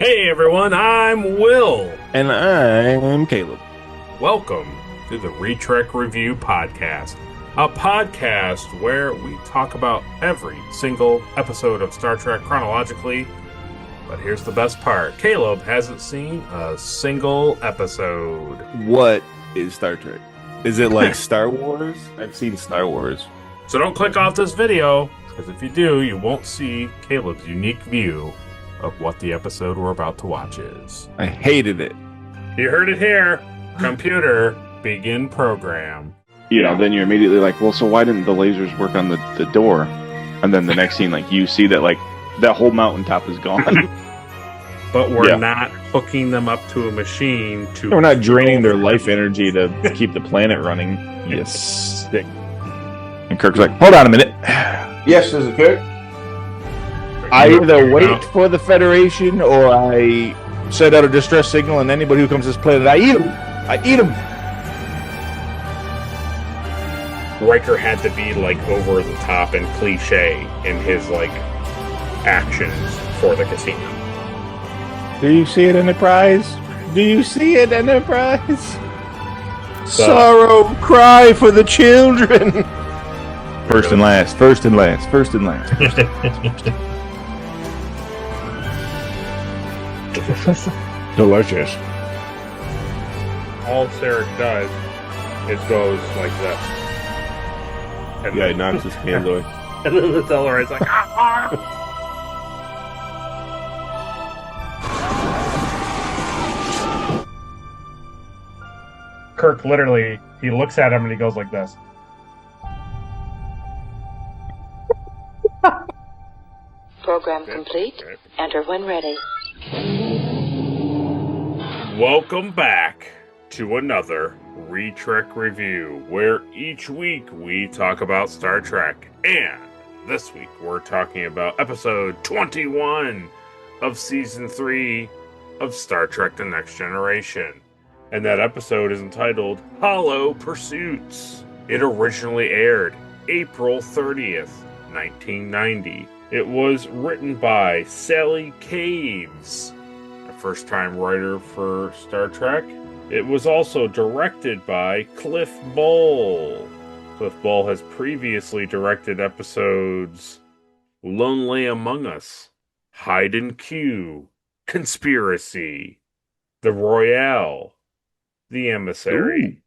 Hey everyone, I'm Will. And I'm Caleb. Welcome to the Retrek Review Podcast, a podcast where we talk about every single episode of Star Trek chronologically. But here's the best part. Caleb hasn't seen a single episode. What is Star Trek? Is it like Star Wars? I've seen Star Wars. So don't click off this video, because if you do, you won't see Caleb's unique view of what the episode we're about to watch is. I hated it. You heard it here. Computer, begin program. You know, then you're immediately like, well, so why didn't the lasers work on the door? And then the next scene, like, you see that, like, that whole mountaintop is gone. But we're not hooking them up to a machine to... We're not draining their life energy to keep the planet running. You sick. And Kirk's like, hold on a minute. Yes, this is Kirk. I either wait for the Federation or I send out a distress signal, and anybody who comes to this planet, I eat them. I eat them. Riker had to be, like, over the top and cliche in his, like, actions for the casino. Do you see it, Enterprise? Do you see it, Enterprise? Sorrow, cry for the children. First and last, first and last, first and last. Delicious. All Sarek does is goes like this. And Yeah, he knocks his hands away. And then the Teller is like, ah! Kirk literally, he looks at him and he goes like this. Program complete. Enter when ready. Welcome back to another Retrek Review, where each week we talk about Star Trek. And this week we're talking about episode 21 of season 3 of Star Trek The Next Generation. And that episode is entitled Hollow Pursuits. It originally aired April 30th, 1990. It was written by Sally Caves, a first-time writer for Star Trek. It was also directed by Cliff Bole. Cliff Bole has previously directed episodes Lonely Among Us, Hide and Q, Conspiracy, The Royale, The Emissary,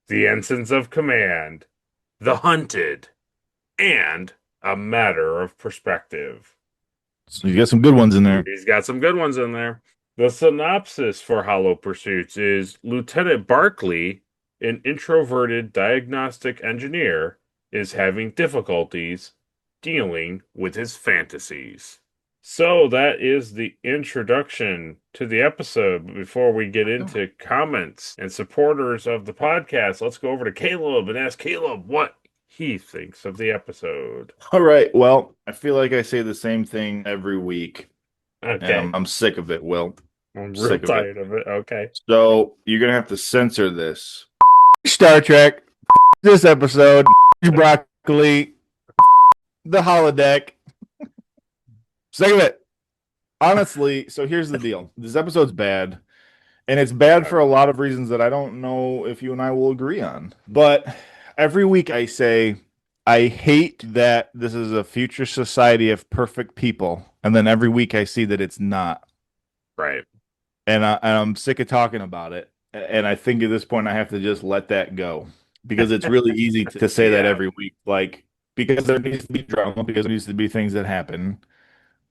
The Ensigns of Command, The Hunted, and A Matter of Perspective. So you got some good ones in there. He's got some good ones in there. The synopsis for Hollow Pursuits is Lieutenant Barclay, an introverted diagnostic engineer, is having difficulties dealing with his fantasies. So that is the introduction to the episode. But before we get into comments and supporters of the podcast, let's go over to Caleb and ask Caleb what he thinks of the episode. All right. Well, I feel like I say the same thing every week. Okay. I'm sick of it, Will. I'm real tired of it. Okay. So you're going to have to censor this. Star Trek. This episode. Broccoli. The holodeck. Sick of it. Honestly, so here's the deal. This episode's bad. And it's bad for a lot of reasons that I don't know if you and I will agree on. But every week I say, I hate that this is a future society of perfect people. And then every week I see that it's not. Right. And I'm sick of talking about it. And I think at this point I have to just let that go. Because it's really easy to say that every week. Like, because there needs to be drama, because there needs to be things that happen.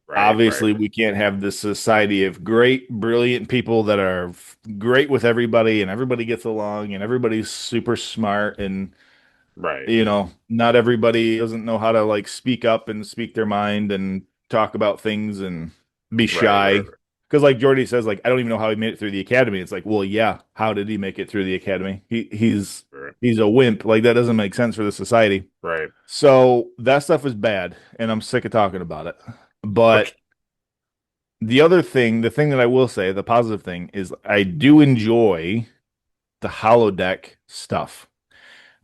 Right, obviously, we can't have this society of great, brilliant people that are great with everybody, and everybody gets along, and everybody's super smart, and you know, not everybody doesn't know how to like speak up and speak their mind and talk about things and be shy. Because like Jordy says, like, I don't even know how he made it through the academy. It's like, well, yeah, how did he make it through the academy? He's a wimp. Like, that doesn't make sense for the society. Right. So that stuff is bad, and I'm sick of talking about it. But the other thing, the thing that I will say, the positive thing, is I do enjoy the holodeck stuff.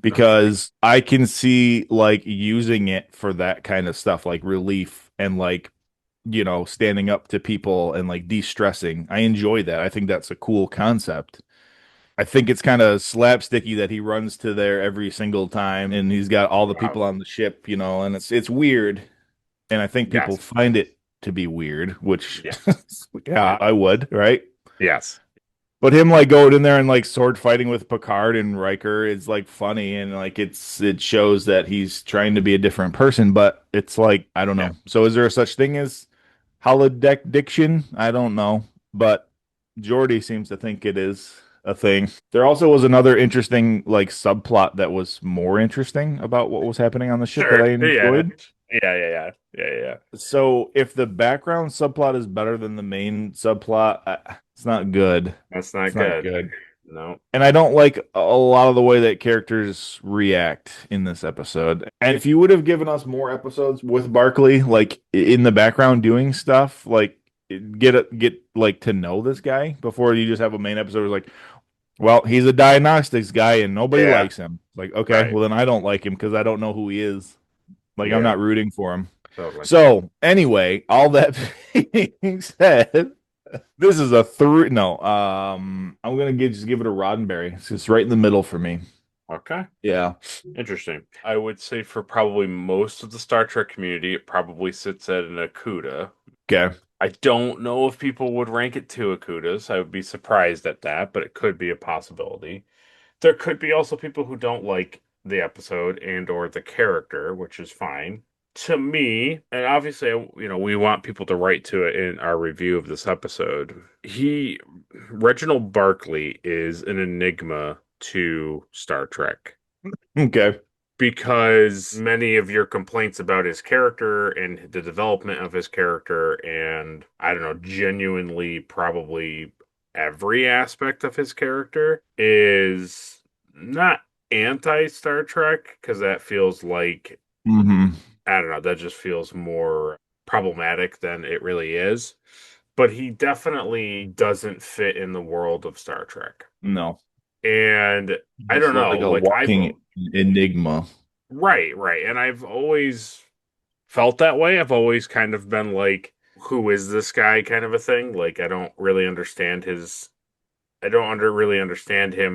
Because I can see like using it for that kind of stuff, like relief and like standing up to people and like de-stressing. I enjoy that. I think that's a cool concept. I think it's kind of slapsticky that he runs to there every single time and he's got all the Wow. people on the ship, and it's weird. And I think people Yes. find it to be weird, which Yeah. yeah, I would, right? Yes. But him like going in there and like sword fighting with Picard and Riker is like funny and like it shows that he's trying to be a different person, but it's like I don't Yeah. know. So is there a such thing as holodeck diction? I don't know, but Geordi seems to think it is a thing. There also was another interesting like subplot that was more interesting about what was happening on the ship that I Sure. Yeah. enjoyed. Yeah. So if the background subplot is better than the main subplot, it's not good. That's It's not not good. good. No. And I don't like a lot of the way that characters react in this episode. And if you would have given us more episodes with Barkley, like in the background doing stuff, like get like to know this guy before you just have a main episode like, well, he's a diagnostics guy and nobody Yeah. likes him. Like, okay, Right. well then I don't like him because I don't know who he is. Like I'm Yeah. not rooting for him. Totally. So anyway, all that being said, this is a three. No, I'm gonna just give it a Roddenberry. It's just right in the middle for me. Okay. Yeah. Interesting. I would say for probably most of the Star Trek community, it probably sits at an Akuda. Okay. I don't know if people would rank it two Akudas. I would be surprised at that, but it could be a possibility. There could be also people who don't like the episode and or the character, which is fine. To me, and obviously, we want people to write to it in our review of this episode. Reginald Barkley is an enigma to Star Trek Okay. because many of your complaints about his character and the development of his character, and I don't know, genuinely probably every aspect of his character is not anti Star Trek because that feels like, Mm-hmm. I don't know, that just feels more problematic than it really is. But he definitely doesn't fit in the world of Star Trek. No. And I It's don't know, like a like walking enigma. right. And I've always felt that way. I've always kind of been like, who is this guy kind of a thing. Like, I don't really understand him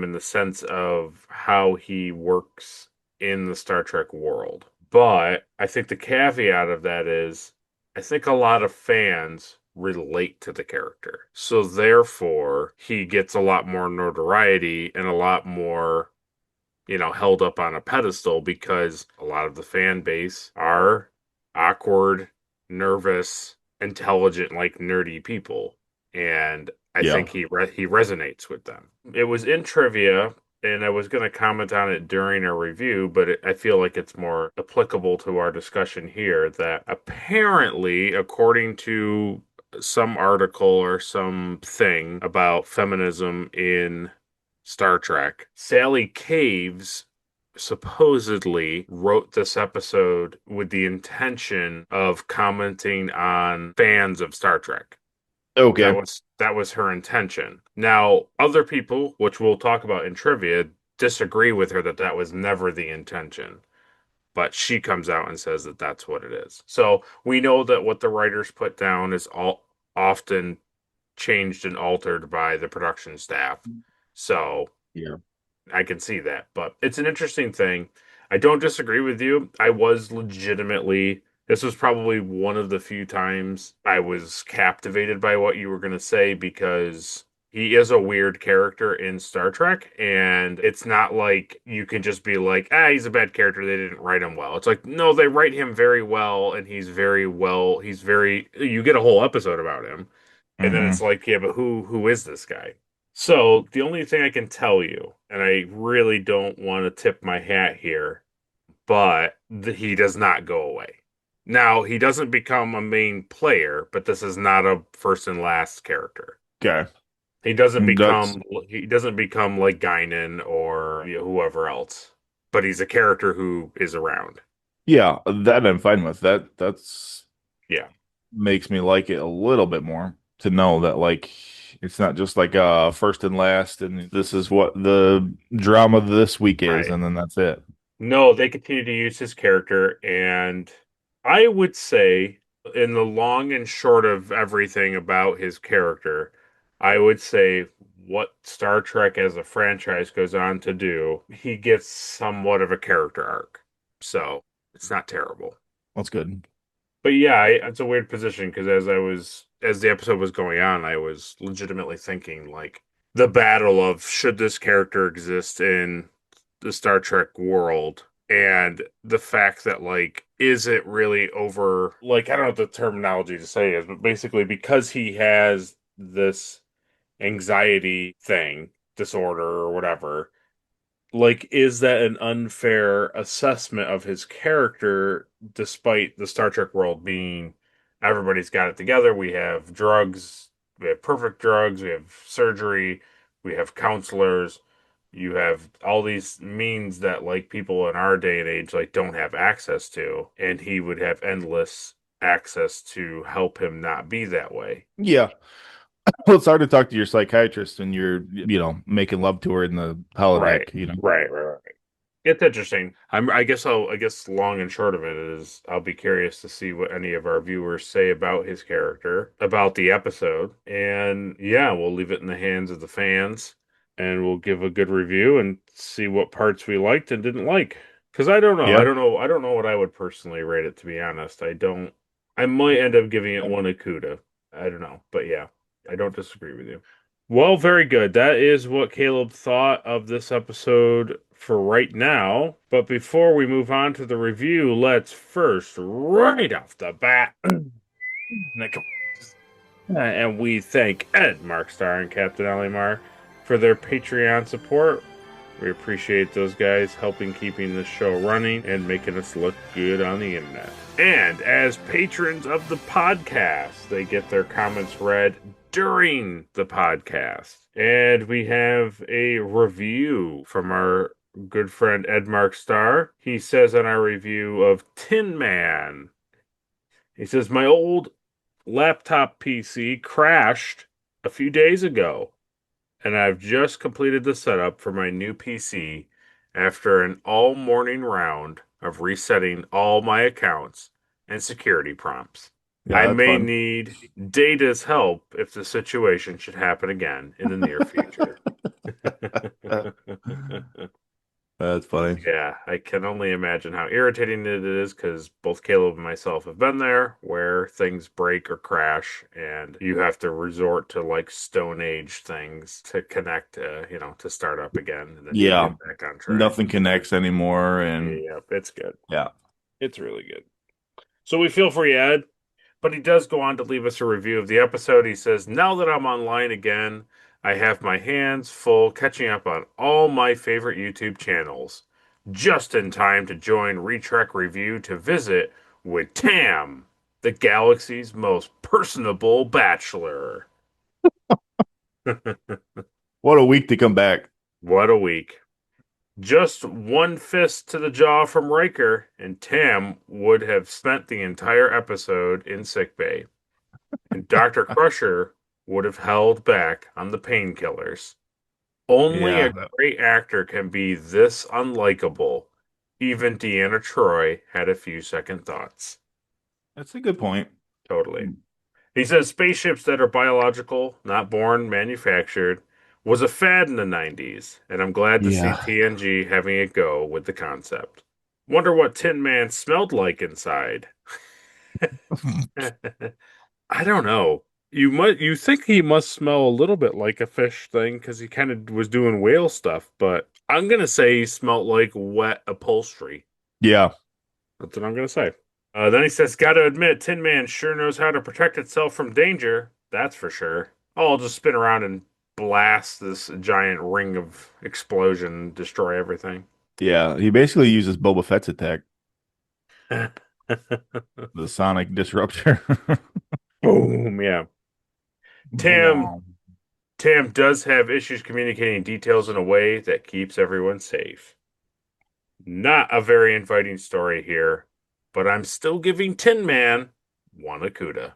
in the sense of how he works in the Star Trek world. But I think the caveat of that is, I think a lot of fans relate to the character. So therefore, he gets a lot more notoriety and a lot more held up on a pedestal because a lot of the fan base are awkward, nervous, intelligent, like nerdy people. And I Yeah. think he resonates with them. It was in trivia, and I was going to comment on it during our review, but I feel like it's more applicable to our discussion here that apparently, according to some article or something about feminism in Star Trek, Sally Caves supposedly wrote this episode with the intention of commenting on fans of Star Trek. Okay. That was her intention. Now, other people, which we'll talk about in trivia, disagree with her that that was never the intention. But she comes out and says that that's what it is. So we know that what the writers put down is all often changed and altered by the production staff. So Yeah. I can see that, but it's an interesting thing. I don't disagree with you. I was legitimately, this was probably one of the few times I was captivated by what you were going to say because he is a weird character in Star Trek, and it's not like you can just be like, he's a bad character. They didn't write him well. It's like, no, they write him very well, and you get a whole episode about him. And then Mm-hmm. it's like, yeah, but who is this guy? So the only thing I can tell you, and I really don't want to tip my hat here, but he does not go away. Now he doesn't become a main player, but this is not a first and last character. Okay. He doesn't That's become like Guinan or whoever else, but he's a character who is around. yeah, that I'm fine with. That's Yeah, makes me like it a little bit more to know that like it's not just like first and last and this is what the drama this week is right. and then that's it. No, they continue to use his character, and I would say In the long and short of everything about his character, I would say what Star Trek as a franchise goes on to do, he gets somewhat of a character arc. So it's not terrible. That's good. But yeah, it's a weird position because as the episode was going on, I was legitimately thinking like the battle of should this character exist in the Star Trek world, and the fact that like is it really over, like I don't know what the terminology to say is, but basically because he has this anxiety thing, disorder or whatever, like is that an unfair assessment of his character despite the Star Trek world being everybody's got it together. We have drugs, we have perfect drugs, we have surgery, we have counselors, you have all these means that like people in our day and age like don't have access to, and he would have endless access to help him not be that way. Yeah. Well, it's hard to talk to your psychiatrist when you're, making love to her in the Right. holodeck. Right. It's interesting. I guess long and short of it is I'll be curious to see what any of our viewers say about his character, about the episode. And yeah, we'll leave it in the hands of the fans and we'll give a good review and see what parts we liked and didn't like. Because I don't know. Yeah. I don't know what I would personally rate it, to be honest. I might end up giving it one Akuda. I don't know. But yeah, I don't disagree with you. Well, very good. That is what Caleb thought of this episode for right now. But before we move on to the review, let's first, right off the bat, and we thank Ed Markstar and Captain Alimar for their Patreon support. We appreciate those guys helping keeping the show running and making us look good on the internet. And as patrons of the podcast, they get their comments read during the podcast. And we have a review from our good friend Ed Markstar. He says on our review of Tin Man, he says, my old laptop PC crashed a few days ago, and I've just completed the setup for my new PC after an all-morning round of resetting all my accounts and security prompts. Yeah, I that's may fun. need Data's help if the situation should happen again in the near future. That's funny. Yeah, I can only imagine how irritating it is because both Caleb and myself have been there where things break or crash and you have to resort to like Stone Age things to connect, to start up again and then you Yeah. get back on track. Nothing connects anymore. And Yeah, it's good. yeah. It's really good. So we feel for you, Ed. But he does go on to leave us a review of the episode. He says, now that I'm online again, I have my hands full catching up on all my favorite YouTube channels. Just in time to join Retrek Review to visit with Tam, the galaxy's most personable bachelor. What a week to come back. What a week. Just one fist to the jaw from Riker, and Tam would have spent the entire episode in sickbay. And Dr. Crusher would have held back on the painkillers. Only Yeah. a great actor can be this unlikable. Even Deanna Troi had a few second thoughts. That's a good point. Totally. He says spaceships that are biological, not born, manufactured, was a fad in the 90s, and I'm glad to see Yeah. TNG having a go with the concept. Wonder what Tin Man smelled like inside. I don't know. You think he must smell a little bit like a fish thing because he kind of was doing whale stuff, but I'm gonna say he smelled like wet upholstery. Yeah. That's what I'm gonna say. Then he says, "Gotta admit, Tin Man sure knows how to protect itself from danger. That's for sure. Oh, I'll just spin around and blast this giant ring of explosion, and destroy everything." Yeah. He basically uses Boba Fett's attack, the sonic disruptor. Boom! Yeah. Tam does have issues communicating details in a way that keeps everyone safe. Not a very inviting story here, but I'm still giving Tin Man one Akuda.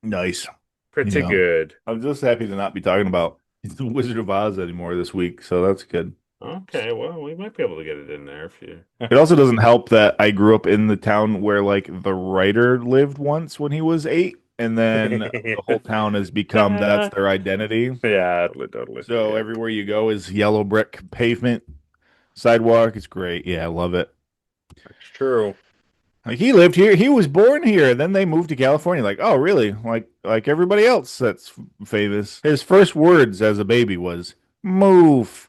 Nice. Pretty You know. good. I'm just happy to not be talking about the Wizard of Oz anymore this week, so that's good. Okay, well, we might be able to get it in there if you. It also doesn't help that I grew up in the town where like the writer lived once when he was 8, and then the whole town has become that's their identity. Yeah, totally, totally. So Yeah. everywhere you go is yellow brick pavement, sidewalk. It's great. Yeah, I love it. It's true. Like he lived here, he was born here, then they moved to California. Like, oh, really? Like everybody else that's famous. His first words as a baby was "move,"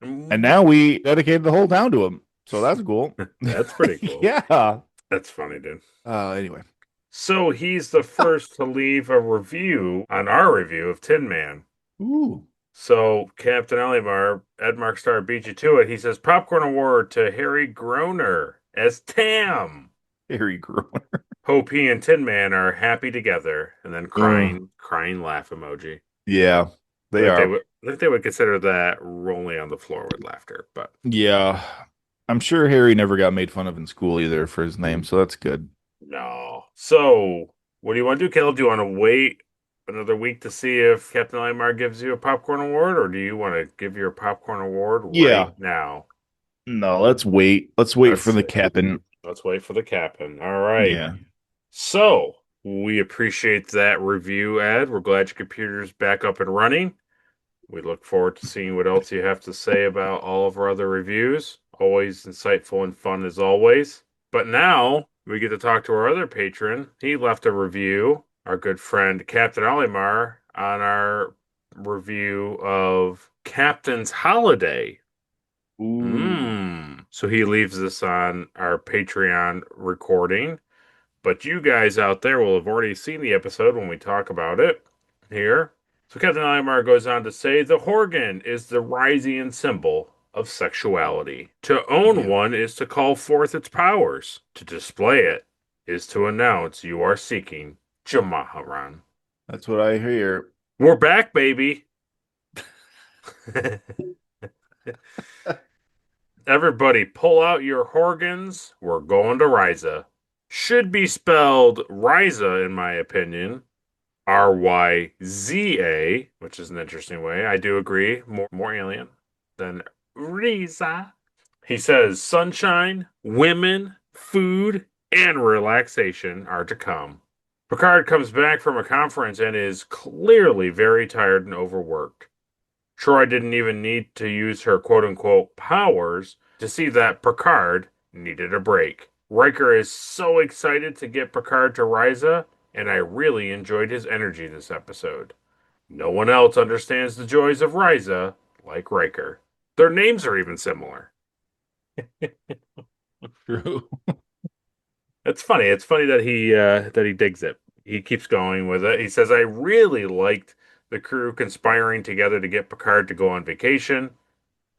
and now we dedicated the whole town to him. So that's cool. That's pretty cool. Yeah. That's funny, dude. Anyway. So he's the first to leave a review on our review of Tin Man. Ooh. So Captain Elimar, Edmark Star beat you to it. He says popcorn award to Harry Groner as Tam. Harry Groner. Hope he and Tin Man are happy together, and then crying laugh emoji. Yeah, they Like are. they would consider that rolling on the floor with laughter, but Yeah. I'm sure Harry never got made fun of in school either for his name, so that's good. no. So what do you want to do, Caleb? Do you want to wait another week to see if Captain Elimar gives you a popcorn award, or do you want to give your popcorn award Yeah. right now? No, let's wait. Let's wait for the captain. Let's wait for the captain. All right. Yeah. So we appreciate that review, Ed. We're glad your computer's back up and running. We look forward to seeing what else you have to say about all of our other reviews. Always insightful and fun as always. But now we get to talk to our other patron. He left a review, our good friend Captain Olimar, on our review of Captain's Holiday. So he leaves this on our Patreon recording. But you guys out there will have already seen the episode when we talk about it here. So Captain Elimar goes on to say the Horgan is the Rysian symbol of sexuality. To own one is to call forth its powers. To display it is to announce you are seeking Jamaharan. That's what I hear. We're back, baby. Everybody pull out your Horgans. We're going to Ryza. Should be spelled Ryza, in my opinion. Ryza, which is an interesting way. I do agree. More alien than Riza. He says sunshine, women, food, and relaxation are to come. Picard comes back from a conference and is clearly very tired and overworked. Troy didn't even need to use her quote-unquote powers to see that Picard needed a break. Riker is so excited to get Picard to Ryza, and I really enjoyed his energy this episode. No one else understands the joys of Ryza like Riker. Their names are even similar. True. It's funny. It's funny that he digs it. He keeps going with it. He says, I really liked the crew conspiring together to get Picard to go on vacation.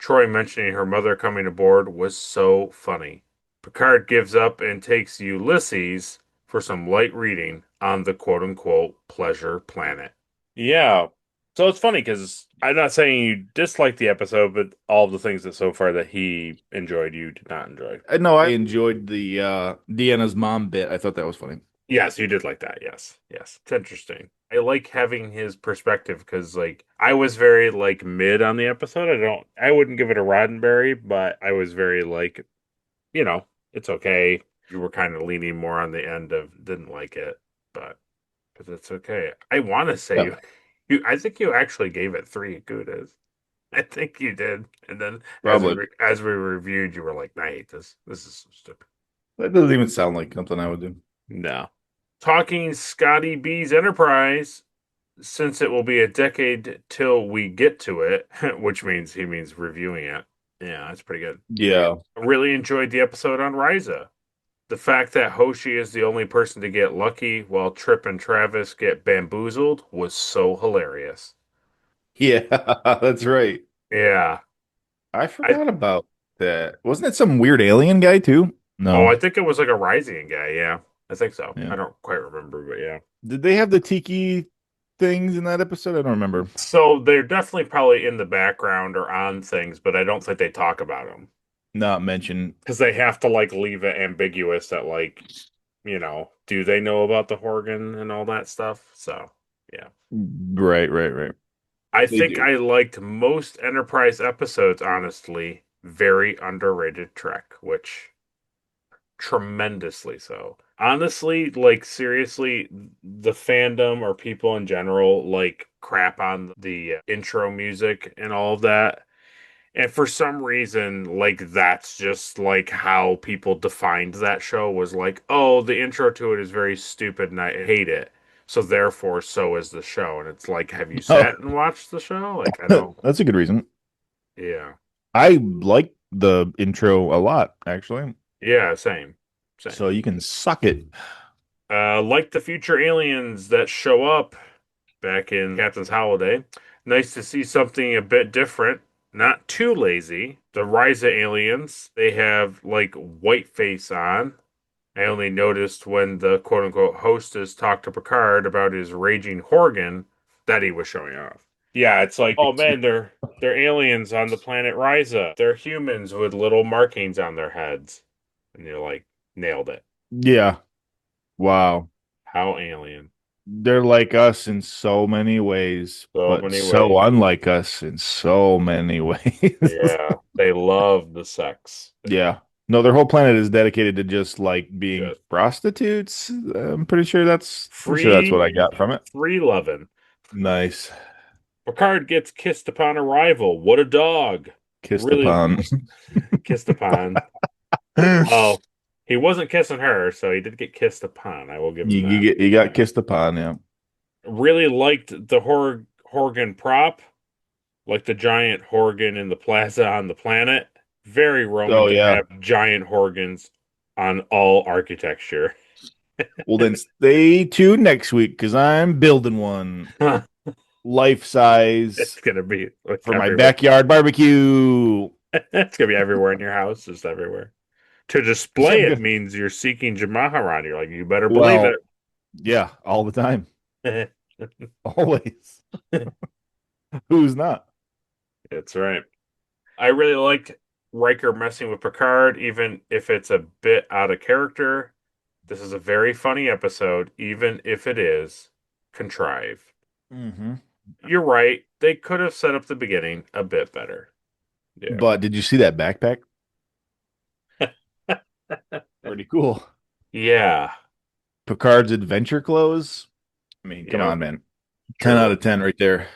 Troy mentioning her mother coming aboard was so funny. Picard gives up and takes Ulysses for some light reading on the quote-unquote pleasure planet. Yeah. So it's funny because I'm not saying you disliked the episode, but all the things that so far that he enjoyed, you did not enjoy. No, I enjoyed the Deanna's mom bit. I thought that was funny. Yes, you did like that. Yes. It's interesting. I like having his perspective because, like, I was very, like, mid on the episode. I wouldn't give it a Roddenberry, but I was very, like, it's okay. You were kind of leaning more on the end of didn't like it, but that's okay. I want to say I think you actually gave it 3 Goudas. I think you did. And then as we reviewed, you were like, I hate this. This is so stupid. That doesn't even sound like something I would do. No. Talking Scotty B's Enterprise, since it will be a decade till we get to it, which means he means reviewing it. Yeah, that's pretty good. Yeah. I really enjoyed the episode on Ryza. The fact that Hoshi is the only person to get lucky while Trip and Travis get bamboozled was so hilarious. Yeah, that's right. Yeah. I forgot about that. Wasn't it some weird alien guy too? No. Oh, I think it was like a Ryzian guy. Yeah, I think so. Yeah. I don't quite remember, but yeah. Did they have the tiki things in that episode? I don't remember. So they're definitely probably in the background or on things, but I don't think they talk about them. Not mentioned. Because they have to, like, leave it ambiguous that, like, do they know about the Horgan and all that stuff? So, yeah. Right. I They think do. I liked most Enterprise episodes, honestly. Very underrated Trek, which tremendously so. Honestly, like seriously, the fandom or people in general like crap on the intro music and all of that. And for some reason, like that's just like how people defined that show was like, oh, the intro to it is very stupid and I hate it. So therefore, so is the show. And it's like, have you Oh, sat and watched the show? Like, I don't. that's a good reason. Yeah, I like the intro a lot, actually. yeah, same, So same. you can suck it. Like the future aliens that show up back in Captain's Holiday. Nice to see something a bit different. Not too lazy. The Ryza aliens, they have like white face on. I only noticed when the quote unquote hostess talked to Picard about his raging Horgan that he was showing off. Yeah, it's like, oh man, they're aliens on the planet Ryza. They're humans with little markings on their heads. And you're like, nailed it. Yeah. Wow. How alien. They're like us in so many ways, So but many so ways. unlike us in so many ways. Yeah, they love the sex. Yeah. No, their whole planet is dedicated to just like being Just prostitutes. I'm pretty sure that's what free, I got from it. free loving. Nice. Picard gets kissed upon arrival. What a dog! Kissed Really upon. kissed upon. you, Well, he wasn't kissing her, so he did get kissed upon. I will give him that. you got kissed upon, yeah. Really liked the Horgan prop, like the giant Horgan in the plaza on the planet. Very Roman Oh to yeah. have giant Horgans on all architecture. Well then stay tuned next week because I'm building one life It's size gonna be like for my everywhere. backyard barbecue. It's gonna be everywhere in your house, just everywhere. To So display I'm it good. means you're seeking Jamaharan. You're like, you better believe Well, yeah, all the time. it. Always. Who's not? That's right. I really liked Riker messing with Picard, even if it's a bit out of character. This is a very funny episode, even if it is contrived. Mm-hmm. You're right. They could have set up the beginning a bit better. Yeah. But did you see that backpack? Pretty cool. Yeah. Picard's adventure clothes. I mean, come Yep. on, man. 10 out True. of 10 right there.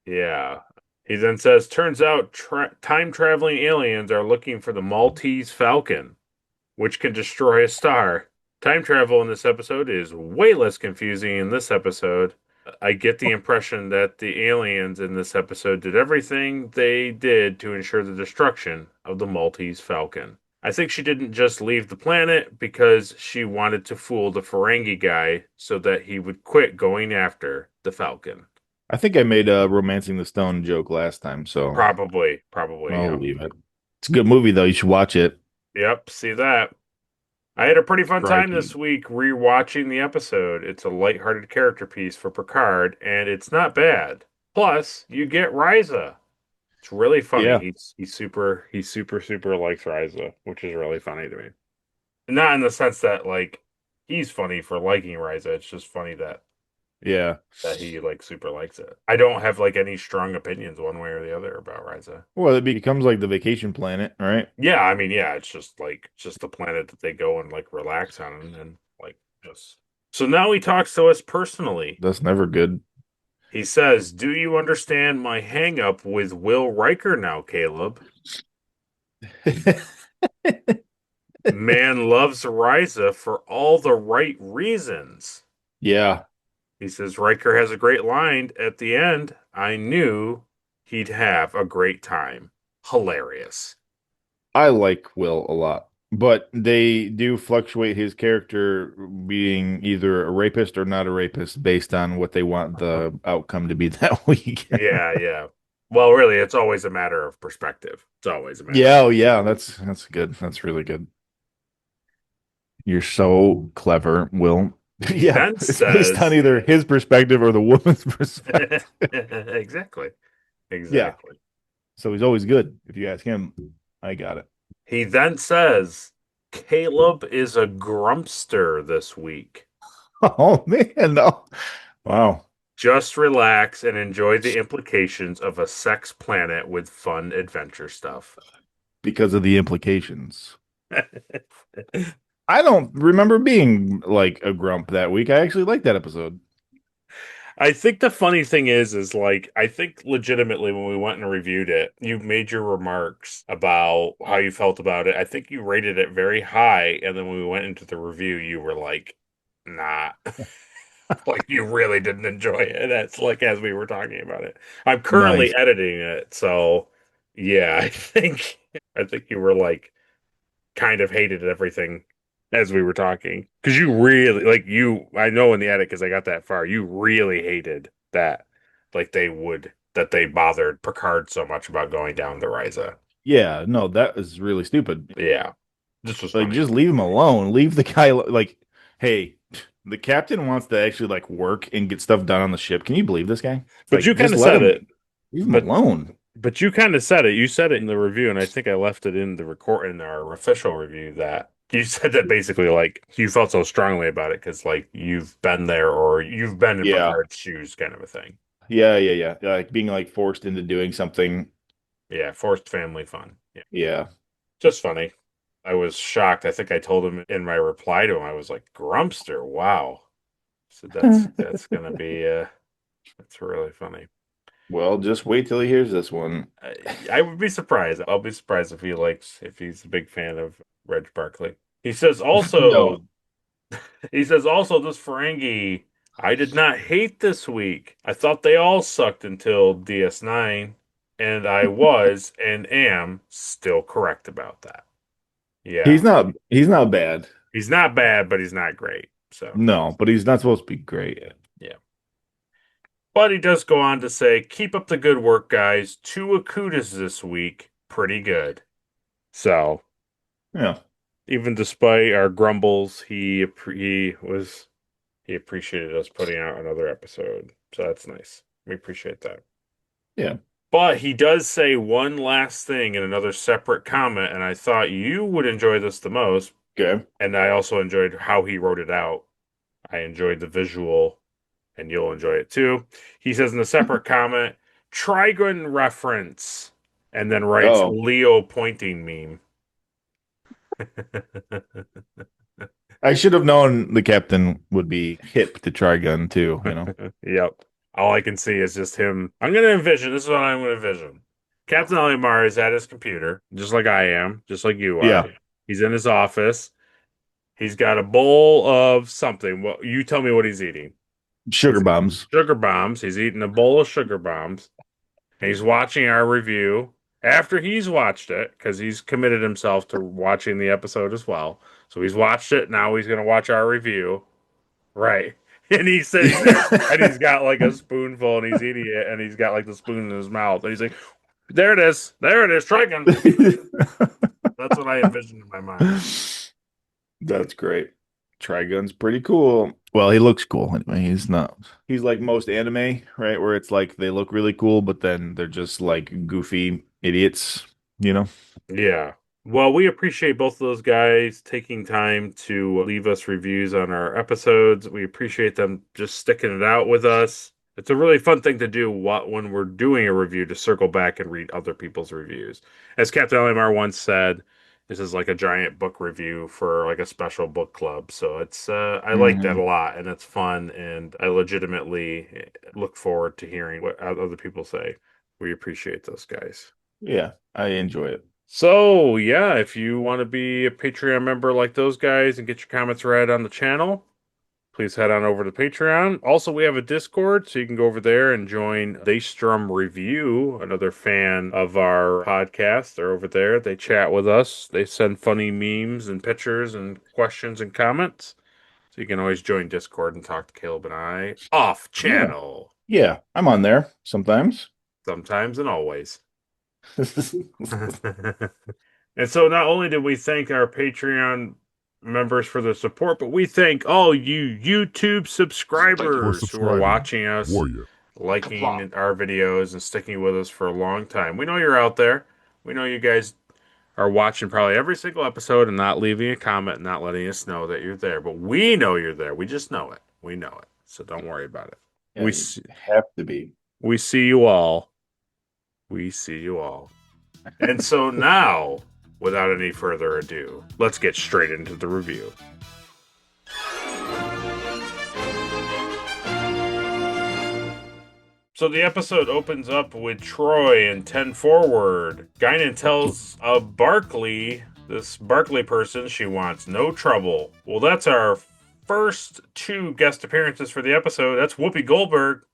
Yeah. He then says, turns out time traveling aliens are looking for the Maltese Falcon, which can destroy a star. Time travel in this episode is way less confusing in this episode. I get the impression that the aliens in this episode did everything they did to ensure the destruction of the Maltese Falcon. I think she didn't just leave the planet because she wanted to fool the Ferengi guy so that he would quit going after the Falcon. I think I made a Romancing the Stone joke last time, so Probably, I'll yeah. leave it. It's a good movie, though. You should watch it. Yep, see that. I had a pretty fun time Striking. this week rewatching the episode. It's a lighthearted character piece for Picard, and it's not bad. Plus, you get Ryza. It's really funny. Yeah. He's super likes Ryza, which is really funny to me. Not in the sense that like he's funny for liking Ryza. It's just funny Yeah. that he like super likes it. I don't have like any strong opinions one way or the other about Ryza. Well, it becomes like the vacation planet, right? Yeah, I mean, yeah, it's just the planet that they go and like relax on and like just. So now he talks to us personally. That's never good. He says, "Do you understand my hang up with Will Riker now, Caleb? Man loves Ryza for all the right reasons." Yeah. He says Riker has a great line at the end. I knew he'd have a great time. Hilarious. I like Will a lot, but they do fluctuate his character being either a rapist or not a rapist based on what they want the outcome to be that week. Yeah. Well, really, it's always a matter of perspective. It's always a matter. Yeah, oh yeah, that's good. That's really good. You're so clever, Will. Yeah, Then it's based on says, either his perspective or the woman's perspective. exactly. Yeah, so he's always good. If you ask him, I got it. He then says, Caleb is a grumpster this week. Oh man, no. Wow. Just relax and enjoy the implications of a sex planet with fun adventure stuff. Because of the implications. I don't remember being like a grump that week. I actually liked that episode. I think the funny thing is like, I think legitimately when we went and reviewed it, you made your remarks about how you felt about it. I think you rated it very high. And then when we went into the review, you were like, nah. Like you really didn't enjoy it. That's like as we were talking about it. I'm currently Nice. editing it, so yeah, I think you were like kind of hated everything as we were talking because you really like you. I know in the edit because I got that far. You really hated that, like that they bothered Picard so much about going down to Ryza. Yeah, no, that was really stupid. Yeah, this was Like, funny. just leave him alone. Leave the guy like, hey, the captain wants to actually like work and get stuff done on the ship. Can you believe this guy? But you Like, kind just of let said it. him, leave him But alone. But you kind of said it. You said it in the review, and I think I left it in the record in our official review that you said that basically like you felt so strongly about it because like you've been there or you've been in Yeah, Picard's shoes, kind of a thing. yeah. Like being like forced into doing something. Yeah, forced family fun. Yeah, Yeah, just funny. I was shocked. I think I told him in my reply to him, I was like, "Grumpster, wow." So that's gonna be that's really funny. well, just wait till he hears this one. I would be surprised. I'll be surprised if he's a big fan of Reg Barkley. He says also No, he says also this Ferengi I did not hate this week. I thought they all sucked until DS9, and I was and am still correct about that. Yeah. he's not bad. He's not bad, but he's not great. So, No, but he's not supposed to be great. yeah. But he does go on to say, keep up the good work, guys. 2 Akutas this week. Pretty good. So, Yeah, even despite our grumbles, he appreciated us putting out another episode. So that's nice. We appreciate that. yeah. But he does say one last thing in another separate comment, and I thought you would enjoy this the most. Okay. And I also enjoyed how he wrote it out. I enjoyed the visual, and you'll enjoy it too. He says in a separate comment, Trigon reference, and then writes Oh, Leo pointing meme. I should have known the captain would be hip to Trigun too, you know. Yep. All I can see is just him. I'm going to envision. This is what I'm going to envision. Captain Olimar is at his computer, just like I am, just like you are. Yeah, He's in his office. He's got a bowl of something. Well, you tell me what he's eating. sugar bombs. Sugar bombs. He's eating a bowl of sugar bombs. And he's watching our review after he's watched it because he's committed himself to watching the episode as well. So he's watched it. Now he's going to watch our review. Right. And he's sitting there and he's got like a spoonful and he's eating it and he's got like the spoon in his mouth. And he's like, there it is. There it is. Trigon. That's what I envisioned in my mind. That's great. Trigun's pretty cool. Well, he looks cool anyway. He's not. He's like most anime, right? Where it's like they look really cool, but then they're just like goofy idiots, you know? Yeah. Well, we appreciate both of those guys taking time to leave us reviews on our episodes. We appreciate them just sticking it out with us. It's a really fun thing to do when we're doing a review to circle back and read other people's reviews. As Captain Olimar once said, this is like a giant book review for like a special book club. So it's I like that Hmm. a lot and it's fun and I legitimately look forward to hearing what other people say. We appreciate those guys. Yeah, I enjoy it. So, yeah, if you want to be a Patreon member like those guys and get your comments read on the channel, please head on over to Patreon. Also, we have a Discord, so you can go over there and join Daystrom Review, another fan of our podcast. They're over there. They chat with us. They send funny memes and pictures and questions and comments. So you can always join Discord and talk to Caleb and I off Yeah. channel, Yeah, I'm on there sometimes. sometimes and always. And so not only did we thank our Patreon members for the support, but we thank all you YouTube subscribers who are watching us, liking our videos, and sticking with us for a long time. We know you're out there. We know you guys are watching probably every single episode and not leaving a comment and not letting us know that you're there. But we know you're there. We just know it. We know it. So don't worry about it. Yeah, We you s- have to be. we see you all. We see you all. And so now, without any further ado, let's get straight into the review. So the episode opens up with Troy and 10 forward. Guinan tells Barkley, this Barkley person, she wants no trouble. Well, that's our first 2 guest appearances for the episode. That's Whoopi Goldberg.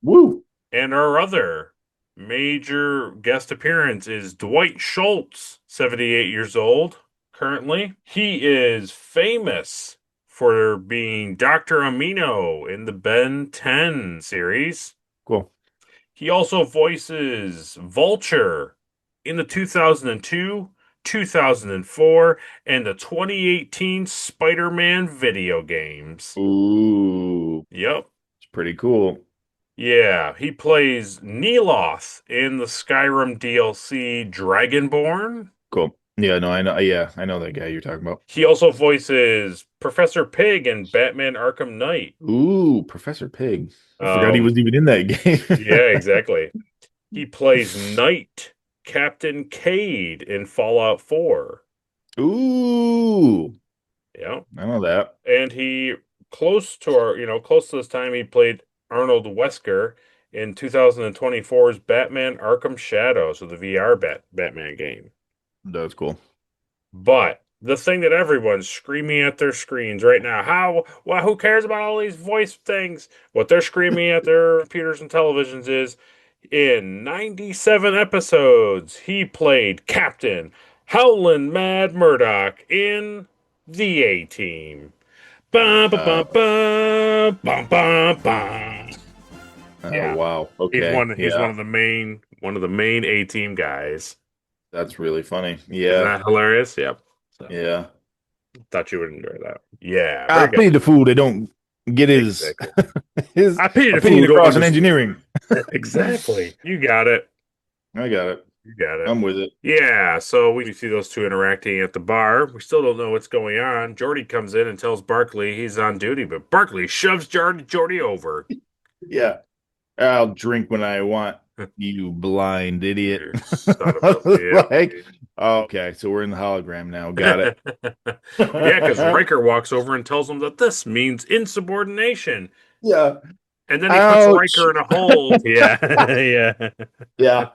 Woo! And our other major guest appearance is Dwight Schultz, 78 years old currently. He is famous for being Dr. Amino in the Ben 10 series. Cool. He also voices Vulture in the 2002, 2004, and the 2018 Spider-Man video games. Ooh, Yep. it's pretty cool. Yeah, he plays Neloth in the Skyrim DLC Dragonborn. Cool. Yeah, no, I know. Yeah, I know that guy you're talking about. He also voices Professor Pig in Batman Arkham Knight. Ooh, Professor Pig. I forgot he was even in that game. Yeah, exactly. He plays Knight Captain Cade in Fallout 4. Ooh, Yeah. I know that. And he close to this time he played Arnold Wesker in 2024's Batman Arkham Shadow, so the VR Batman game. That's cool. But the thing that everyone's screaming at their screens right now, who cares about all these voice things? What they're screaming at their computers and televisions is, in 97 episodes, he played Captain Howlin' Mad Murdoch in The A-Team. Ba ba ba ba ba ba ba. Yeah. Wow. Okay. He's one of the main A-Team guys. That's really funny. Isn't Yeah. that hilarious? Yep. So, Yeah. thought you would enjoy that. Yeah. I very good. pity the fool they don't get his Exactly. his I pity the opinion fool who don't across in understand. engineering. Exactly. You got it. I got it. You got it. I'm with it. Yeah, so we see those 2 interacting at the bar. We still don't know what's going on. Jordy comes in and tells Barkley he's on duty, but Barkley shoves Jordy over. Yeah. I'll drink when I want, you blind idiot. You son of a- yeah. Like, okay, so we're in the hologram now. Got it. Yeah, because Riker walks over and tells him that this means insubordination. Yeah. And then he Ouch. puts Riker in a hole. Yeah, yeah. Yeah.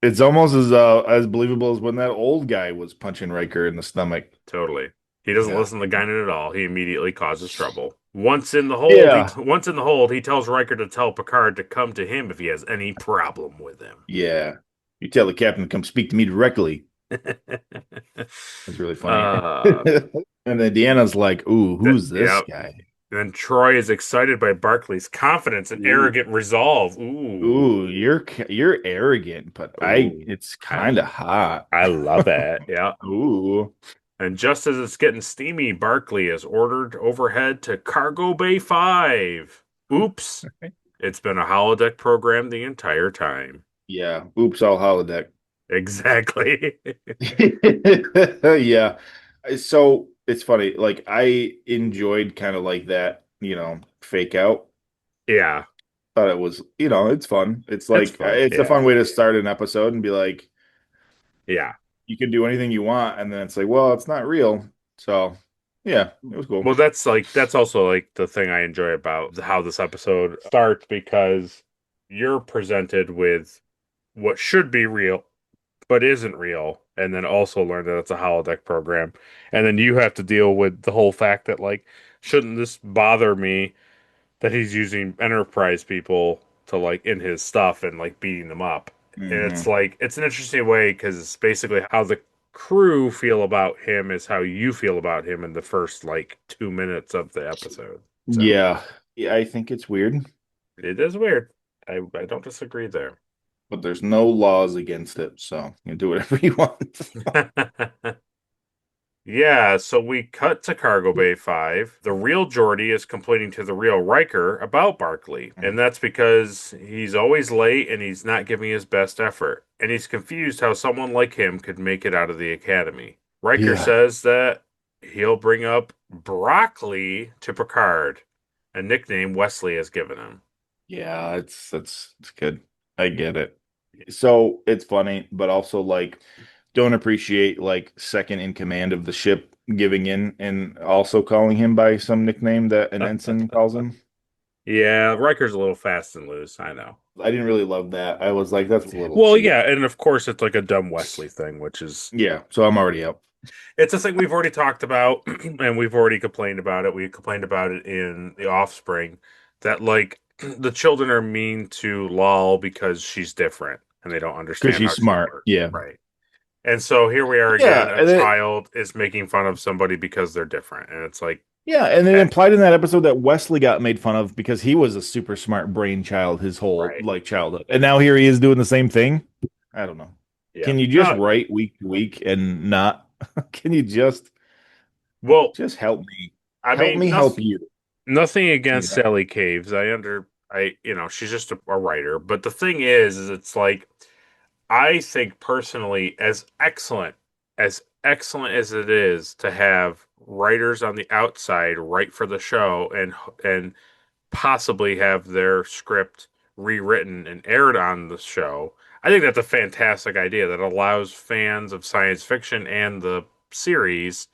It's almost as believable as when that old guy was punching Riker in the stomach. Totally. He doesn't Yeah. listen to Guinan at all. He immediately causes trouble. Once in the hold, he tells Riker to tell Picard to come to him if he has any problem with him. Yeah. You tell the captain to come speak to me directly. That's really funny. And then Deanna's like, ooh, who's this guy? And then Troy is excited by Barkley's confidence and arrogant resolve. Ooh, you're arrogant, but it's kind of hot. I love it. Yeah. Ooh. And just as it's getting steamy, Barkley is ordered overhead to Cargo Bay 5. Oops. It's been a holodeck program the entire time. Yeah. Oops, all holodeck. Exactly. Yeah. So it's funny. Like, I enjoyed kind of like that, fake out. Yeah. Thought it was, it's fun. It's like, it's a fun way to start an episode and be like, yeah, you can do anything you want. And then it's like, well, it's not real. So yeah, it was cool. Well, that's also like the thing I enjoy about how this episode starts, because you're presented with what should be real, but isn't real. And then also learn that it's a holodeck program. And then you have to deal with the whole fact that, like, shouldn't this bother me that he's using Enterprise people to, like, in his stuff and, like, beating them up. Mm-hmm. And it's like, it's an interesting way, because it's basically how the crew feel about him is how you feel about him in the first, like, 2 minutes of the episode. So, yeah, I think it's weird. It is weird. I don't disagree there. But there's no laws against it, so you can do whatever you want. Yeah, so we cut to Cargo Bay 5. The real Geordi is complaining to the real Riker about Barkley, and that's because he's always late and he's not giving his best effort. And he's confused how someone like him could make it out of the academy. Riker says that he'll bring up Broccoli to Picard, a nickname Wesley has given him. Yeah, it's good. I get it. So it's funny, but also like don't appreciate like second in command of the ship giving in and also calling him by some nickname that an ensign calls him. Yeah, Riker's a little fast and loose. I know. I didn't really love that. I was like, that's a little Well, cheap. yeah, and of course it's like a dumb Wesley thing, which is Yeah, so I'm already up. it's a thing we've already talked about and we've already complained about it. We complained about it in The Offspring that like the children are mean to Lal because she's different and they don't Because understand how she's she smart. works. Yeah. Right. And so here we are again, Yeah, a and then child is making fun of somebody because they're different. And it's like, yeah, and it okay, implied in that episode that Wesley got made fun of because he was a super smart brainchild his whole right. like childhood. And now here he is doing the same thing. I don't know. Yeah. Can you just No, write week to week and not can you well, just help me? I Help mean, me help you, nothing you against know? Sally Caves. She's just a writer. But the thing is it's like, I think personally, as excellent as it is to have writers on the outside write for the show and possibly have their script rewritten and aired on the show, I think that's a fantastic idea that allows fans of science fiction and the series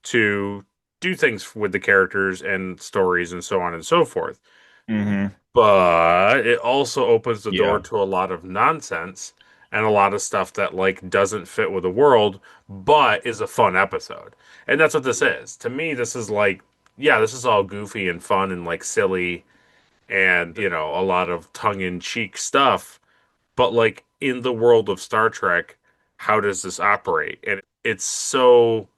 to do things with the characters and stories and so on and so forth. Hmm. But it also opens the door Yeah. to a lot of nonsense and a lot of stuff that like doesn't fit with the world, but is a fun episode. And that's what this is. To me, this is like, yeah, this is all goofy and fun and like silly and, a lot of tongue in cheek stuff. But like in the world of Star Trek, how does this operate? And it's so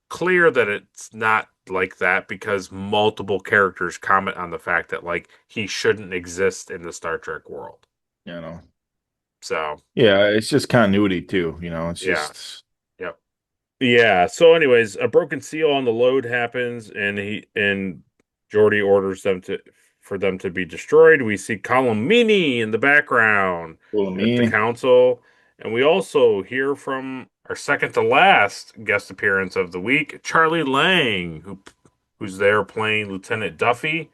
clear that it's not like that because multiple characters comment on the fact that like he shouldn't exist in the Star Trek world. You know. So, Yeah, it's just continuity too, it's yeah. just Yep. Yeah, so anyways, a broken seal on the load happens and Geordi orders them to for them to be destroyed. We see Colomini in the background well at the me. council, and we also hear from our second to last guest appearance of the week, Charlie Lang, who's there playing Lieutenant Duffy.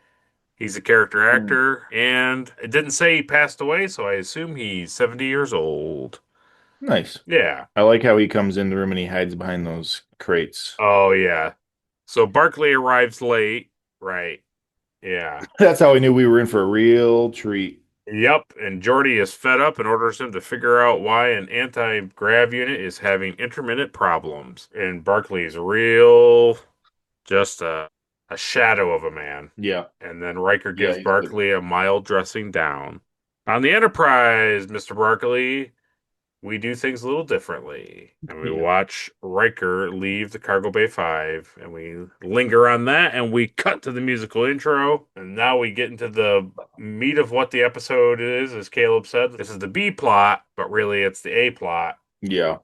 He's a character Mm. actor, and it didn't say he passed away, so I assume he's 70 years old. Nice. Yeah. I like how he comes in the room and he hides behind those crates. Oh, yeah. So Barkley arrives late. Right. Yeah. That's how I knew we were in for a real treat. Yep. And Geordi is fed up and orders him to figure out why an anti-grav unit is having intermittent problems. And Barkley's real, just a shadow of a man. Yeah. And then Riker Yeah, gives he's good. Barkley a mild dressing down. On the Enterprise, Mr. Barkley, we do things a little differently. And we Yeah. watch Riker leave the Cargo Bay 5, and we linger on that, and we cut to the musical intro. And now we get into the meat of what the episode is, as Caleb said. This is the B plot, but really it's the A plot. Yeah.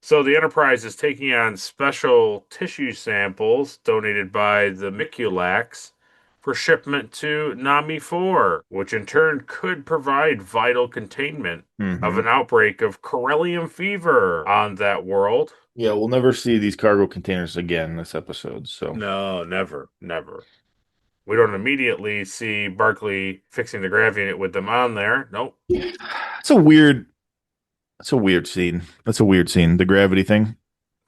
So the Enterprise is taking on special tissue samples donated by the Miculax for shipment to Nami 4, which in turn could provide vital containment of Hmm. an outbreak of Corellium fever on that world. Yeah, we'll never see these cargo containers again in this episode. So No, never, never. We don't immediately see Barkley fixing the grav unit with them on there. Nope. it's a weird it's a weird scene. That's a weird scene. The gravity thing.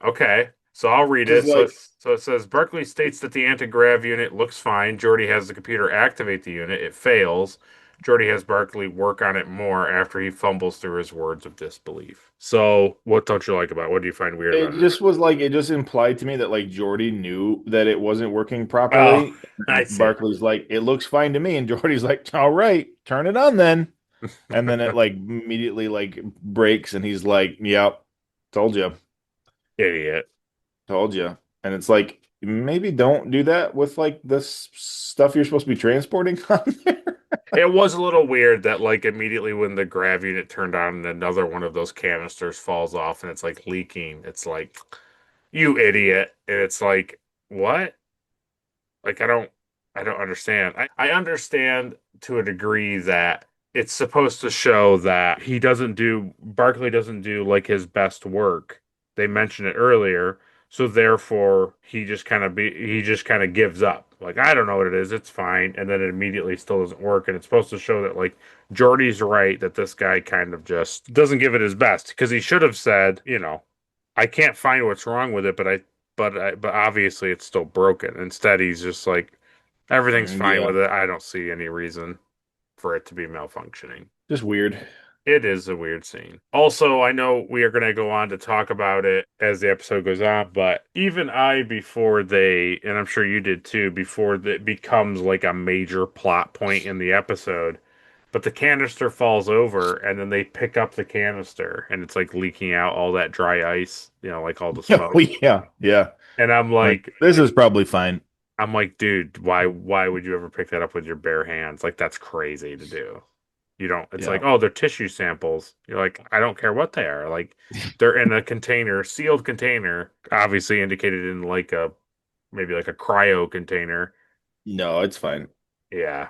Okay, so I'll read Because it. like So it says Berkeley states that the anti-grav unit looks fine. Geordi has the computer activate the unit. It fails. Geordi has Barkley work on it more after he fumbles through his words of disbelief. So, what don't you like about it? What do you find weird it about it? just was like it just implied to me that like Jordy knew that it wasn't working Oh, properly. I And see. Barkley's like, it looks fine to me, and Jordy's like, all right, turn it on then. And then it like immediately like breaks, and he's like, "Yep, told you, Idiot. told you." And it's like maybe don't do that with like this stuff you're supposed to be transporting on there. It was a little weird that, like, immediately when the grav unit turned on, another one of those canisters falls off and it's like leaking. It's like, you idiot. And it's like, what? Like I don't understand. I understand to a degree that it's supposed to show that Barkley doesn't do like his best work. They mentioned it earlier, so therefore he just kind of gives up. Like, I don't know what it is. It's fine. And then it immediately still doesn't work. And it's supposed to show that, like, Jordy's right, that this guy kind of just doesn't give it his best. Because he should have said, I can't find what's wrong with it, but obviously it's still broken. Instead, he's just like, everything's fine Yeah, with it. I don't see any reason for it to be malfunctioning. just weird. It is a weird scene. Also, I know we are going to go on to talk about it as the episode goes on, but even before and I'm sure you did too, before it becomes like a major plot point in the episode, but the canister falls over and then they pick up the canister and it's like leaking out all that dry ice, like all the smoke. Oh, yeah, yeah. And Like, this is probably fine. I'm like, dude, why would you ever pick that up with your bare hands? Like, that's crazy to do. You don't, it's Yeah. like, oh, they're tissue samples. You're like, I don't care what they are. Like, they're in a container, sealed container, obviously indicated in like maybe like a cryo container. No, it's fine. Yeah,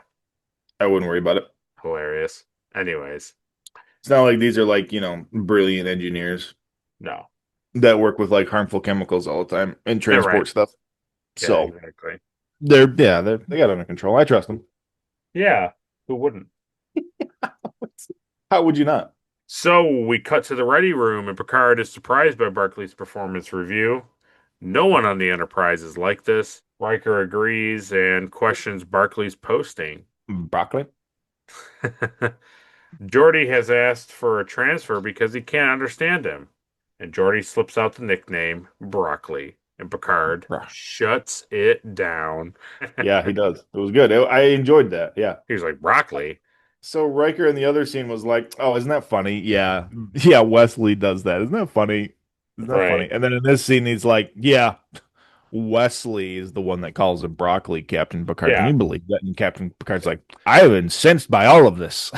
I wouldn't worry about it. hilarious. Anyways, It's not like these are like, brilliant engineers no. that work with like harmful chemicals all the time and transport right. stuff. Yeah, So exactly. they got it under control. I trust them. Yeah, who wouldn't? How would you not? So we cut to the ready room, and Picard is surprised by Barclay's performance review. No one on the Enterprise is like this. Riker agrees and questions Barclay's posting. Broccoli? Geordi has asked for a transfer because he can't understand him. And Geordi slips out the nickname Broccoli. And Picard shuts it down. Yeah, he does. It was good. I enjoyed that. Yeah. He was like, Broccoli? So Riker in the other scene was like, "Oh, isn't that funny?" Yeah, yeah. Wesley does that. Isn't that funny? Isn't that funny? Right. And then in this scene, he's like, "Yeah, Wesley is the one that calls him broccoli." Captain Picard, can Yeah. you believe that? And Captain Picard's like, "I am incensed by all of this."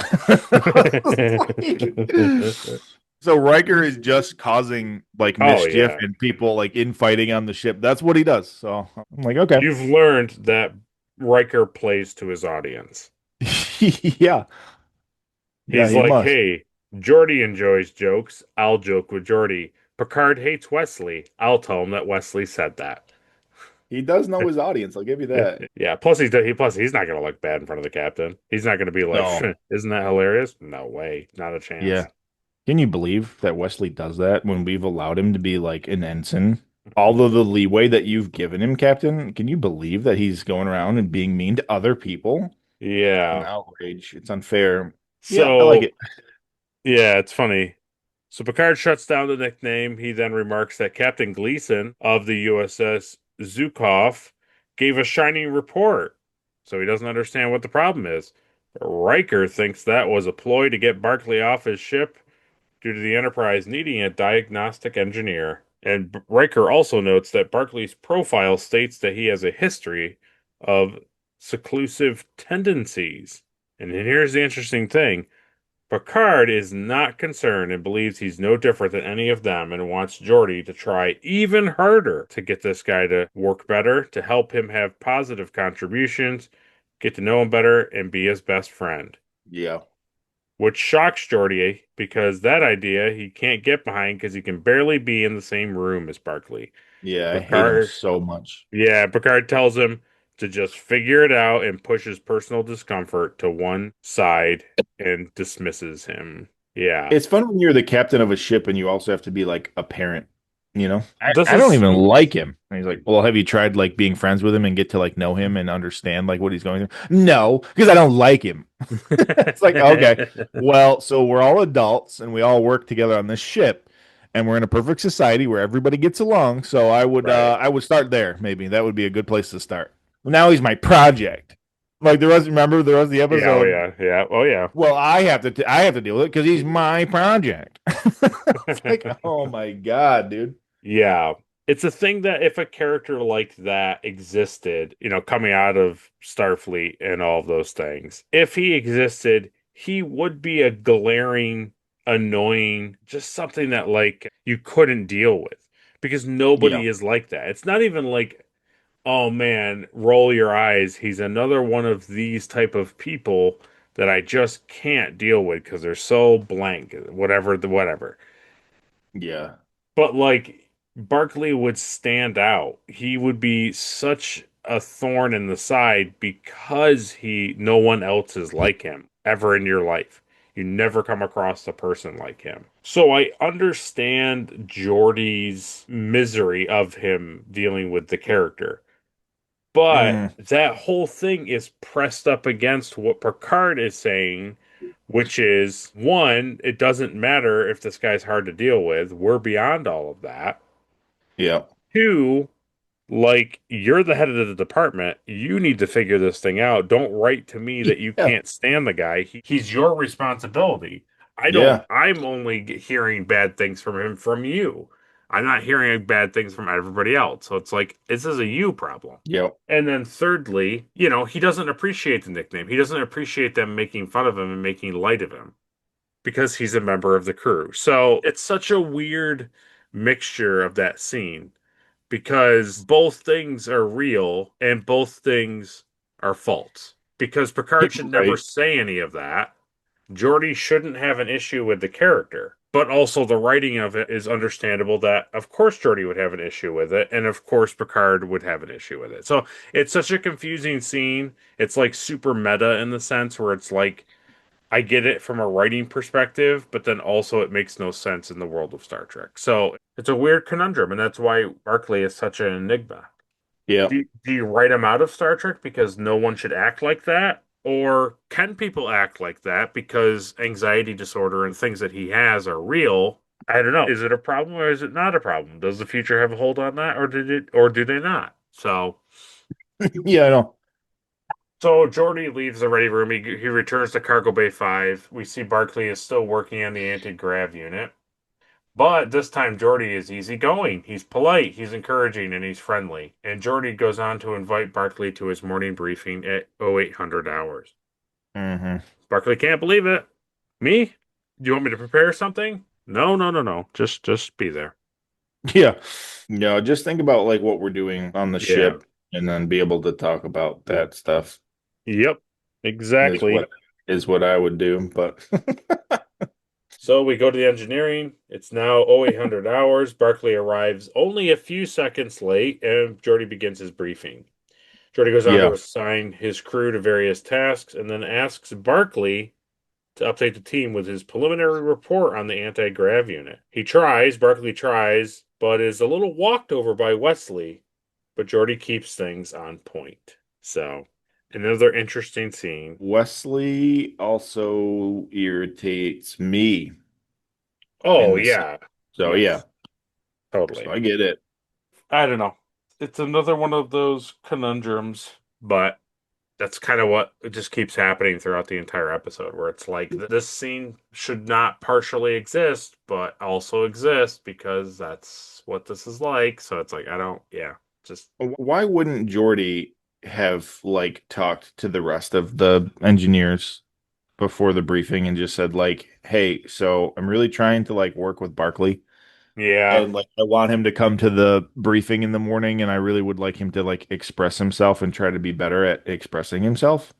So Riker is just causing like mischief yeah. and people like infighting on the ship. That's what he does. So I'm like, okay, You've learned that Riker plays to his audience. yeah, yeah, He's he like, must. hey, Geordi enjoys jokes. I'll joke with Geordi. Picard hates Wesley. I'll tell him that Wesley said that. He does know his audience. I'll give you that. Yeah. Plus, he's not going to look bad in front of the captain. He's not going to be like, No. isn't that hilarious? No way, not a chance. Yeah. Can you believe that Wesley does that when we've allowed him to be like an ensign? All of the leeway that you've given him, Captain, can you believe that he's going around and being mean to other people? An Yeah. outrage. It's unfair. Yeah, I So like it. yeah, it's funny. So Picard shuts down the nickname. He then remarks that Captain Gleason of the USS Zukov gave a shining report. So he doesn't understand what the problem is. Riker thinks that was a ploy to get Barclay off his ship due to the Enterprise needing a diagnostic engineer. And Riker also notes that Barclay's profile states that he has a history of seclusive tendencies. And here's the interesting thing. Picard is not concerned and believes he's no different than any of them and wants Geordi to try even harder to get this guy to work better, to help him have positive contributions, get to know him better, and be his best friend. Yeah. Which shocks Geordi because that idea he can't get behind because he can barely be in the same room as Barclay. Yeah, I hate him Picard, so much. yeah, Picard tells him to just figure it out and pushes personal discomfort to one side and dismisses him. Yeah. It's fun when you're the captain of a ship and you also have to be like a parent, I This don't is even like him. And he's like, well, have you tried like being friends with him and get to like know him and understand like what he's going through? No, because I don't like him. It's like, okay, well, so we're all adults and we all work together on this ship and we're in a perfect society where everybody gets along. So Right. I would start there. Maybe that would be a good place to start. Well, now he's my project. Like remember the rest of the Yeah, oh episode. yeah, yeah, oh yeah. Well, I have to deal with it because he's my project. It's like, oh my God, dude. Yeah. It's a thing that if a character like that existed, coming out of Starfleet and all of those things, if he existed, he would be a glaring, annoying, just something that like you couldn't deal with because Yeah. nobody is like that. It's not even like, oh man, roll your eyes. He's another one of these type of people that I just can't deal with because they're so blank, whatever. Yeah. But like Barkley would stand out. He would be such a thorn in the side because no one else is like him ever in your life. You never come across a person like him. So I understand Geordi's misery of him dealing with the character. But Mm, that whole thing is pressed up against what Picard is saying, which is one, it doesn't matter if this guy's hard to deal with. We're beyond all of that. yeah. Two, like, you're the head of the department. You need to figure this thing out. Don't write to me that you Yeah. can't stand the guy. He's your responsibility. Yeah. I'm only hearing bad things from him from you. I'm not hearing bad things from everybody else. So it's like, this is a you problem. Yep. And then thirdly, he doesn't appreciate the nickname. He doesn't appreciate them making fun of him and making light of him because he's a member of the crew. So it's such a weird mixture of that scene because both things are real and both things are false. Because Picard should never Right. say any of that. Geordi shouldn't have an issue with the character. But also the writing of it is understandable that of course Geordi would have an issue with it, and of course Picard would have an issue with it. So it's such a confusing scene. It's like super meta in the sense where it's like I get it from a writing perspective, but then also it makes no sense in the world of Star Trek. So it's a weird conundrum, and that's why Barclay is such an enigma. Yeah. Do you write him out of Star Trek because no one should act like that? Or can people act like that because anxiety disorder and things that he has are real? I don't know. Is it a problem or is it not a problem? Does the future have a hold on that or do they not? Yeah, I know. So Geordi leaves the ready room. He returns to Cargo Bay 5. We see Barclay is still working on the anti-grav unit. But this time Geordi is easygoing. He's polite, he's encouraging, and he's friendly. And Geordi goes on to invite Barclay to his morning briefing at 0800 hours. Hmm. Barclay can't believe it. Me? Do you want me to prepare something? No, no, no, no. Just be there. Yeah. No, just think about like what we're doing on the Yeah. ship and then be able to talk about that stuff Yep. is Exactly. what I would do. But So we go to the engineering. It's now 0800 hours. Barclay arrives only a few seconds late, and Geordi begins his briefing. Geordi goes on yeah. to assign his crew to various tasks and then asks Barclay to update the team with his preliminary report on the anti-grav unit. Barclay tries, but is a little walked over by Wesley, but Geordi keeps things on point. So, another interesting scene. Wesley also irritates me in Oh, this. yeah. So yeah. Yes, totally. So I get it. I don't know. It's another one of those conundrums, but that's kind of what it just keeps happening throughout the entire episode, where it's like this scene should not partially exist, but also exist because that's what this is like. So it's like, just Why wouldn't Jordy have like talked to the rest of the engineers before the briefing and just said like, "Hey, so I'm really trying to like work with Barkley yeah, and like I want him to come to the briefing in the morning and I really would like him to like express himself and try to be better at expressing himself."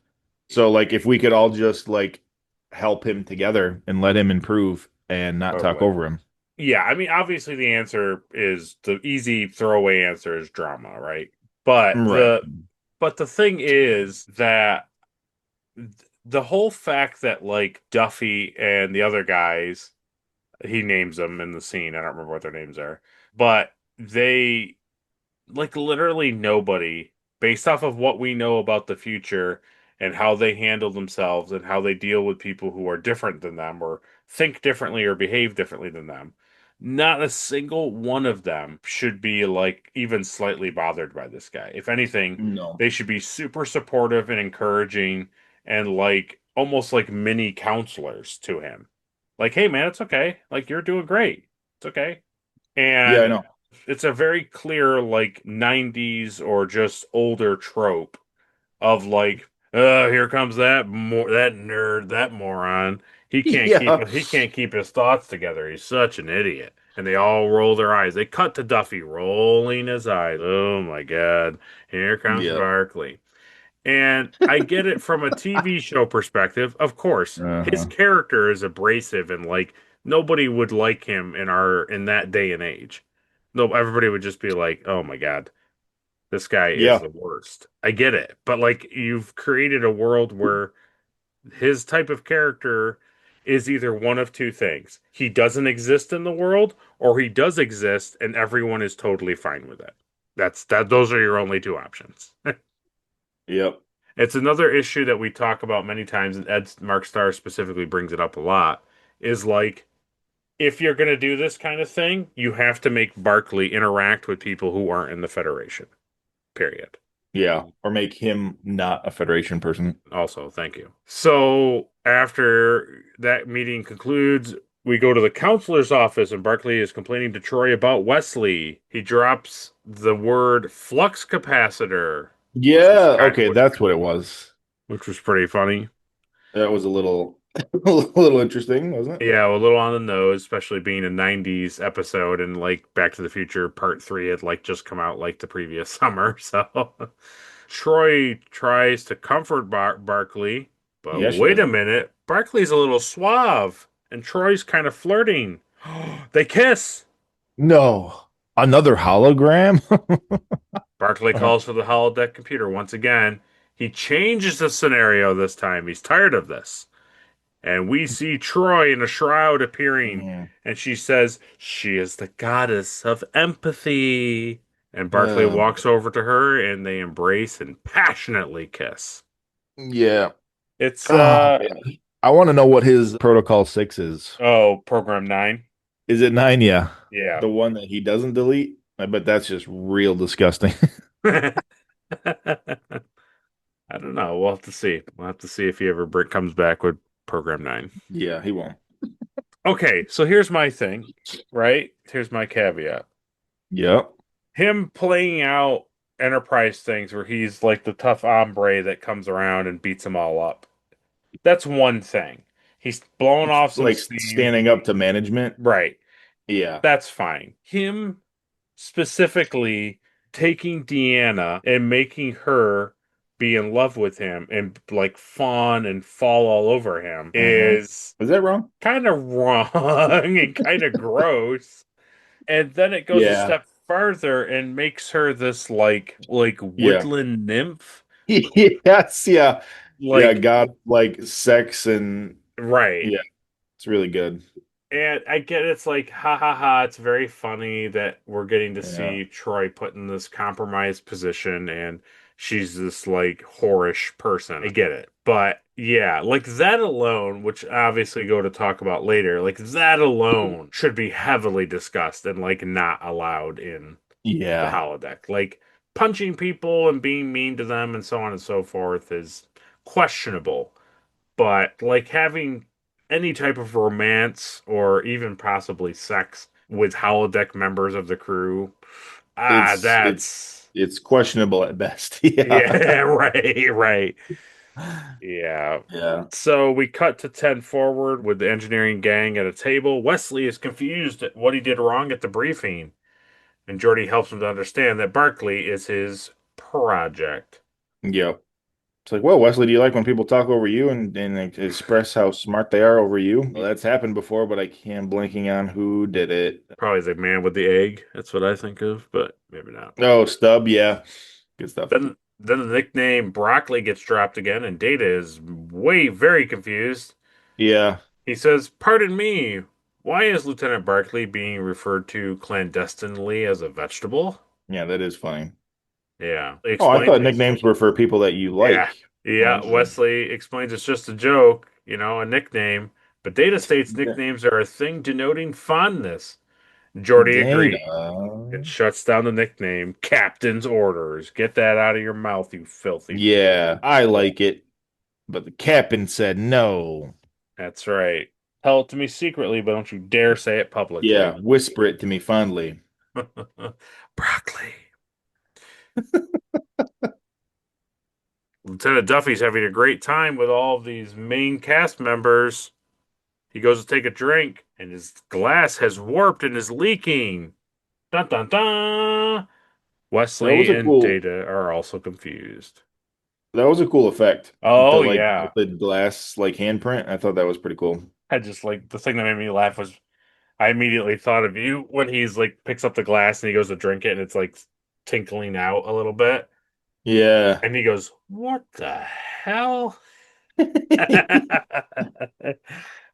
So like if we could all just like help him together and let him improve and not talk totally. over him. Yeah, I mean, obviously the easy throwaway answer is drama, right? But Right. the thing is that the whole fact that like Duffy and the other guys, he names them in the scene. I don't remember what their names are, but they like literally nobody, based off of what we know about the future and how they handle themselves and how they deal with people who are different than them or think differently or behave differently than them. Not a single one of them should be like even slightly bothered by this guy. If anything, No. they should be super supportive and encouraging and like almost like mini counselors to him. Like, hey man, it's okay. Like you're doing great. It's okay. Yeah, I And know. it's a very clear like 90s or just older trope of like, here comes that nerd, that moron. Yeah. He can't keep his thoughts together. He's such an idiot. And they all roll their eyes. They cut to Duffy rolling his eyes. Oh my God. Here comes Yeah. Barkley. And I get it from a TV show perspective. Of course, his Uh-huh. character is abrasive and like nobody would like him in that day and age. No, everybody would just be like, "Oh my God." This guy is Yeah. the worst. I get it. But like you've created a world where his type of character is either one of two things. He doesn't exist in the world, or he does exist and everyone is totally fine with it. Those are your only two options. Yep. It's another issue that we talk about many times, and Ed Mark Starr specifically brings it up a lot, is like if you're going to do this kind of thing, you have to make Barkley interact with people who aren't in the Federation. Period. Yeah. Or make him not a Federation person. Also, thank you. So after that meeting concludes, we go to the counselor's office, and Barkley is complaining to Troy about Wesley. He drops the word flux capacitor, Yeah. Okay, that's what it was. which was pretty funny. That was a little a little interesting, wasn't it? Yeah, a little on the nose, especially being a 90s episode, and like Back to the Future Part 3 had like just come out like the previous summer. So Troy tries to comfort Barkley, but Yeah, she wait a does. minute, Barkley's a little suave, and Troy's kind of flirting. They kiss. No. Another hologram? Barkley calls for the holodeck computer once again. He changes the scenario this time. He's tired of this. And we see Troy in a shroud appearing, Yeah. and she says, she is the goddess of empathy. And Barkley walks over to her, and they embrace and passionately kiss. Yeah. It's, Man. I want to know what his Protocol 6 is. Program 9. Is it 9? Yeah. Yeah. The one that he doesn't delete? I bet that's just real disgusting. I don't know. We'll have to see. We'll have to see if he ever comes back with Program 9. Yeah, he won't. Okay, so here's my thing, right? Here's my caveat. Yep. Him playing out Enterprise things where he's like the tough hombre that comes around and beats them all up. That's one thing. He's blowing off some Like steam. standing up to management. Right. Yeah. That's fine. Him specifically taking Deanna and making her be in love with him and like fawn and fall all over him is that wrong? kind of wrong and kind of gross. And then it goes a Yeah. step farther and makes her this like Yeah. woodland nymph. Yes, yeah. Yeah, Like God, like sex and right. yeah, it's really good. And I get it's like ha ha ha, it's very funny that we're getting to Yeah. see Troy put in this compromised position and she's this like whorish person. I get it. But yeah, like that alone, which obviously go to talk about later, like that alone should be heavily discussed and like not allowed in the Yeah. holodeck. Like punching people and being mean to them and so on and so forth is questionable. But like having any type of romance or even possibly sex with holodeck members of the crew, that's It's questionable at best. Yeah. yeah, right. Yeah. Yeah. So we cut to 10 forward with the engineering gang at a table. Wesley is confused at what he did wrong at the briefing, and Geordi helps him to understand that Barkley is his project. Yep. It's like, well, Wesley, do you like when people talk over you and like, express how smart they are over you? Well, that's happened before, but I can't blanking on who did it. Probably the man with the egg. That's what I think of, but maybe not. Oh, Stub, yeah. Good stuff. Then the nickname Broccoli gets dropped again, and Data is very confused. Yeah. He says, "Pardon me, why is Lieutenant Barkley being referred to clandestinely as a vegetable?" Yeah, that is funny. Yeah. Oh, I thought nicknames were for people that you like. Yeah. Wesley explains it's just a joke, a nickname. But Data states nicknames are a thing denoting fondness. Geordi agrees and shuts down the nickname. Captain's orders. Get that out of your mouth, you filthy. Yeah, I like it, but the captain said no. That's right. Tell it to me secretly, but don't you dare say it publicly. Yeah, whisper it to me fondly. Broccoli. Lieutenant Duffy's having a great time with all of these main cast members. He goes to take a drink, and his glass has warped and is leaking. Dun dun dun! Wesley and Data are also confused. That was a cool effect. Oh, yeah. The glass, handprint. I thought that was pretty cool. I just, the thing that made me laugh was I immediately thought of you when he's, picks up the glass and he goes to drink it, and it's, tinkling out a little bit. Yeah. And he goes, "What the hell?"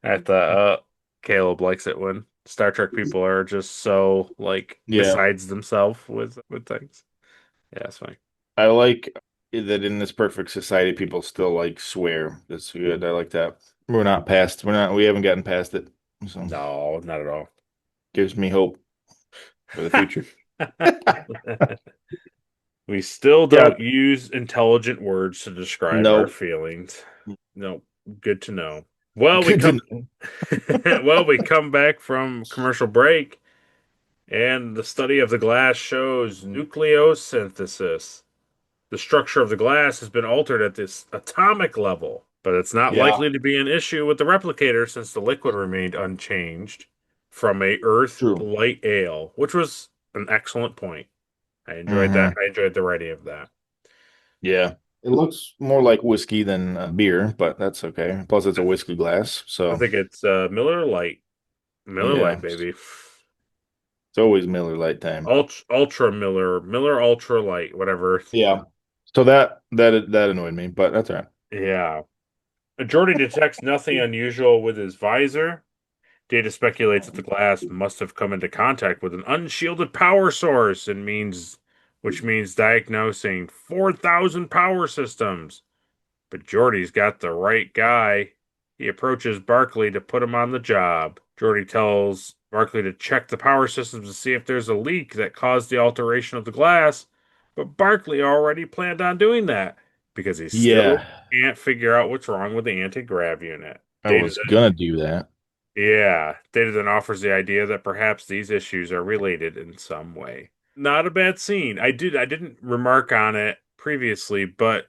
I thought, Caleb likes it when Star Trek people are just so like Yeah. besides themselves with things. Yeah, it's funny. I like that in this perfect society, people still like swear. That's good. I like that. We haven't gotten past it. So No, not at all. gives me hope for the future. We still Yeah. don't use intelligent words to describe our No. feelings. No, good to know. Well, we Good to come know. well, we come back from commercial break, and the study of the glass shows nucleosynthesis. The structure of the glass has been altered at this atomic level, but it's not Yeah. likely to be an issue with the replicator since the liquid remained unchanged from a Earth True. light ale, which was an excellent point. I enjoyed that. Hmm. I enjoyed the writing of that. Yeah. It looks more like whiskey than beer, but that's okay. Plus, it's a whiskey glass, I so think it's Miller Lite. Miller Lite, yeah, baby. it's always Miller Lite time. Ultra Miller, Miller Ultra Light, whatever. Yeah. So that annoyed me, but that's all right. Yeah. Jordy detects nothing unusual with his visor. Data speculates that the glass must have come into contact with an unshielded power source which means diagnosing 4,000 power systems. But Geordi's got the right guy. He approaches Barkley to put him on the job. Geordi tells Barkley to check the power systems to see if there's a leak that caused the alteration of the glass. But Barkley already planned on doing that because he still Yeah, can't figure out what's wrong with the anti-grav unit. I Data was gonna do that. yeah, Data then offers the idea that perhaps these issues are related in some way. Not a bad scene. I didn't remark on it previously, but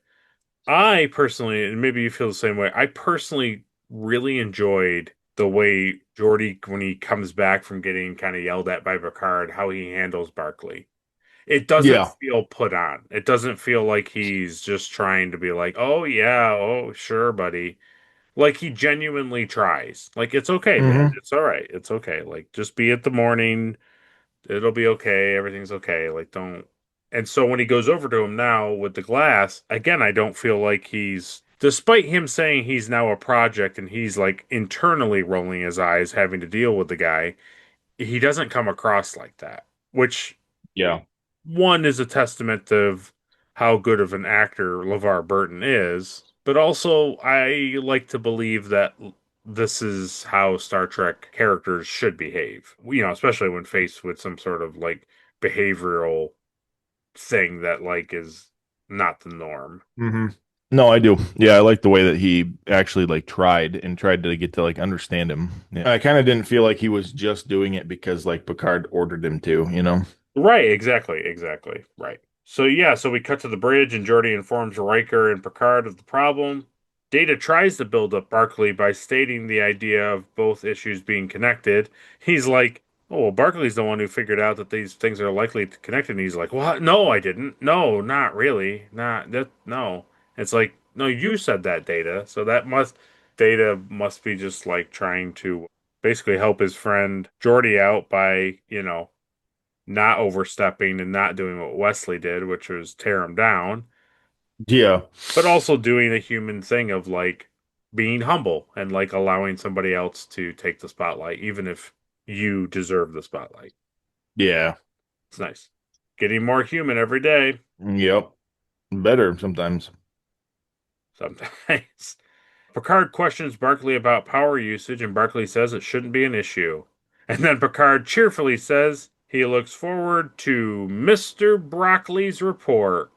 I personally, and maybe you feel the same way, I personally really enjoyed the way Geordi, when he comes back from getting kind of yelled at by Picard, how he handles Barkley. It doesn't Yeah. feel put on. It doesn't feel like he's just trying to be like, oh yeah, oh sure, buddy. Like he genuinely tries. Like it's okay, man. Hmm. It's all right. It's okay. Like just be at the morning. It'll be okay. Everything's okay. Like don't. And so when he goes over to him now with the glass, again, I don't feel like despite him saying he's now a project and he's like internally rolling his eyes having to deal with the guy, he doesn't come across like that, which Yeah. one is a testament of how good of an actor LeVar Burton is, but also I like to believe that this is how Star Trek characters should behave. You know, especially when faced with some sort of like behavioral thing that like is not the norm. Hmm. No, I do. Yeah, I like the way that he actually like tried to get to like understand him. Yeah. I kind of didn't feel like he was just doing it because like Picard ordered him to, you know? Right, exactly. Right. So yeah, so we cut to the bridge and Geordi informs Riker and Picard of the problem. Data tries to build up Barclay by stating the idea of both issues being connected. He's like, "Oh, well, Barclay's the one who figured out that these things are likely to connect." And he's like, "What? No, I didn't. No, not really. Not that. No." It's like, "No, you said that, Data. So Data must be just like trying to basically help his friend Geordi out by, not overstepping and not doing what Wesley did, which was tear him down, Yeah. but also doing a human thing of like being humble and like allowing somebody else to take the spotlight, even if you deserve the spotlight. Yeah. It's nice. Getting more human every day, Yep. Better sometimes. sometimes. Picard questions Barclay about power usage, and Barclay says it shouldn't be an issue. And then Picard cheerfully says he looks forward to Mr. Broccoli's report.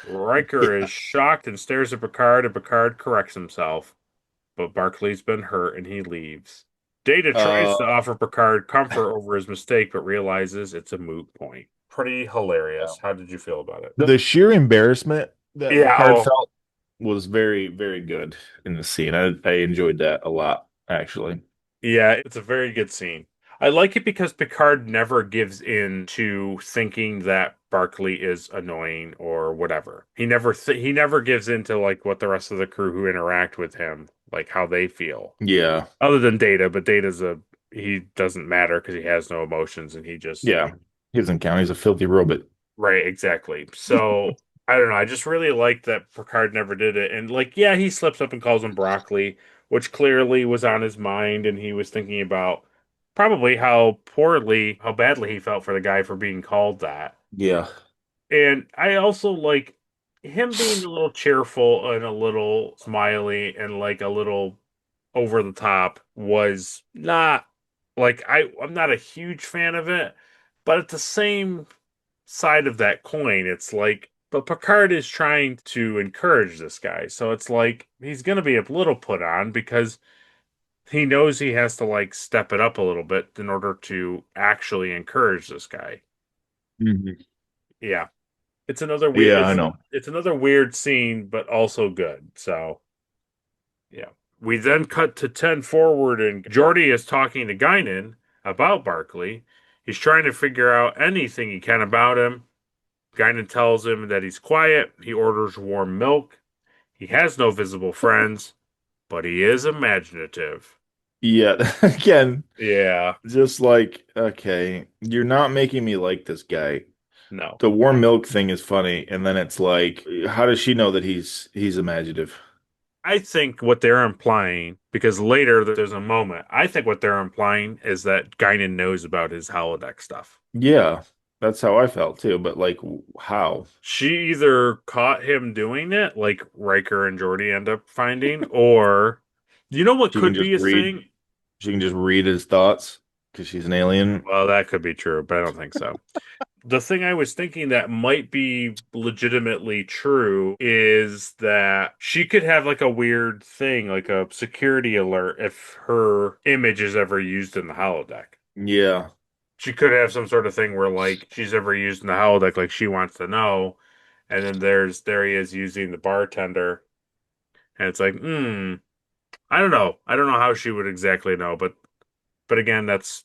Riker is shocked and stares at Picard, and Picard corrects himself. But Barclay's been hurt and he leaves. Data tries Uh, to offer Picard comfort over his mistake, but realizes it's a moot point. Pretty hilarious. How did you feel about it? the sheer embarrassment that Yeah, Picard felt was very, very good in the scene. I enjoyed that a lot, actually. yeah, it's a very good scene. I like it because Picard never gives in to thinking that Barclay is annoying or whatever. He never gives in to like what the rest of the crew who interact with him, like how they feel. Yeah. Other than Data, but he doesn't matter because he has no emotions and he just, Yeah. He doesn't count. He's a filthy robot. Right, exactly. So I don't know. I just really like that Picard never did it. And like, yeah, he slips up and calls him broccoli, which clearly was on his mind, and he was thinking about probably how badly he felt for the guy for being called that. Yeah. And I also like him being a little cheerful and a little smiley and like a little over the top was not like I'm not a huge fan of it, but at the same side of that coin, it's like but Picard is trying to encourage this guy. So it's like he's going to be a little put on because he knows he has to like step it up a little bit in order to actually encourage this guy. Mhm. Yeah. It's another weird Yeah, I know. it's another weird scene but also good. So, yeah. We then cut to 10 forward, and Geordi is talking to Guinan about Barkley. He's trying to figure out anything he can about him. Guinan tells him that he's quiet. He orders warm milk. He has no visible friends, but he is imaginative. Yeah, again, Yeah, just like, okay, you're not making me like this guy. no. The warm milk thing is funny, and then it's like, how does she know that he's imaginative? I think what they're implying, because later there's a moment, I think what they're implying is that Guinan knows about his holodeck stuff. Yeah, that's how I felt too, but like, how? She either caught him doing it, like Riker and Geordi end up finding, or you know what She can could just be a read, thing? she can just read his thoughts because she's an alien. Well, that could be true, but I don't think so. The thing I was thinking that might be legitimately true is that she could have like a weird thing, like a security alert if her image is ever used in the holodeck. Yeah, She could have some sort of thing where like she's ever used in the holodeck, like she wants to know, and then there he is using the bartender, and it's like, I don't know. I don't know how she would exactly know, but again, that's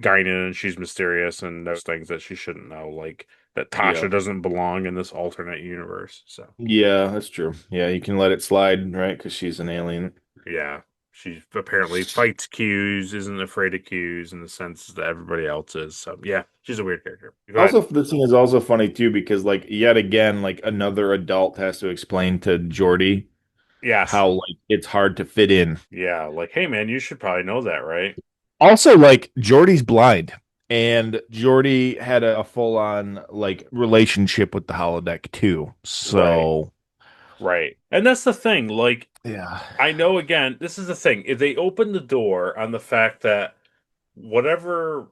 Guinan and she's mysterious and those things that she shouldn't know, like that yeah, Tasha doesn't belong in this alternate universe. So yeah, that's true. Yeah, you can let it slide, right? Because she's an alien. yeah, she apparently fights Q's, isn't afraid of Q's in the sense that everybody else is. So yeah, she's a weird character. Go ahead. Also, this thing is also funny too because, like, yet again, like another adult has to explain to Jordy Yes. how like it's hard to fit in. Yeah, like hey man, you should probably know that, right? Also, like Jordy's blind, and Jordy had a full-on like relationship with the holodeck too. Right. So Right. And that's the thing. Like yeah, I know again, this is the thing. If they open the door on the fact that whatever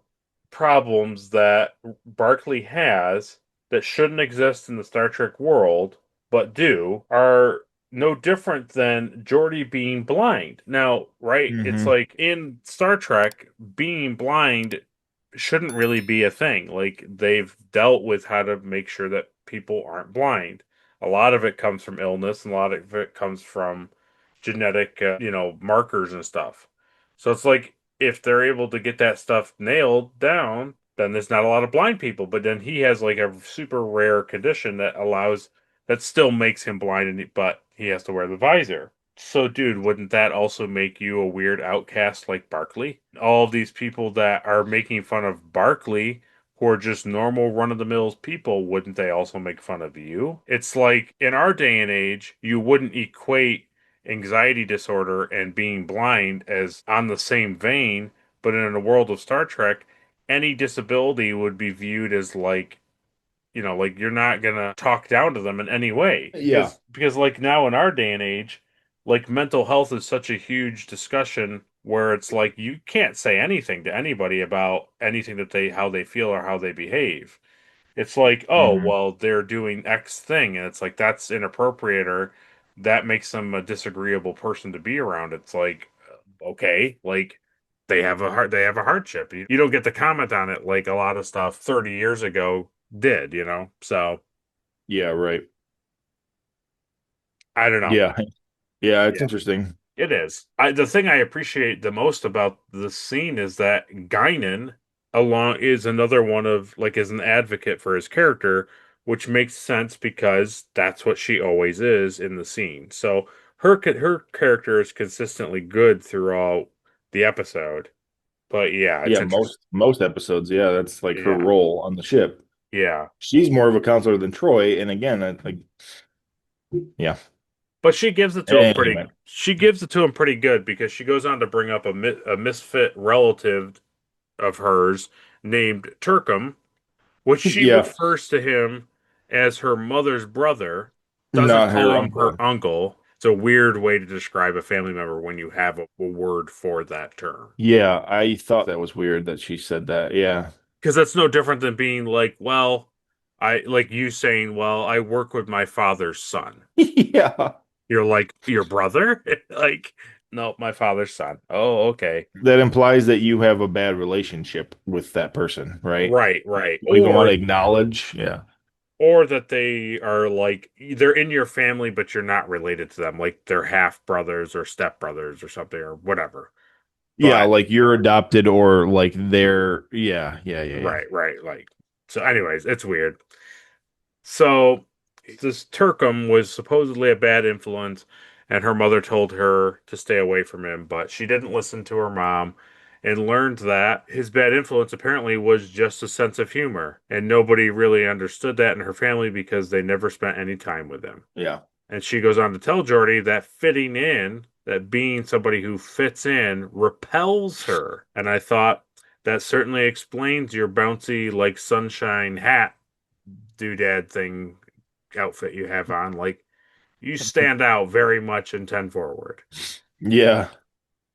problems that Barclay has that shouldn't exist in the Star Trek world, but do, are no different than Geordi being blind. Now, right? It's hmm, like in Star Trek, being blind shouldn't really be a thing. Like they've dealt with how to make sure that people aren't blind. A lot of it comes from illness, and a lot of it comes from genetic, markers and stuff. So it's like if they're able to get that stuff nailed down, then there's not a lot of blind people. But then he has like a super rare condition that still makes him blind, but he has to wear the visor. So, dude, wouldn't that also make you a weird outcast like Barkley? All of these people that are making fun of Barkley, who are just normal run of the mill people, wouldn't they also make fun of you? It's like in our day and age, you wouldn't equate anxiety disorder and being blind as on the same vein, but in the world of Star Trek, any disability would be viewed as like like you're not gonna talk down to them in any way yeah, because like now in our day and age, like mental health is such a huge discussion where it's like you can't say anything to anybody about anything that they how they feel or how they behave. It's like, oh, hmm, well, they're doing X thing, and it's like that's inappropriate or that makes them a disagreeable person to be around. It's like, okay, like they have a hardship. You don't get to comment on it like a lot of stuff 30 years ago did. So yeah, right, I don't know. yeah, yeah. It's Yeah. interesting. It is. The thing I appreciate the most about the scene is that Guinan along is another one of like is an advocate for his character, which makes sense because that's what she always is in the scene. So her character is consistently good throughout the episode. But yeah, it's Yeah, interesting. most episodes. Yeah, that's like her Yeah. role on the ship. Yeah. She's more of a counselor than Troy, and again, yeah. But she gives it to him pretty. Anyway, She gives it to him pretty good because she goes on to bring up a misfit relative of hers named Turkum, which she yeah, refers to him as her mother's brother. Doesn't not her call him her uncle. uncle. It's a weird way to describe a family member when you have a word for that term. Yeah, I thought that was weird that she said that. Yeah, Because that's no different than being like, well, I like you saying, well, I work with my father's son. yeah. You're like, your brother? Like, no, my father's son. Oh, okay. That implies that you have a bad relationship with that person, right? Right, right. You don't even want to acknowledge. Yeah. Or that they are like they're in your family, but you're not related to them. Like they're half brothers or step brothers or something or whatever. Yeah, But like you're adopted or like they're yeah. right, right. Like so anyways, it's weird. So this Turkum was supposedly a bad influence, and her mother told her to stay away from him, but she didn't listen to her mom and learned that his bad influence apparently was just a sense of humor, and nobody really understood that in her family because they never spent any time with him. Yeah. And she goes on to tell Jordy that fitting in, that being somebody who fits in, repels her. And I thought that certainly explains your bouncy, like sunshine hat doodad thing outfit you have on. Like, you stand out very much in 10 Forward. Yeah.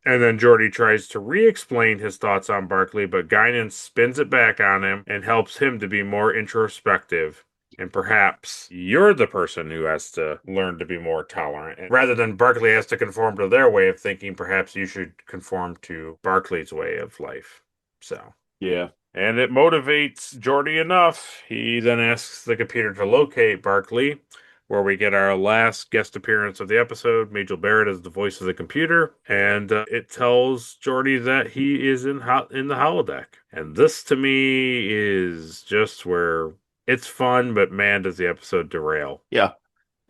And then Jordy tries to re explain his thoughts on Barkley, but Guinan spins it back on him and helps him to be more introspective. And perhaps you're the person who has to learn to be more tolerant. And rather than Barkley has to conform to their way of thinking, perhaps you should conform to Barkley's way of life. So. Yeah. And it motivates Jordy enough. He then asks the computer to locate Barkley, where we get our last guest appearance of the episode. Majel Barrett is the voice of the computer, and it tells Jordy that he is in the holodeck. And this, to me, is just where it's fun, but man, does the episode derail. Yeah.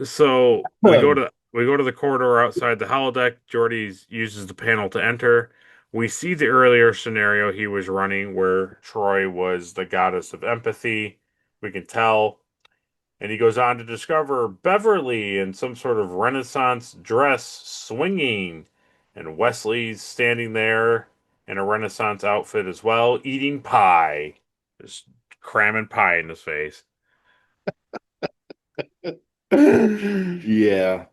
So we go to the corridor outside the holodeck. Jordy uses the panel to enter. We see the earlier scenario he was running where Troy was the goddess of empathy. We can tell. And he goes on to discover Beverly in some sort of Renaissance dress swinging. And Wesley's standing there in a Renaissance outfit as well, eating pie. Just cramming pie in his face. Yeah.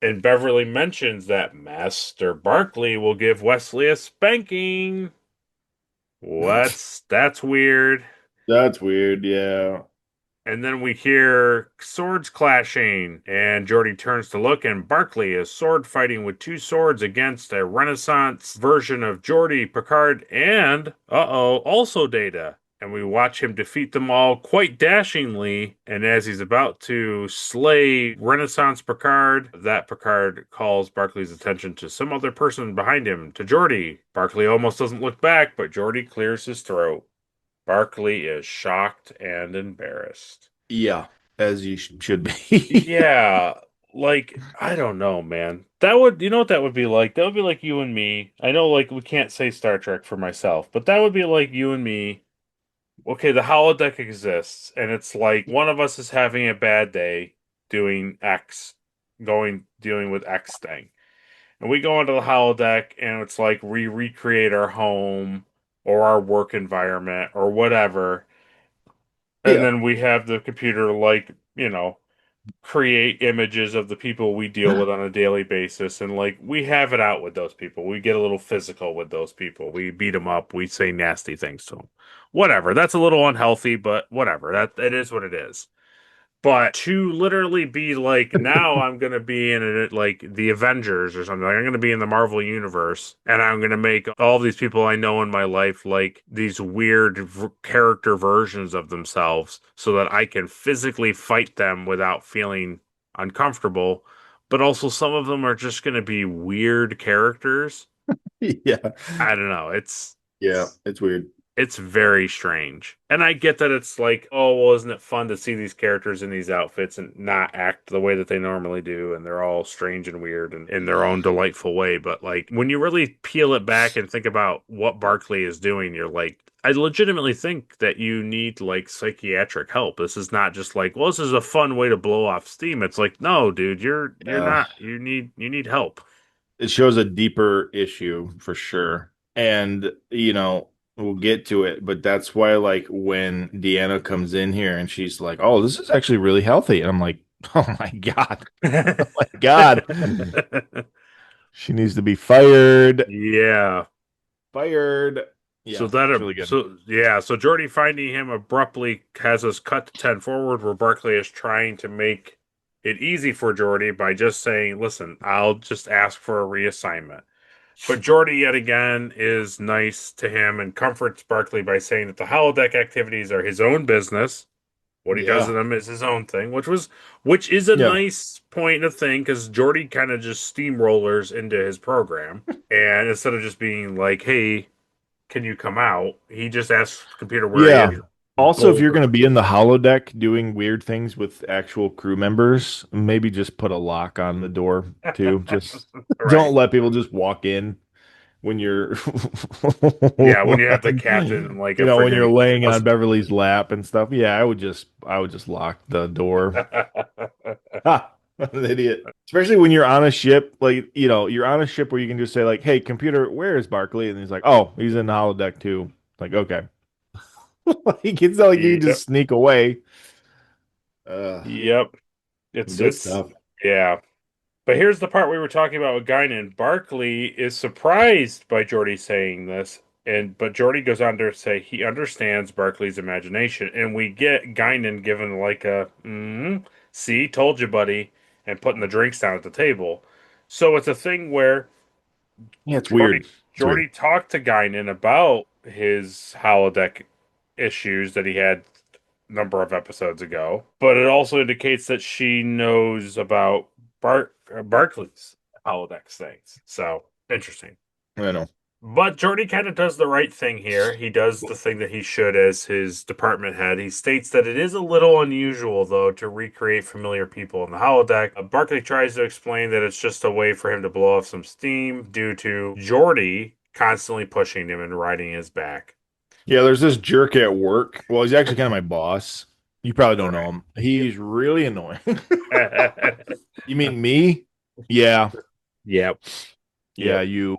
And Beverly mentions that Master Barkley will give Wesley a spanking. That's weird. That's weird. Yeah. And then we hear swords clashing, and Jordy turns to look, and Barkley is sword fighting with two swords against a Renaissance version of Jordy, Picard, and also Data. And we watch him defeat them all quite dashingly. And as he's about to slay Renaissance Picard, that Picard calls Barkley's attention to some other person behind him, to Jordy. Barkley almost doesn't look back, but Jordy clears his throat. Barkley is shocked and embarrassed. Yeah. As you should be. Yeah, like, I don't know, man. That would, you know what that would be like? That would be like you and me. I know, like, we can't say Star Trek for myself, but that would be like you and me. Okay, the holodeck exists, and it's like one of us is having a bad day doing X, dealing with X thing. And we go into the holodeck, and it's like we recreate our home or our work environment or whatever. And Yeah. then we have the computer, like, create images of the people we deal with on a daily basis. And, like, we have it out with those people. We get a little physical with those people. We beat them up. We say nasty things to them. Whatever. That's a little unhealthy, but whatever. It is what it is. But to literally be like, now I'm going to be in it, like the Avengers or something. Like, I'm going to be in the Marvel Universe, and I'm going to make all these people I know in my life like these weird character versions of themselves so that I can physically fight them without feeling uncomfortable. But also, some of them are just going to be weird characters. Yeah. I don't know. Yeah. It's weird. It's very strange. And I get that it's like, oh, well, isn't it fun to see these characters in these outfits and not act the way that they normally do? And they're all strange and weird and in their own delightful way. But like, when you really peel it back and think about what Barkley is doing, you're like, I legitimately think that you need like psychiatric help. This is not just like, well, this is a fun way to blow off steam. It's like, no, dude, you're not. You need help. It shows a deeper issue for sure. And, we'll get to it, but that's why, like, when Deanna comes in here and she's like, oh, this is actually really healthy. And I'm like, oh my God. Oh my God. She needs to be fired. Yeah. Fired. Yeah, so that it's really good. so Jordy finding him abruptly has us cut to 10 forward, where Barkley is trying to make it easy for Jordy by just saying, listen, I'll just ask for a reassignment. But Jordy yet again is nice to him and comforts Barkley by saying that the holodeck activities are his own business. What he does in them is his own thing, which is a nice point of thing, because Jordy kind of just steamrollers into his program, and instead of just being like, hey, can you come out? He just asks the computer where he is. Also, if you're going to be in the holodeck doing weird things with actual crew members, maybe just put a lock on the door too. Just don't let people just walk in when you're when you have the captain like when you're laying on Beverly's lap and stuff. Yeah, I would just lock the door. An idiot. Especially when you're on a ship, like, you're on a ship where you can just say, like, hey, computer, where is Barkley? And he's like, oh, he's in the holodeck too. Like, okay. It's not like you can just sneak away. Yep. It's good stuff. Yeah. But here's the part we were talking about with Guinan. Barkley is surprised by Jordy saying this, but Jordy goes on to say he understands Barkley's imagination, and we get Guinan given like a see, told you, buddy, and putting the drinks down at the table. So it's a thing where it's weird. Jordy talked to Guinan about his holodeck issues that he had a number of episodes ago, but it also indicates that she knows about Barkley's holodeck things. So interesting. I know. But Jordy kind of does the right thing here. He does the thing that he should as his department head. He states that it is a little unusual, though, to recreate familiar people in the holodeck. Barkley tries to explain that it's just a way for him to blow off some steam due to Jordy constantly pushing him and riding his back. Yeah, there's this jerk at work. Well, he's actually kind of my boss. You probably don't know him. He's really annoying. You mean me? Yeah. Yep. Yeah, you.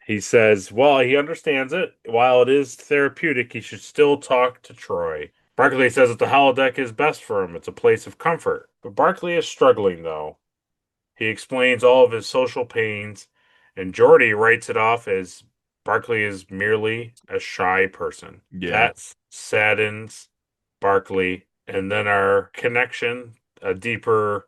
He says, well, he understands it. While it is therapeutic, he should still talk to Troy. Barkley says that the holodeck is best for him. It's a place of comfort. But Barkley is struggling, though. He explains all of his social pains, and Jordy writes it off as Barkley is merely a shy person. Yeah. That saddens Barkley. And then our connection, a deeper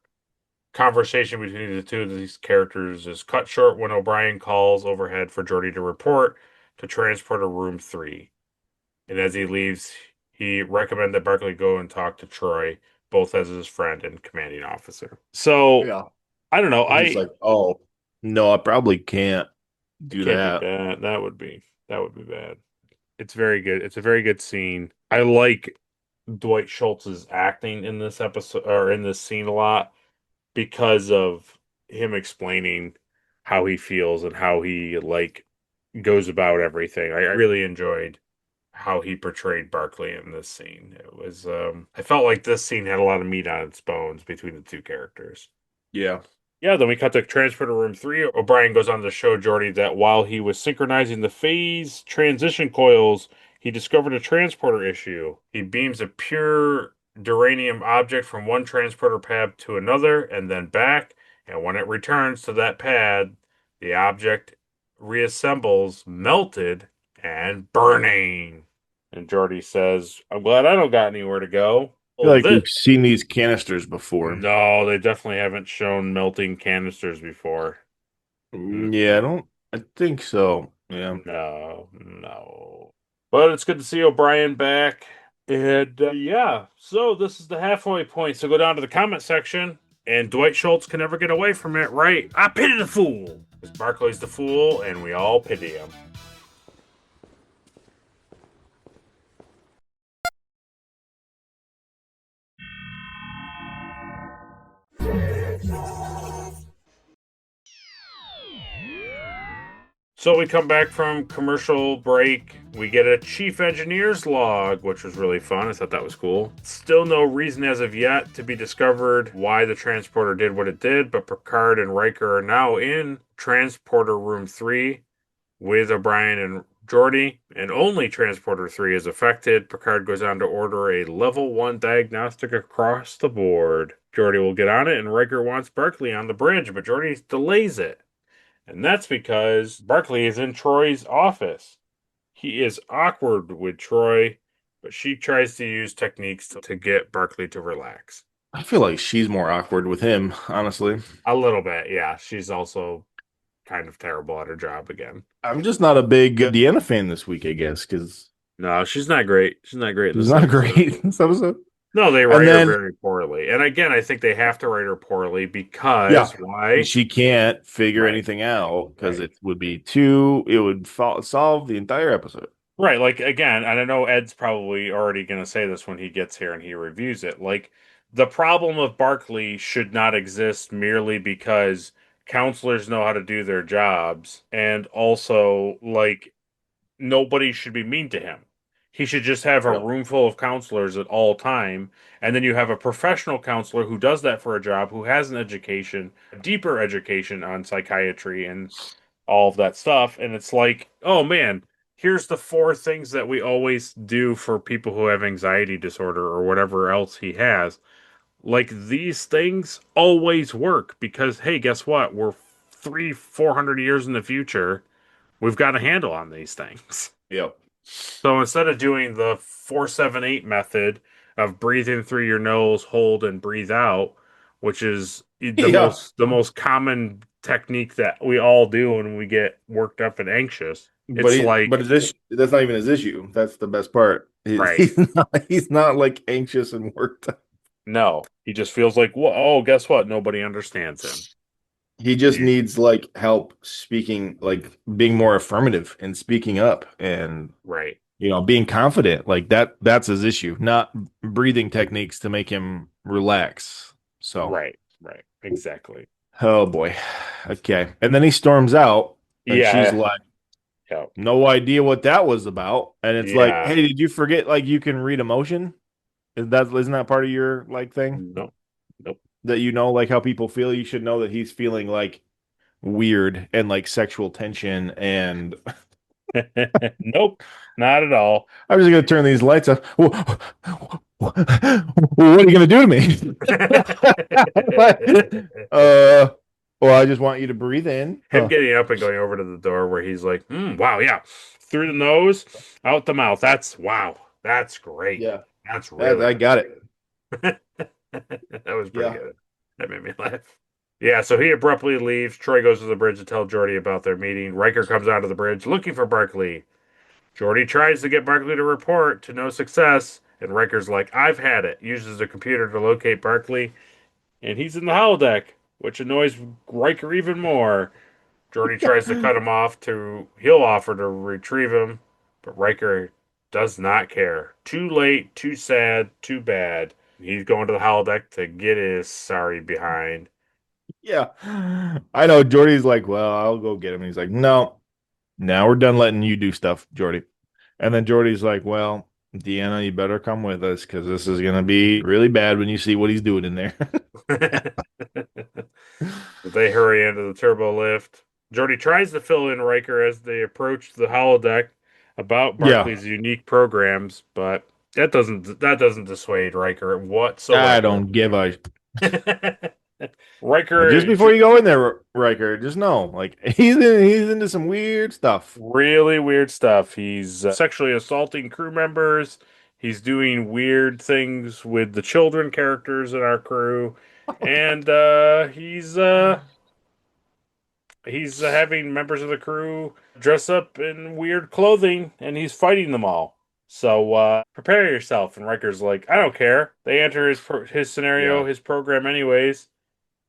conversation between the two of these characters, is cut short when O'Brien calls overhead for Jordy to report to transporter room 3. And as he leaves, he recommended that Barkley go and talk to Troy, both as his friend and commanding officer. So, yeah. I don't know. He's like, oh, no, I probably can't do that. That would be bad. It's very good. It's a very good scene. I like Dwight Schultz's acting in this episode, or in this scene, a lot, because of him explaining how he feels and how he goes about everything. I really enjoyed how he portrayed Barkley in this scene. It was I felt like this scene had a lot of meat on its bones between the two characters. Yeah. Yeah, then we cut to transporter room 3. O'Brien goes on to show Jordy that while he was synchronizing the phase transition coils, he discovered a transporter issue. He beams a pure duranium object from one transporter pad to another and then back, and when it returns to that pad, the object reassembles, melted and burning. And Jordy says, I'm glad I don't got anywhere to go. I feel like we've seen these canisters before. No, they definitely haven't shown melting canisters before. Yeah, I think so. Yeah. No. But it's good to see O'Brien back. And so this is the halfway point. So go down to the comment section, and Dwight Schultz can never get away from it, right? I pity the fool. Because Barkley's the fool, and we all pity him. So we come back from commercial break. We get a chief engineer's log, which was really fun. I thought that was cool. Still no reason as of yet to be discovered why the transporter did what it did, but Picard and Riker are now in transporter room 3 with O'Brien and Geordi, and only transporter 3 is affected. Picard goes on to order a level 1 diagnostic across the board. Geordi will get on it, and Riker wants Barclay on the bridge, but Geordi delays it. And that's because Barclay is in Troy's office. He is awkward with Troy, but she tries to use techniques to get Barclay to relax. I feel like she's more awkward with him, honestly. A little bit, yeah. She's also kind of terrible at her job again. I'm just not a big Deanna fan this week, I guess, because No, she's not great. She's not great. she's not great this episode. No, they write her very poorly. And again, I think they have to write her poorly because why? She can't figure anything out because it would solve the entire episode. Right, like again, and I know Ed's probably already going to say this when he gets here and he reviews it. Like the problem of Barclay should not exist merely because counselors know how to do their jobs, and also like nobody should be mean to him. He should just have a room full of counselors at all time, and then you have a professional counselor who does that for a job, who has an education, a deeper education on psychiatry and all of that stuff, and it's like, oh man, here's the 4 things that we always do for people who have anxiety disorder or whatever else he has. Like these things always work because hey, guess what? We're 300-400 years in the future. We've got a handle on these things. Yep. So instead of doing the 4-7-8 method of breathe in through your nose, hold, and breathe out, which is the most common technique that we all do when we get worked up and anxious. That's not even his issue. That's the best part. He's not like anxious and worked up. No, he just feels like, well, oh, guess what? Nobody understands him. He just needs like help speaking, like being more affirmative and speaking up and being confident. Like that's his issue, not breathing techniques to make him relax. So right, exactly. Oh boy. Okay. And then he storms out and she's like, no idea what that was about. And it's like, hey, did you forget like you can read emotion? Isn't that part of your like thing? No. Nope. That like how people feel, you should know that he's feeling like weird and like sexual tension and nope, not at all. I'm just gonna turn these lights off. What are you gonna do to me? Well, I just want you to breathe in. Him getting up and going over to the door where he's like, wow, yeah, through the nose, out the mouth. That's great. Yeah, that's really. I got it. That was pretty good. That made me laugh. Yeah, so he abruptly leaves. Troy goes to the bridge to tell Geordi about their meeting. Riker comes out of the bridge looking for Barclay. Geordi tries to get Barclay to report to no success, and Riker's like, I've had it. Uses the computer to locate Barclay, and he's in the holodeck, which annoys Riker even more. Geordi tries to cut him off he'll offer to retrieve him, but Riker does not care. Too late, too sad, too bad. He's going to the holodeck to get his sorry behind. Yeah. I know. Geordi's like, well, I'll go get him. And he's like, no, now we're done letting you do stuff, Geordi. And then Geordi's like, well, Deanna, you better come with us because this is going to be really bad when you see what he's doing in there. They hurry into the turbo lift. Geordi tries to fill in Riker as they approach the holodeck about Barclay's unique programs, but that doesn't dissuade Riker whatsoever. I don't give a Riker. Just before you go in there, Riker, just know, like he's into some weird stuff. Really weird stuff. He's sexually assaulting crew members. He's doing weird things with the children characters in our crew, and he's having members of the crew dress up in weird clothing, and he's fighting them all. So prepare yourself. And Riker's like, I don't care. They enter his scenario, his program anyways.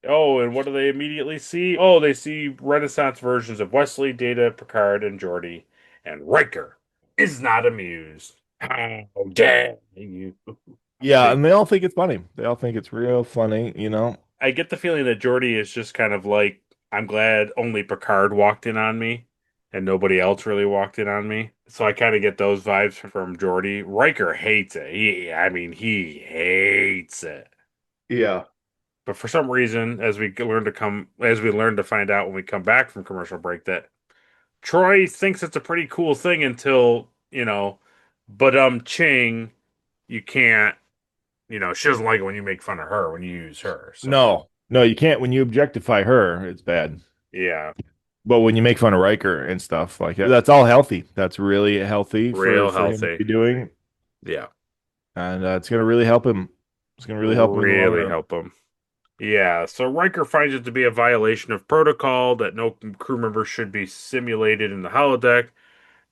Oh, and what do they immediately see? Oh, they see Renaissance versions of Wesley, Data, Picard, and Geordi. And Riker is not amused. How dare you? Yeah, and they all think it's funny. They all think it's real funny, I get the feeling that Geordi is just kind of like, I'm glad only Picard walked in on me. and nobody else really walked in on me. So I kind of get those vibes from Geordi. Riker hates it. He hates it. Yeah. But for some reason, as we learn to find out when we come back from commercial break, that Troy thinks it's a pretty cool thing until, but Ching, you can't, she doesn't like it when you make fun of her, when you use her. So No, you can't. When you objectify her, it's bad. yeah, But when you make fun of Riker and stuff like that, that's all healthy. That's really healthy real for him to healthy. be doing, Yeah, and it's going to really help him. It's going to really help him in the long really run. help him. Yeah, so Riker finds it to be a violation of protocol that no crew member should be simulated in the holodeck.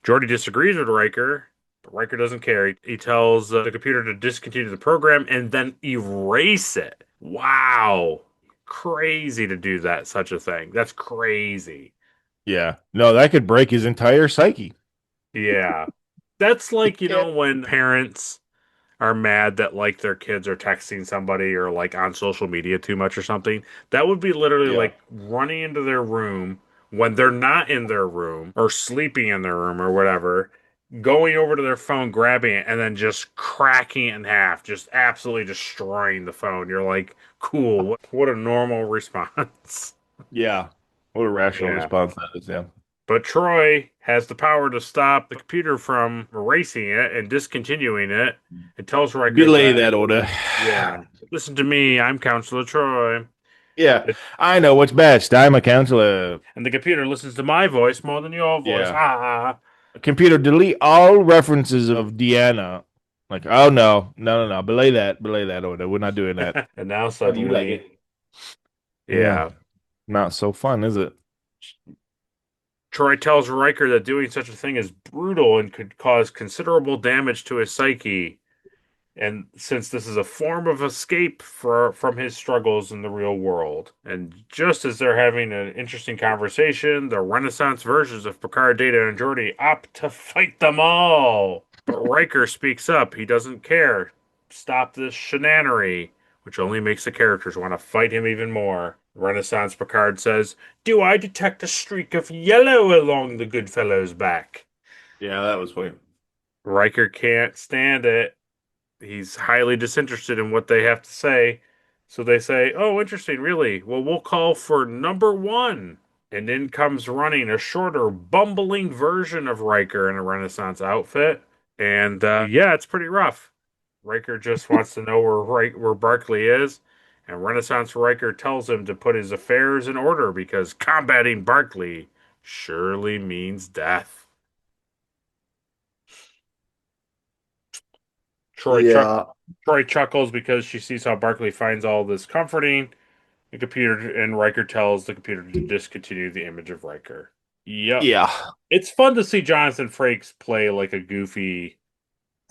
Geordi disagrees with Riker, but Riker doesn't care. He tells the computer to discontinue the program and then erase it. Wow. Crazy to do that, such a thing. That's crazy. Yeah. No, that could break his entire psyche. Yeah. That's like, Yeah. when parents are mad that like their kids are texting somebody or like on social media too much or something. That would be literally Yeah. like running into their room when they're not in their room or sleeping in their room or whatever, going over to their phone, grabbing it, and then just cracking it in half, just absolutely destroying the phone. You're like, cool. What a normal response. Yeah. What a rational Yeah. response that is. Yeah. But Troy has the power to stop the computer from erasing it and discontinuing it. It tells Riker Belay that order. yeah, listen to me. I'm Counselor Troy. Yeah. I know what's best. I'm a counselor. And the computer listens to my voice more than your voice. Yeah. Ah. Computer, delete all references of Deanna. Like, oh no. Belay that order. We're not doing that. And now How do you like suddenly, it? yeah. Not so fun, is it? Troy tells Riker that doing such a thing is brutal and could cause considerable damage to his psyche. And since this is a form of escape from his struggles in the real world. And just as they're having an interesting conversation, the Renaissance versions of Picard, Data, and Geordi opt to fight them all. But Riker speaks up. He doesn't care. Stop this shenanery, which only makes the characters want to fight him even more. Renaissance Picard says, "Do I detect a streak of yellow along the good fellow's back?" Yeah, that was funny. Riker can't stand it. He's highly disinterested in what they have to say. So they say, "Oh, interesting, really? Well, we'll call for number one." And in comes running a shorter, bumbling version of Riker in a Renaissance outfit. And yeah, it's pretty rough. Riker just wants to know where Barclay is. And Renaissance Riker tells him to put his affairs in order because combating Barclay surely means death. Troy Chuck Yeah. Troy chuckles because she sees how Barclay finds all this comforting. The computer and Riker tells the computer to discontinue the image of Riker. Yep. Yeah. It's fun to see Jonathan Frakes play like a goofy,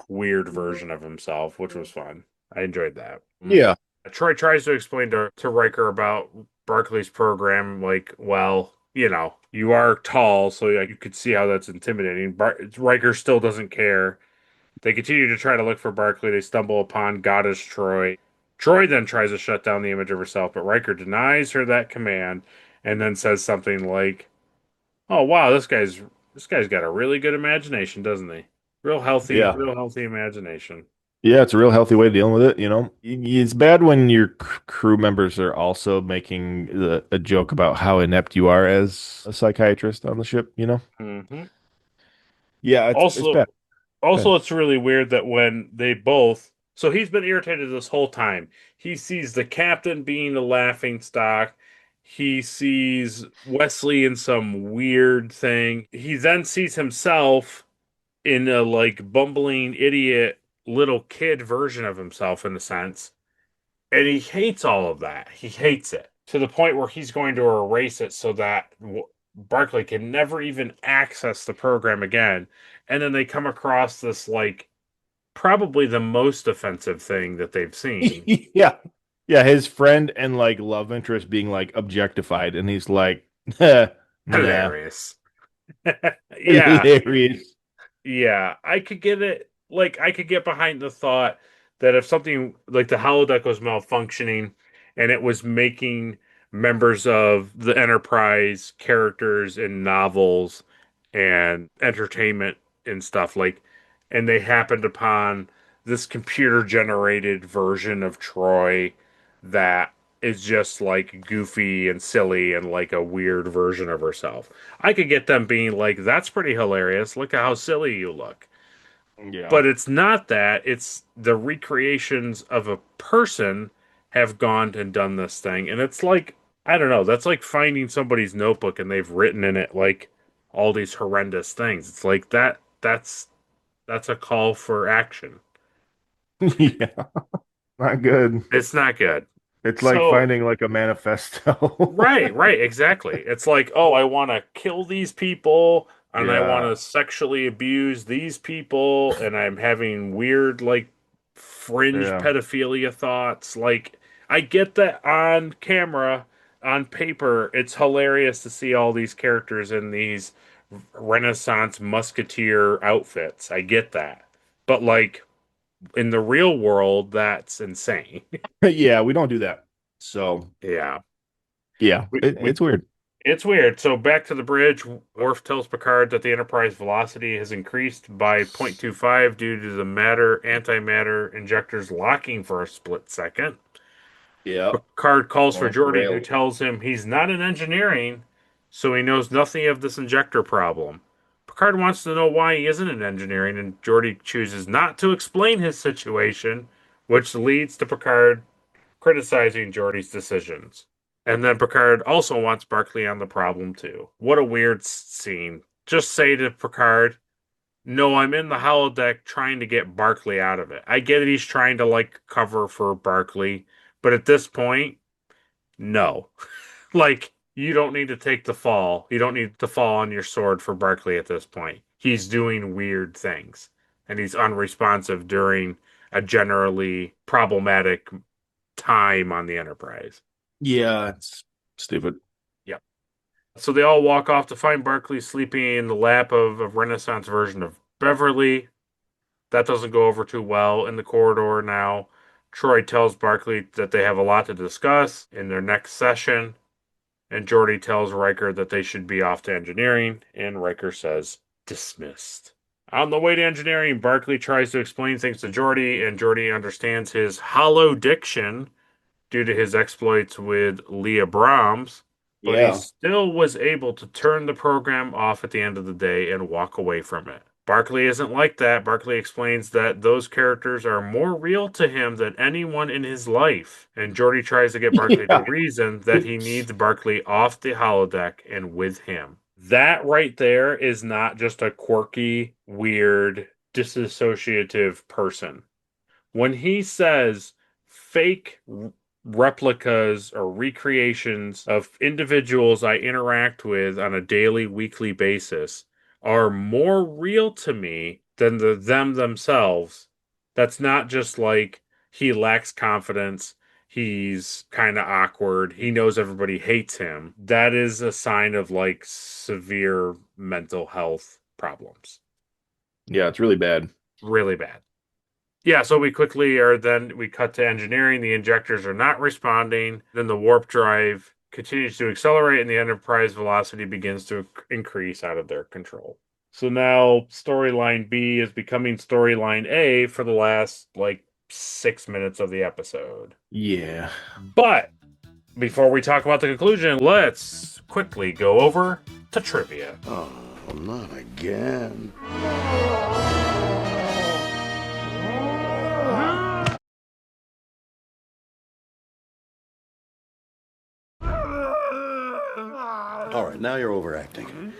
weird version of himself, which was fun. I enjoyed that. Yeah. Troy tries to explain to Riker about Barclay's program, like, well, you are tall, so you could see how that's intimidating. Riker still doesn't care. They continue to try to look for Barclay. They stumble upon Goddess Troy. Troy then tries to shut down the image of herself, but Riker denies her that command and then says something like, "Oh wow, this guy's got a really good imagination, doesn't he? Yeah. Real healthy imagination." Yeah, it's a real healthy way of dealing with it, It's bad when your crew members are also making a joke about how inept you are as a psychiatrist on the ship. Mm-hmm. Yeah, it's Also, bad. Bad. it's really weird that when they both, so he's been irritated this whole time. He sees the captain being a laughing stock. He sees Wesley in some weird thing. He then sees himself in a like bumbling idiot little kid version of himself in a sense. And he hates all of that. He hates it to the point where he's going to erase it so that Barclay can never even access the program again. And then they come across this, like, probably the most offensive thing that they've seen. Yeah. Yeah, his friend and like love interest being like objectified, and he's like, nah. Hilarious. Yeah. Hilarious. Yeah. I could get it. Like, I could get behind the thought that if something like the holodeck was malfunctioning and it was making members of the Enterprise characters in novels and entertainment and stuff like, and they happened upon this computer generated version of Troy that is just like goofy and silly and like a weird version of herself. I could get them being like, that's pretty hilarious. Look at how silly you look. Yeah. But it's not that. It's the recreations of a person have gone and done this thing. And it's like, I don't know, that's like finding somebody's notebook and they've written in it like all these horrendous things. It's like that's a call for action. Yeah. Not good. It's not good. It's like So, finding like a manifesto. right, exactly. It's like, oh, I want to kill these people and I want Yeah. to sexually abuse these people and I'm having weird, like, fringe Yeah. pedophilia thoughts. Like, I get that on camera, on paper, it's hilarious to see all these characters in these Renaissance musketeer outfits. I get that. But, like, in the real world, that's insane. Yeah, we don't do that. So, Yeah. yeah, We it's weird. It's weird. So back to the bridge, Worf tells Picard that the Enterprise velocity has increased by 0.25 due to the matter-antimatter injectors locking for a split second. Yeah. Picard calls for Off the Geordi, who rails. tells him he's not in engineering, so he knows nothing of this injector problem. Picard wants to know why he isn't in engineering, and Geordi chooses not to explain his situation, which leads to Picard criticizing Geordi's decisions. And then Picard also wants Barclay on the problem too. What a weird scene. Just say to Picard, no, I'm in the holodeck trying to get Barclay out of it. I get it, he's trying to like cover for Barclay, but at this point, no. Like, you don't need to take the fall. You don't need to fall on your sword for Barclay at this point. He's doing weird things, and he's unresponsive during a generally problematic time on the Enterprise. Yeah, it's stupid. Yep. So they all walk off to find Barclay sleeping in the lap of a Renaissance version of Beverly. That doesn't go over too well in the corridor now. Troy tells Barclay that they have a lot to discuss in their next session, and Geordi tells Riker that they should be off to engineering, and Riker says, dismissed. On the way to engineering, Barclay tries to explain things to Geordi, and Geordi understands his holodiction due to his exploits with Leah Brahms, but he Yeah. still was able to turn the program off at the end of the day and walk away from it. Barclay isn't like that. Barclay explains that those characters are more real to him than anyone in his life. And Geordi tries to get Barclay to Yeah. reason that he needs Barclay off the holodeck and with him. That right there is not just a quirky, weird, disassociative person. When he says fake replicas or recreations of individuals I interact with on a daily, weekly basis are more real to me than them themselves. That's not just like he lacks confidence, he's kind of awkward, he knows everybody hates him. That is a sign of like severe mental health problems. Yeah, it's really bad. Really bad. Yeah, so we cut to engineering. The injectors are not responding. Then the warp drive continues to accelerate and the Enterprise velocity begins to increase out of their control. So now storyline B is becoming storyline A for the last like 6 minutes of the episode. Yeah. But before we talk about the conclusion, let's quickly go over to trivia. Oh, not again. All right, now you're overacting.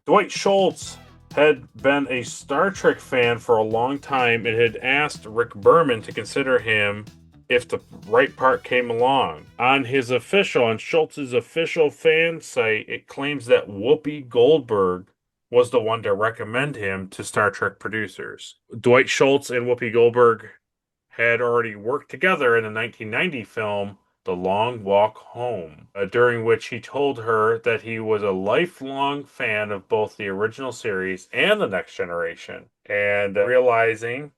Dwight Schultz had been a Star Trek fan for a long time and had asked Rick Berman to consider him if the right part came along. On Schultz's official fan site, it claims that Whoopi Goldberg was the one to recommend him to Star Trek producers. Dwight Schultz and Whoopi Goldberg had already worked together in the 1990 film The Long Walk Home, during which he told her that he was a lifelong fan of both the original series and The Next Generation. And realizing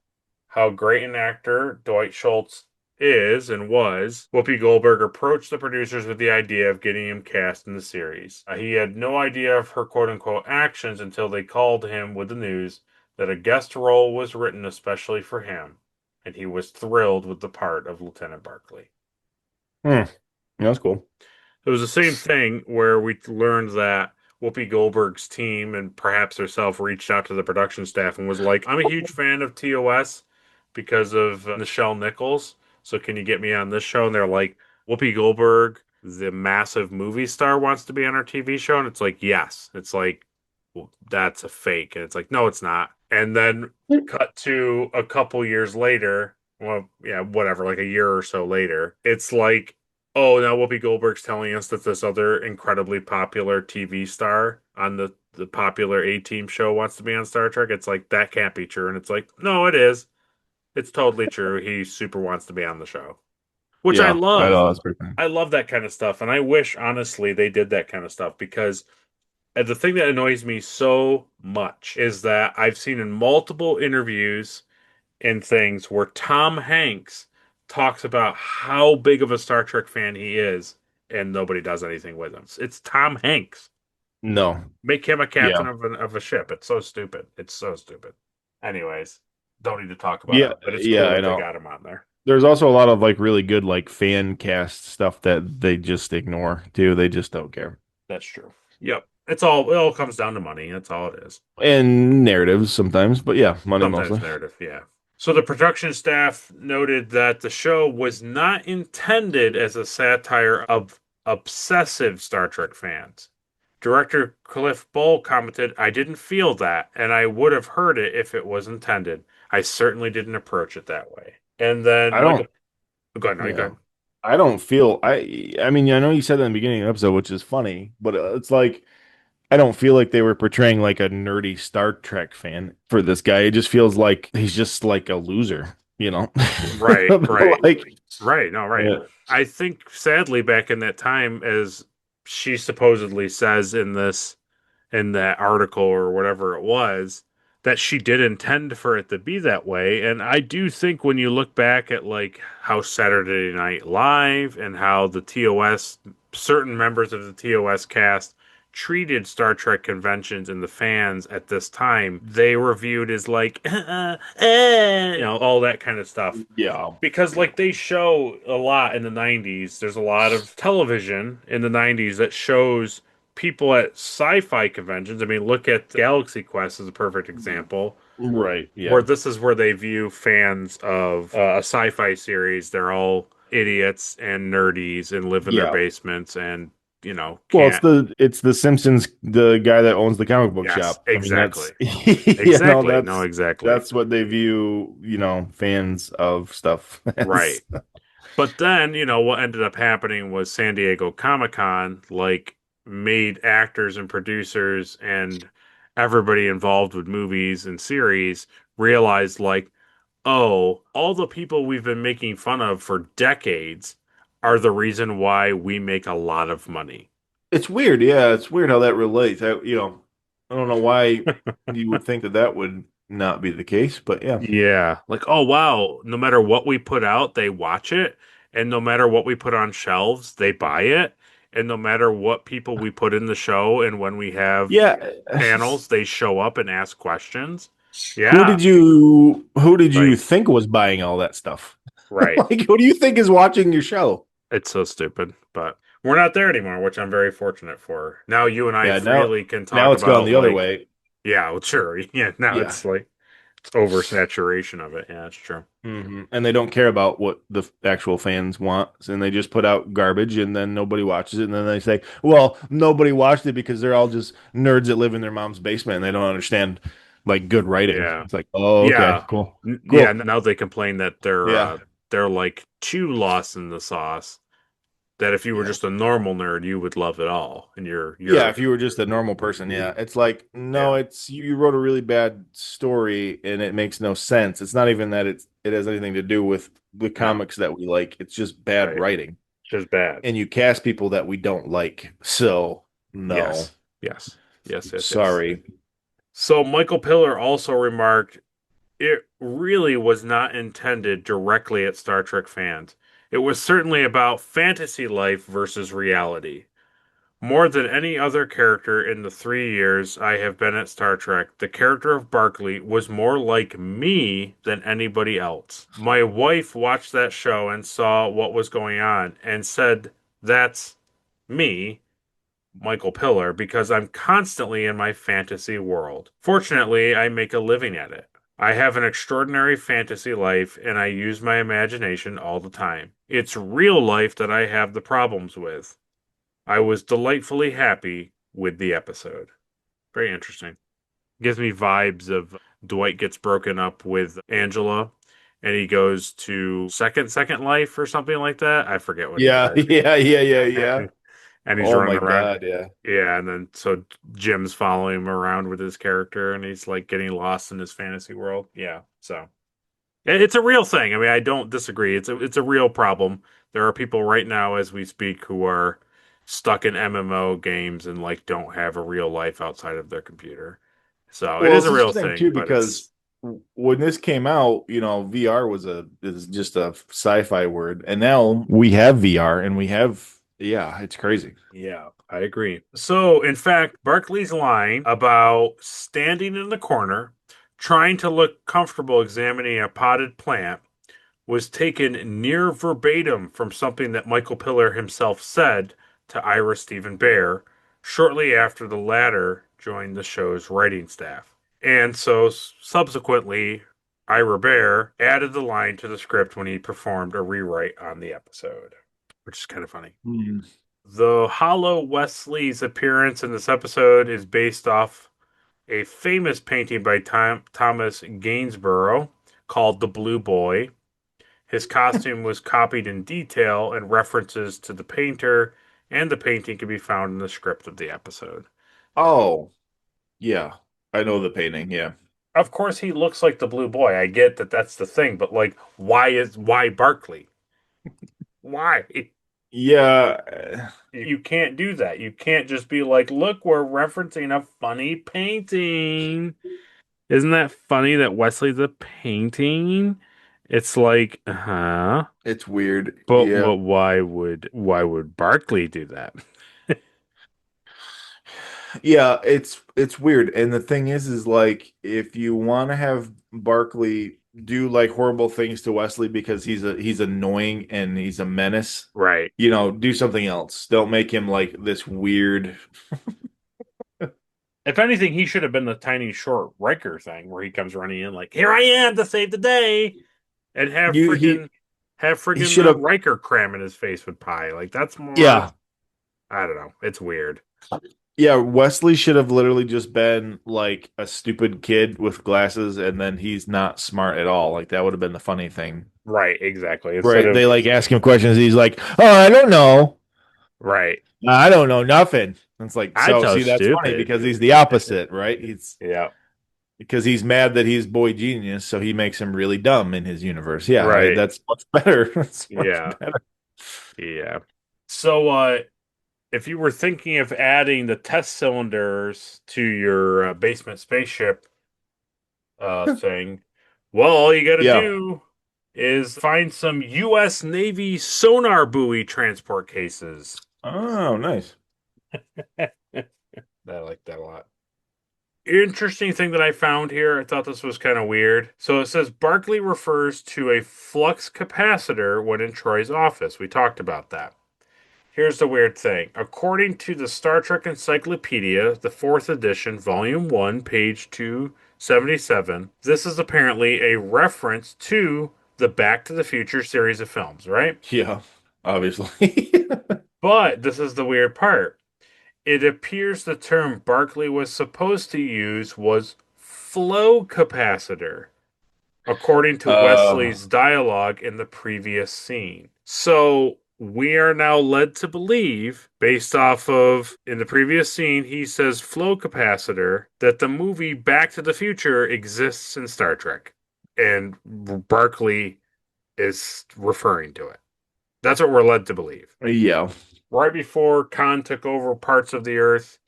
how great an actor Dwight Schultz is and was Whoopi Goldberg approached the producers with the idea of getting him cast in the series. He had no idea of her quote-unquote actions until they called him with the news that a guest role was written especially for him, and he was thrilled with the part of Lieutenant Barclay. That's cool. It was the same thing where we learned that Whoopi Goldberg's team and perhaps herself reached out to the production staff and was like, I'm a huge fan of TOS because of Nichelle Nichols. So can you get me on this show? And they're like, Whoopi Goldberg, the massive movie star, wants to be on our TV show. And it's like, yes. It's like, well, that's a fake. And it's like, no, it's not. And then cut to a couple years later. Well, yeah, whatever, like a year or so later. It's like, oh, now Whoopi Goldberg's telling us that this other incredibly popular TV star on the popular A-Team show wants to be on Star Trek. It's like, that can't be true. And it's like, no, it is. It's totally true. He super wants to be on the show. Which I love. I know, that's pretty funny. I love that kind of stuff. And I wish, honestly, they did that kind of stuff because the thing that annoys me so much is that I've seen in multiple interviews and things where Tom Hanks talks about how big of a Star Trek fan he is, and nobody does anything with him. It's Tom Hanks. No. Make him a captain of a ship. It's so stupid. It's so stupid. Anyways, don't need to talk about it, but it's cool that they got him on there. There's also a lot of like really good like fan cast stuff that they just ignore too. They just don't care. That's true. Yep. It all comes down to money. That's all it is. And narratives sometimes, but yeah, money Sometimes mostly. narrative, yeah. So the production staff noted that the show was not intended as a satire of obsessive Star Trek fans. Director Cliff Bull commented, I didn't feel that, and I would have heard it if it was intended. I certainly didn't approach it that way. And then I don't. Go ahead, go ahead. I don't feel. I mean, I know you said that in the beginning of the episode, which is funny, but it's like I don't feel like they were portraying like a nerdy Star Trek fan for this guy. It just feels like he's just like a loser, you know? Right. Like, right. No, right. Yeah. I think sadly back in that time, as she supposedly says in that article or whatever it was, that she did intend for it to be that way. And I do think when you look back at like how Saturday Night Live and how the TOS, certain members of the TOS cast treated Star Trek conventions and the fans at this time, they were viewed as like, all that kind of stuff. Yeah. Because like they show a lot in the 90s, there's a lot of television in the 90s that shows people at sci-fi conventions. I mean, look at Galaxy Quest as a perfect example. Right. Yeah. Where this is where they view fans of a sci-fi series. They're all idiots and nerdies and live in their basements and it's the Simpsons, the guy that owns the comic book shop. Exactly. Exactly. That's what they view, fans of stuff. Right. But then, what ended up happening was San Diego Comic-Con, made actors and producers and everybody involved with movies and series realized, all the people we've been making fun of for decades are the reason why we make a lot of money. It's weird. Yeah, it's weird how that relates. I don't know why you would think that would not be the case, but yeah. Yeah. Oh, wow. No matter what we put out, they watch it. And no matter what we put on shelves, they buy it. And no matter what people we put in the show and when we have panels, they show up and ask questions. Yeah. Who did you think was buying all that stuff? Right. Who do you think is watching your show? It's so stupid, but we're not there anymore, which I'm very fortunate for. Now you and I freely can talk about. Now it's gone the other way. Yeah, well, sure. Yeah, now it's it's oversaturation of it. Yeah, that's true. Mm-hmm. And they don't care about what the actual fans want, and they just put out garbage, and then nobody watches it, and then they say, well, nobody watched it because they're all just nerds that live in their mom's basement, and they don't understand good writing. Yeah. It's okay, cool. Yeah, now they complain that they're too lost in the sauce. That if you were just a normal nerd, you would love it all. And you're if you were just a normal person, it's it's you wrote a really bad story and it makes no sense. It's not even that it has anything to do with the comics that we like. It's just bad writing. It's just bad. And you cast people that we don't like. So no. Yes. Sorry. So Michael Piller also remarked, really was not intended directly at Star Trek fans. It was certainly about fantasy life versus reality. More than any other character in the 3 years I have been at Star Trek, the character of Barclay was more like me than anybody else. My wife watched that show and saw what was going on and said, "That's me, Michael Pillar, because I'm constantly in my fantasy world. Fortunately, I make a living at it. I have an extraordinary fantasy life and I use my imagination all the time. It's real life that I have the problems with. I was delightfully happy with the episode." Very interesting. Gives me vibes of Dwight gets broken up with Angela and he goes to Second Life or something like that. I forget what he Yeah, does. yeah. And he's Oh running my around. God, yeah. Yeah, and then so Jim's following him around with his character and he's like getting lost in his fantasy world. Yeah. So it's a real thing. I mean, I don't disagree. It's a real problem. There are people right now as we speak who are stuck in MMO games and like don't have a real life outside of their computer. So it Well, is it's a real interesting too thing, but it's because when this came out, VR is just a sci-fi word, and now we have VR, and we have it's crazy. yeah, I agree. So, in fact, Barclay's line about standing in the corner, trying to look comfortable examining a potted plant, was taken near verbatim from something that Michael Pillar himself said to Ira Stephen Bear shortly after the latter joined the show's writing staff. And so subsequently, Ira Bear added the line to the script when he performed a rewrite on the episode, which is kind of funny. Hmm. The Hollow Wesley's appearance in this episode is based off a famous painting by Thomas Gainsborough called The Blue Boy. His costume was copied in detail, and references to the painter and the painting can be found in the script of the episode. Oh, yeah. I know the painting, yeah. Of course, he looks like the Blue Boy. I get that that's the thing, but like, why Barkley? Why? Yeah. You can't do that. You can't just be like, look, we're referencing a funny painting. Isn't that funny that Wesley's a painting? It's like, huh? It's weird. But Yeah. why would Barkley do that? Yeah, it's weird. And the thing is like if you want to have Barkley do like horrible things to Wesley because he's annoying and he's a menace, Right. do something else. Don't make him like this weird. If anything, he should have been the tiny short Riker thing where he comes running in like, "Here I am to save the day," and have You he should friggin' have Riker cramming his face with pie. Like that's more. yeah. I don't know. It's weird. Yeah, Wesley should have literally just been like a stupid kid with glasses and then he's not smart at all. Like that would have been the funny thing. Right. Exactly. Instead Right. of They like ask him questions. He's like, "Oh, I don't know. right. I don't know nothing." It's like, I'm so so see, that's funny stupid. because he's the opposite, right? Yeah. Because he's mad that he's boy genius, so he makes him really dumb in his universe. Yeah, Right. that's much better. That's much Yeah. better. Yeah. So, if you were thinking of adding the test cylinders to your basement spaceship thing, well, all you got to Yeah. do is find some U.S. Navy sonar buoy transport cases. Oh, nice. I like that a lot. Interesting thing that I found here, I thought this was kind of weird. So it says Barclay refers to a flux capacitor when in Troy's office. We talked about that. Here's the weird thing. According to the Star Trek Encyclopedia, the 4th edition, Volume 1, page 277, this is apparently a reference to the Back to the Future series of films, right? Yeah, obviously. But this is the weird part. It appears the term Barclay was supposed to use was flow capacitor, according to uh, Wesley's dialogue in the previous scene. So we are now led to believe, based off of in the previous scene, he says flow capacitor, that the movie Back to the Future exists in Star Trek. And Barclay is referring to it. That's what we're led to believe. yeah. Right before Khan took over parts of the Earth,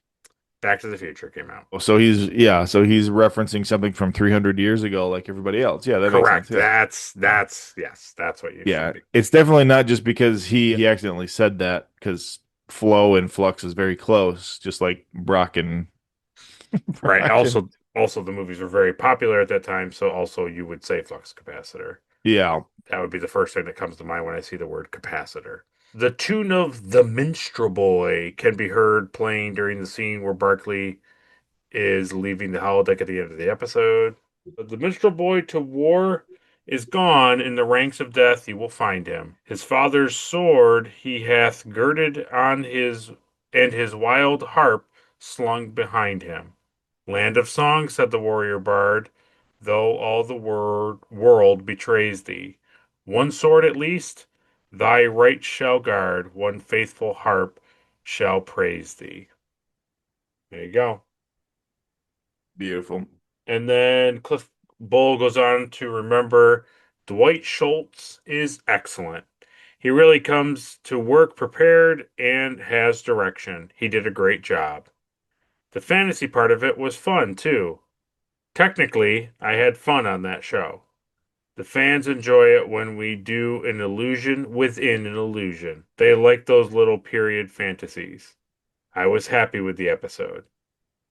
Back to the Future came out. So he's referencing something from 300 years ago, like everybody else. Yeah, that makes sense. Correct. Yeah, That's what you yeah. should be. It's definitely not just because he accidentally said that, because Flow and Flux is very close, just like Brock and Right. Brock and Also the movies were very popular at that time, so also you would say flux capacitor. yeah, That would be the first thing that comes to mind when I see the word capacitor. The tune of The Minstrel Boy can be heard playing during the scene where Barkley is leaving the holodeck at the end of the episode. The minstrel boy to war is gone. In the ranks of death he will find him. His father's sword he hath girded on his, and his wild harp slung behind him. Land of song, said the warrior bard, though all the world betrays thee. One sword at least thy right shall guard, one faithful harp shall praise thee. There you go. beautiful. And then Cliff Bull goes on to remember Dwight Schultz is excellent. He really comes to work prepared and has direction. He did a great job. The fantasy part of it was fun, too. Technically, I had fun on that show. The fans enjoy it when we do an illusion within an illusion. They like those little period fantasies. I was happy with the episode.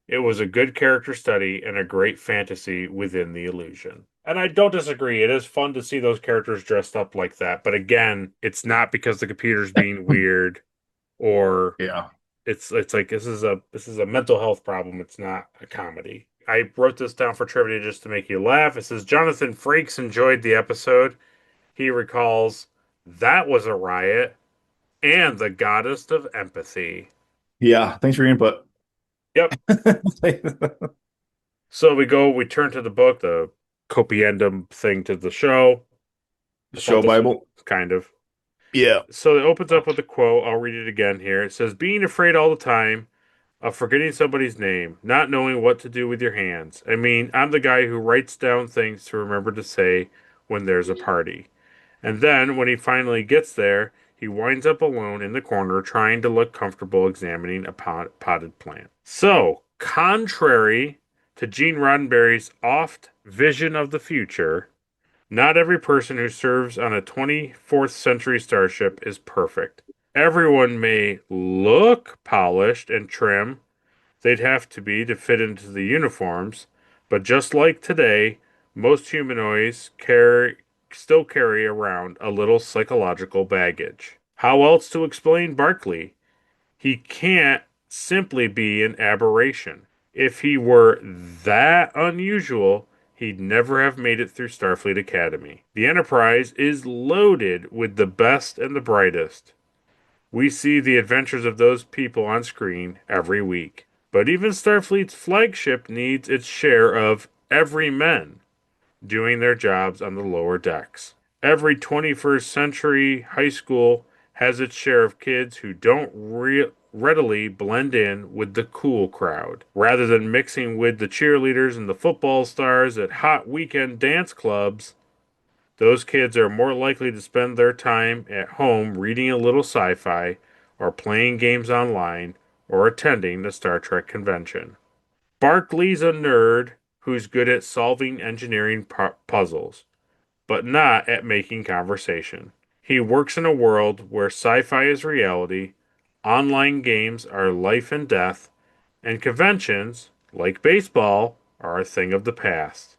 It was a good character study and a great fantasy within the illusion. And I don't disagree. It is fun to see those characters dressed up like that. But again, it's not because the computer's being weird or Yeah. it's like this is a mental health problem. It's not a comedy. I wrote this down for trivia just to make you laugh. It says Jonathan Frakes enjoyed the episode. He recalls that was a riot and the goddess of empathy. Yeah. Thanks for your input. Yep. So we turn to the book, the copiendum thing to the show. Show Bible. Kind of. Yeah. So it opens up with a quote. I'll read it again here. It says, being afraid all the time of forgetting somebody's name, not knowing what to do with your hands. I mean, I'm the guy who writes down things to remember to say when there's a party. And then, when he finally gets there, he winds up alone in the corner trying to look comfortable examining a potted plant. So, contrary to Gene Roddenberry's oft vision of the future, not every person who serves on a 24th century starship is perfect. Everyone may look polished and trim. They'd have to be to fit into the uniforms, but just like today, most humanoids still carry around a little psychological baggage. How else to explain Barkley? He can't simply be an aberration. If he were that unusual, he'd never have made it through Starfleet Academy. The Enterprise is loaded with the best and the brightest. We see the adventures of those people on screen every week. But even Starfleet's flagship needs its share of everymen doing their jobs on the lower decks. Every 21st century high school has its share of kids who don't readily blend in with the cool crowd. Rather than mixing with the cheerleaders and the football stars at hot weekend dance clubs, those kids are more likely to spend their time at home reading a little sci fi, or playing games online, or attending a Star Trek convention. Barkley's a nerd who's good at solving engineering puzzles, but not at making conversation. He works in a world where sci fi is reality, online games are life and death, and conventions, like baseball, are a thing of the past.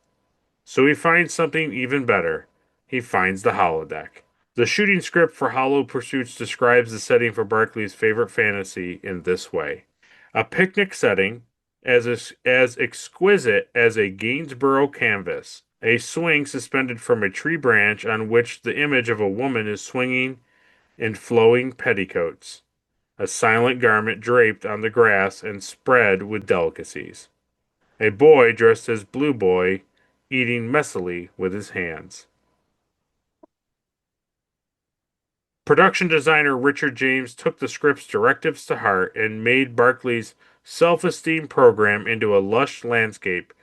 So he finds something even better. He finds the holodeck. The shooting script for Hollow Pursuits describes the setting for Barkley's favorite fantasy in this way: a picnic setting as exquisite as a Gainsborough canvas, a swing suspended from a tree branch on which the image of a woman is swinging in flowing petticoats, a silent garment draped on the grass and spread with delicacies. A boy dressed as Blue Boy eating messily with his hands. Production designer Richard James took the script's directives to heart and made Barkley's self-esteem program into a lush landscape,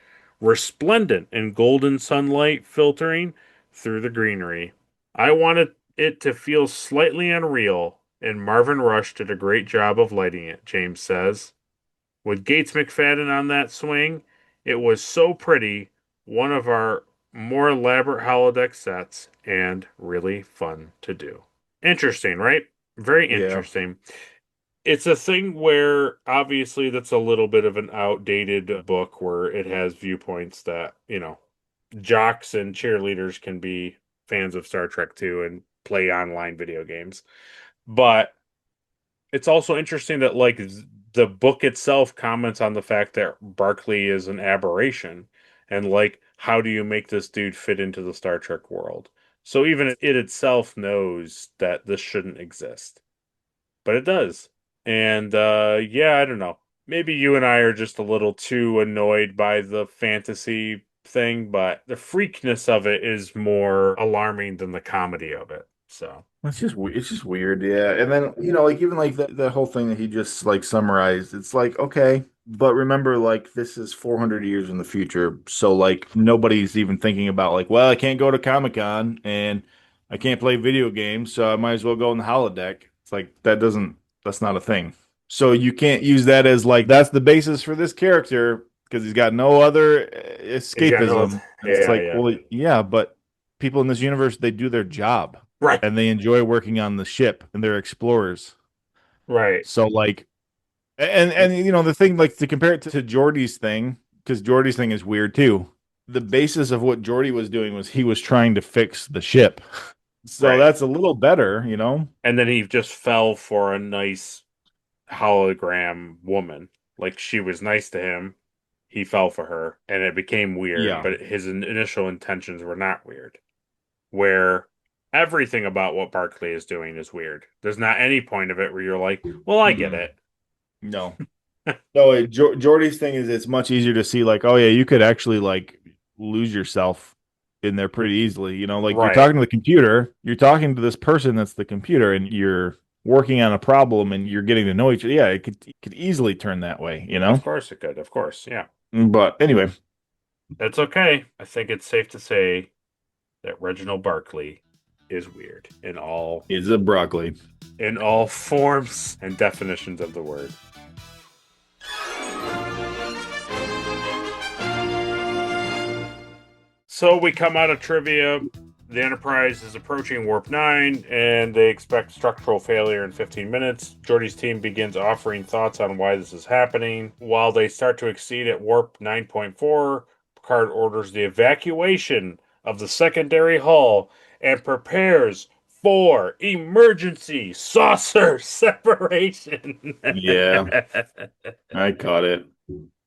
resplendent in golden sunlight filtering through the greenery. I wanted it to feel slightly unreal, and Marvin Rush did a great job of lighting it, James says. With Gates McFadden on that swing, it was so pretty, one of our more elaborate holodeck sets, and really fun to do. Interesting, right? Very Yeah. interesting. It's a thing where obviously that's a little bit of an outdated book where it has viewpoints that, jocks and cheerleaders can be fans of Star Trek too and play online video games. But it's also interesting that like the book itself comments on the fact that Barclay is an aberration and like how do you make this dude fit into the Star Trek world? So even it itself knows that this shouldn't exist. But it does. And yeah, I don't know. Maybe you and I are just a little too annoyed by the fantasy thing, but the freakness of it is more alarming than the comedy of it. So, It's just weird, yeah. And then, like even like the whole thing that he just like summarized, it's like, okay, but remember like this is 400 years in the future, so like nobody's even thinking about like, well, I can't go to Comic-Con and I can't play video games, so I might as well go in the holodeck. It's like that's not a thing. So you can't use that as like that's the basis for this character because he's got no other he's got no, escapism. It's yeah, like, yeah. well, yeah, but people in this universe, they do their job Right, and they enjoy working on the ship and they're explorers. right. So like and the thing like to compare it to Geordie's thing, because Geordie's thing is weird too. The basis of what Geordie was doing was he was trying to fix the ship. So Right. that's a little better. And then he just fell for a nice hologram woman. Like she was nice to him. He fell for her, and it became weird, Yeah. but his initial intentions were not weird. Where everything about what Barclay is doing is weird. There's not any point of it where you're like, well, I get Mm-mm. it. No. No, Geordie's thing is it's much easier to see like, oh yeah, you could actually like lose yourself in there pretty easily. Like you're Right. talking to the computer, you're talking to this person that's the computer, and you're working on a problem and you're getting to know each other. Yeah, it could easily turn that way. Of course it could. Of course. Yeah. But anyway, That's okay. I think it's safe to say that Reginald Barclay is weird it's a broccoli. in all forms and definitions of the word. So we come out of trivia. The Enterprise is approaching Warp 9, and they expect structural failure in 15 minutes. Geordie's team begins offering thoughts on why this is happening. While they start to exceed at Warp 9.4, Picard orders the evacuation of the secondary hull and prepares for emergency saucer separation. Yeah, I caught it.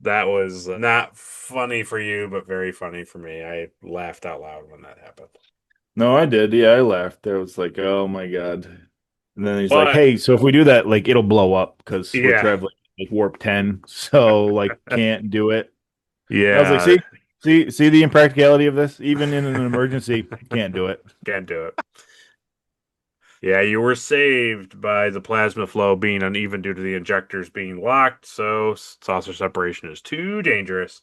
That was not funny for you, but very funny for me. I laughed out loud when that happened. No, I did. Yeah, I laughed. I was like, oh my God. And then he's like, But hey, so if we do that, like it'll blow up because we're yeah, traveling like warp 10. So like can't do it. And I was like, yeah, see the impracticality of this? Even in an emergency, can't do it. can't do it. Yeah, you were saved by the plasma flow being uneven due to the injectors being locked, so saucer separation is too dangerous.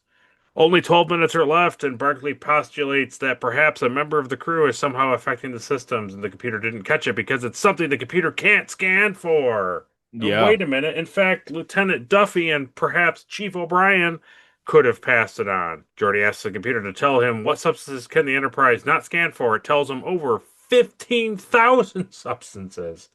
Only 12 minutes are left, and Barclay postulates that perhaps a member of the crew is somehow affecting the systems, and the computer didn't catch it because it's something the computer can't scan for. Yeah. Wait a minute. In fact, Lieutenant Duffy and perhaps Chief O'Brien could have passed it on. Geordi asks the computer to tell him what substances can the Enterprise not scan for. It tells him over 15,000 substances.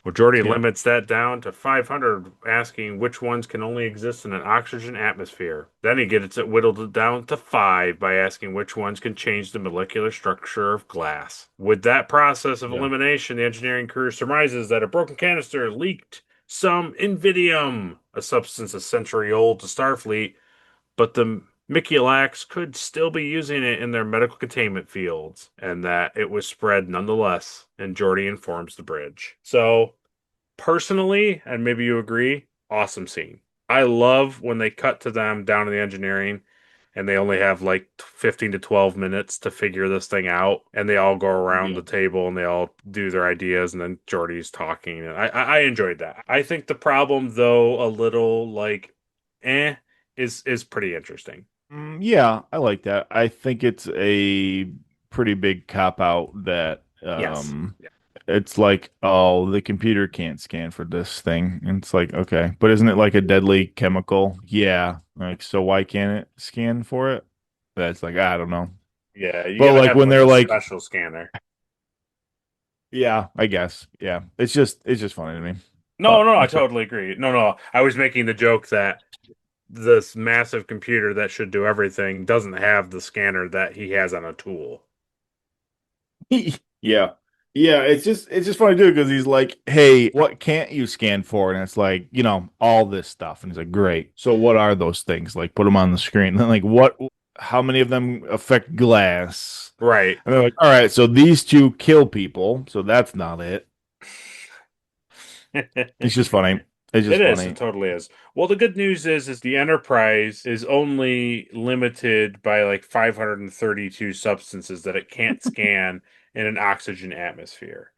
Well, Geordi Yeah. limits that down to 500, asking which ones can only exist in an oxygen atmosphere. Then he gets it whittled down to 5 by asking which ones can change the molecular structure of glass. With that process of Yeah. elimination, the engineering crew surmises that a broken canister leaked some Invidium, a substance a century old to Starfleet, but the Miculaks could still be using it in their medical containment fields, and that it was spread nonetheless, and Geordi informs the bridge. So, personally, and maybe you agree, awesome scene. I love when they cut to them down in the engineering and they only have like 15 to 12 minutes to figure this thing out, and they all go around Yeah. the table and they all do their ideas, and then Jordy's talking, and I enjoyed that. I think the problem, though, a little like eh is pretty interesting. Yeah, I like that. I think it's a pretty big cop out that Yes. it's like, oh, the computer can't scan for this thing. And it's like, okay, but isn't it like a deadly chemical? Yeah. Like, so why can't it scan for it? That's like, I don't know. Yeah, you But gotta like have when like they're a like, special scanner. yeah, I guess. Yeah. It's just funny to me. No, But no, I that's totally agree. No, no, I was making the joke that this massive computer that should do everything doesn't have the scanner that he has on a tool. yeah. Yeah, it's just funny too because he's like, "Hey, what can't you scan for?" And it's like, all this stuff. And he's like, "Great. So what are those things? Like, put them on the screen." And then like, what? How many of them affect glass? Right. And they're like, "All right, so these two kill people, so that's not it." It's just funny. It's just It is. It funny. totally is. Well, the good news is the Enterprise is only limited by like 532 substances that it can't scan in an oxygen atmosphere.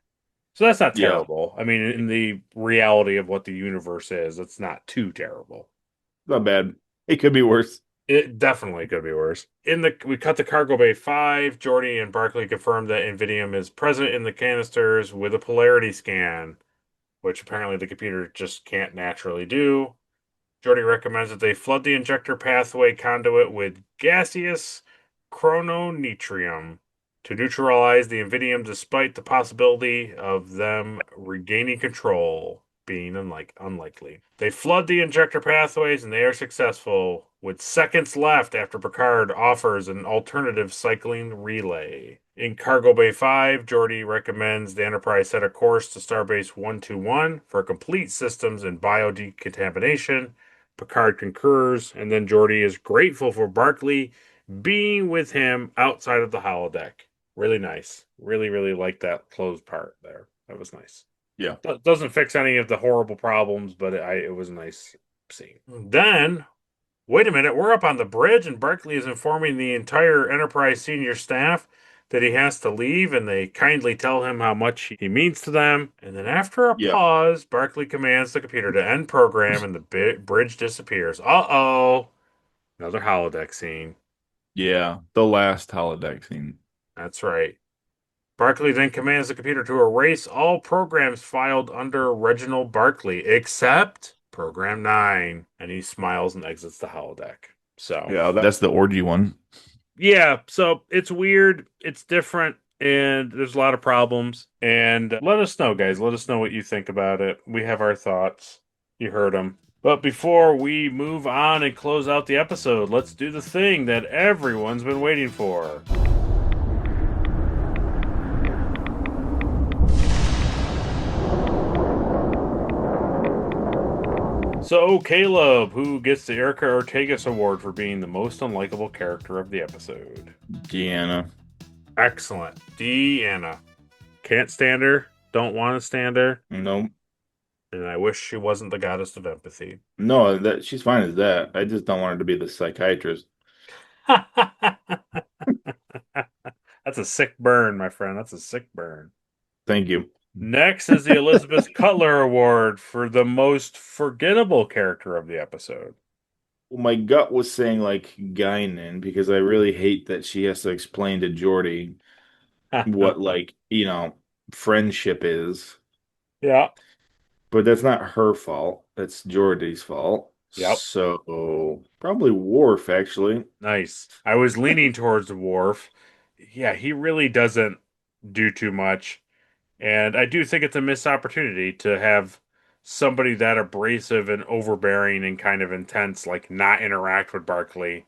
So that's not Yeah, terrible. I mean, in the reality of what the universe is, it's not too terrible. not bad. It could be worse. It definitely could be worse. We cut the cargo bay 5. Geordi and Barclay confirmed that Invidium is present in the canisters with a polarity scan, which apparently the computer just can't naturally do. Geordi recommends that they flood the injector pathway conduit with gaseous chrononetrium to neutralize the Invidium despite the possibility of them regaining control being unlikely. They flood the injector pathways and they are successful with seconds left after Picard offers an alternative cycling relay. In Cargo Bay 5, Geordi recommends the Enterprise set a course to Starbase 121 for complete systems and biodecontamination. Picard concurs, and then Geordi is grateful for Barclay being with him outside of the holodeck. Really nice. Really, really like that closed part there. That was nice. Yeah. Doesn't fix any of the horrible problems, but it was a nice scene. Then, wait a minute, we're up on the bridge, and Barclay is informing the entire Enterprise senior staff that he has to leave, and they kindly tell him how much he means to them. And then, after a Yeah. pause, Barclay commands the computer to end program, and the bridge disappears. Uh-oh. Another holodeck scene. Yeah. The last holodeck scene. That's right. Barclay then commands the computer to erase all programs filed under Reginald Barclay, except Program 9. And he smiles and exits the holodeck. So, Yeah, that's the orgy one. yeah, so it's weird, it's different, and there's a lot of problems. And let us know, guys. Let us know what you think about it. We have our thoughts. You heard them. But before we move on and close out the episode, let's do the thing that everyone's been waiting for. So, Caleb, who gets the Erica Ortegas Award for being the most unlikable character of the episode? Deanna. Excellent. Deanna. Can't stand her. Don't want to stand her. No. And I wish she wasn't the goddess of empathy. No, that she's fine as that. I just don't want her to be the psychiatrist. That's a sick burn, my friend. That's a sick burn. Thank you. Next is the Elizabeth Cutler Award for the most forgettable character of the episode. Well, my gut was saying like Guinan because I really hate that she has to explain to Geordi what friendship is. Yeah. But that's not her fault. That's Geordi's fault. Yep. So probably Worf actually. Nice. I was leaning towards Worf. Yeah, he really doesn't do too much. And I do think it's a missed opportunity to have somebody that abrasive and overbearing and kind of intense, like not interact with Barclay,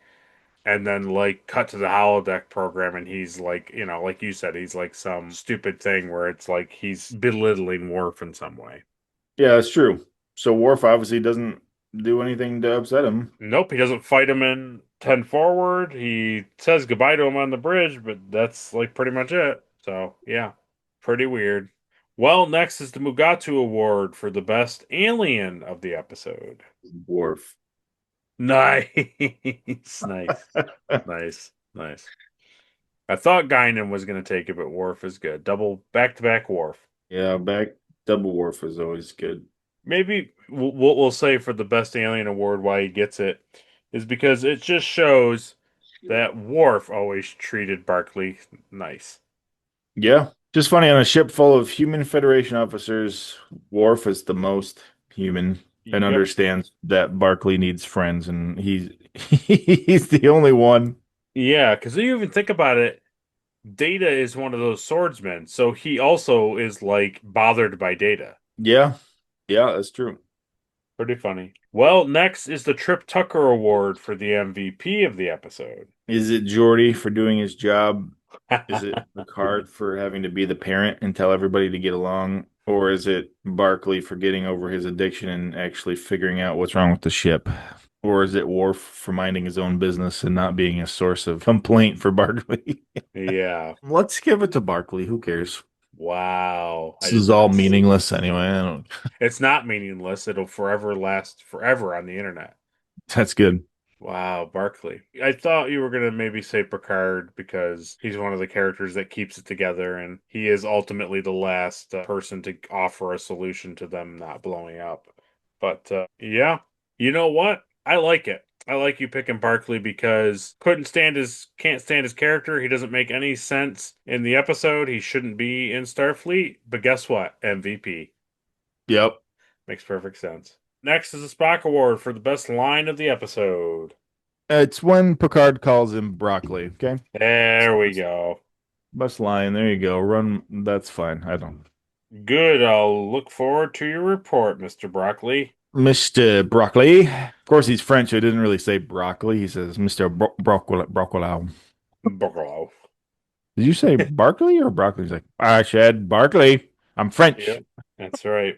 and then like cut to the holodeck program, and he's like, like you said, he's like some stupid thing where it's like he's belittling Worf in some way. Yeah, that's true. So Worf obviously doesn't do anything to upset him. Nope, he doesn't fight him in 10 forward. He says goodbye to him on the bridge, but that's like pretty much it. So, yeah, pretty weird. Well, next is the Mugatu Award for the best alien of the episode. Worf. Nice. Nice. Nice. I thought Guinan was going to take it, but Worf is good. Double back-to-back Worf. Yeah, double Worf is always good. Maybe what we'll say for the best alien award why he gets it is because it just shows that Worf always treated Barclay nice. Yeah, Just funny, on a ship full of human Federation officers, Worf is the most human and Yep. understands that Barclay needs friends, and he's the only one. Yeah, because you even think about it, Data is one of those swordsmen, so he also is like bothered by Data. Yeah, yeah, that's true. Pretty funny. Well, next is the Trip Tucker Award for the MVP of the episode. Is it Geordi for doing his job? Is it Picard for having to be the parent and tell everybody to get along? Or is it Barclay for getting over his addiction and actually figuring out what's wrong with the ship? Or is it Worf for minding his own business and not being a source of complaint for Barclay? Yeah. Let's give it to Barclay. Who cares? Wow. This is all meaningless anyway. I don't. It's not meaningless. It'll forever last forever on the internet. That's good. Wow, Barkley. I thought you were going to maybe say Picard because he's one of the characters that keeps it together and he is ultimately the last person to offer a solution to them not blowing up. But yeah, you know what? I like it. I like you picking Barkley because can't stand his character. He doesn't make any sense in the episode. He shouldn't be in Starfleet. But guess what? MVP. Yep. Makes perfect sense. Next is the Spock Award for the best line of the episode. It's when Picard calls him broccoli. Okay. There we go. Best line. There you go. Run. That's fine. I don't. Good. I'll look forward to your report, Mr. Broccoli. Mr. Broccoli. Of course, he's French. He didn't really say broccoli. He says Mr. Broccoli. Buccalo. Did you say Barkley or broccoli? He's like, I said Barkley. I'm French. Yep, that's right.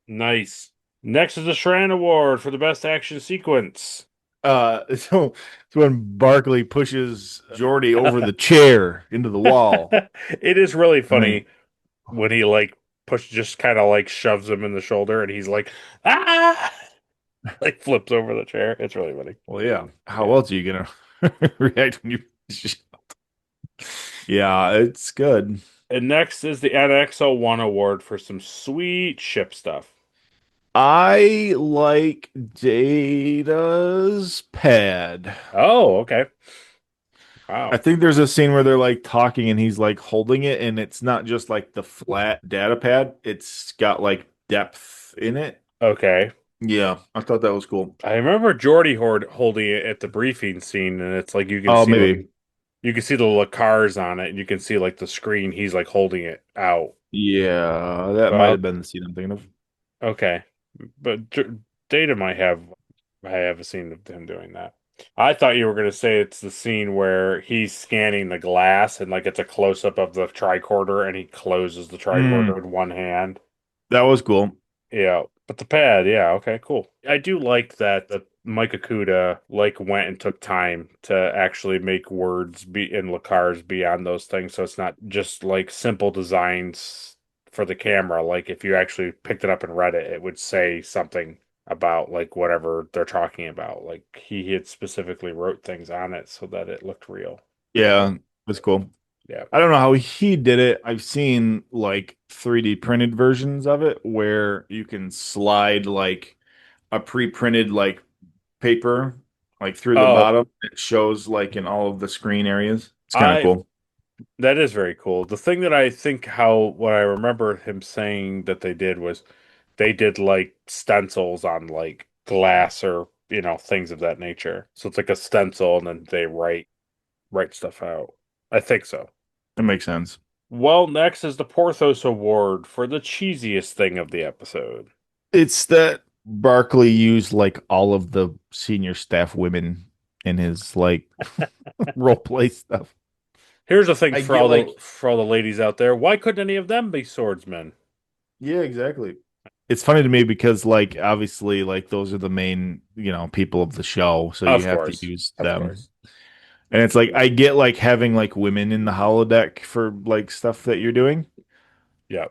Nice. Next is the Shran Award for the best action sequence. So it's when Barkley pushes Geordi over the chair into the wall. It is really funny when he like just kind of like shoves him in the shoulder and he's like, ah, like flips over the chair. It's really funny. Well, yeah. How else are you gonna react when you? Yeah, it's good. And next is the NX-01 Award for some sweet ship stuff. I like Data's pad. Oh, okay. Wow. I think there's a scene where they're like talking and he's like holding it, and it's not just like the flat data pad, it's got like depth in it. Okay. Yeah, I thought that was cool. I remember Geordi holding it at the briefing scene, and it's like you can Oh, see maybe. you can see the little cars on it, and you can see like the screen. He's like holding it out. Yeah, that might Well, have been the scene I'm thinking of. okay, but Data might have. I have a scene of him doing that. I thought you were going to say it's the scene where he's scanning the glass and like it's a close up of the tricorder and he closes the tricorder with one hand. That was cool. Yeah, but the pad, yeah, okay, cool. I do like that Mike Okuda like went and took time to actually make words be in Lacar's be on those things, so it's not just like simple designs for the camera. Like if you actually picked it up and read it, it would say something about like whatever they're talking about. Like he had specifically wrote things on it so that it looked real. Yeah, that's cool. Yeah. I don't know how he did it. I've seen like 3D printed versions of it where you can slide like a pre-printed like paper like through the Oh, bottom. It shows like in all of the screen areas. It's kind of I cool. that is very cool. The thing that I think what I remember him saying that they did was they did like stencils on like glass or things of that nature. So it's like a stencil and then they write stuff out. I think so. It makes sense. Well, next is the Porthos Award for the cheesiest thing of the episode. It's that Barkley used like all of the senior staff women in his like role play stuff. Here's the thing I for get all like the ladies out there. Why couldn't any of them be swordsmen? yeah, exactly. It's funny to me because like obviously like those are the main, people of the show, so you Of have course. to use Of them. course. And it's like I get like having like women in the holodeck for like stuff that you're doing. Yeah.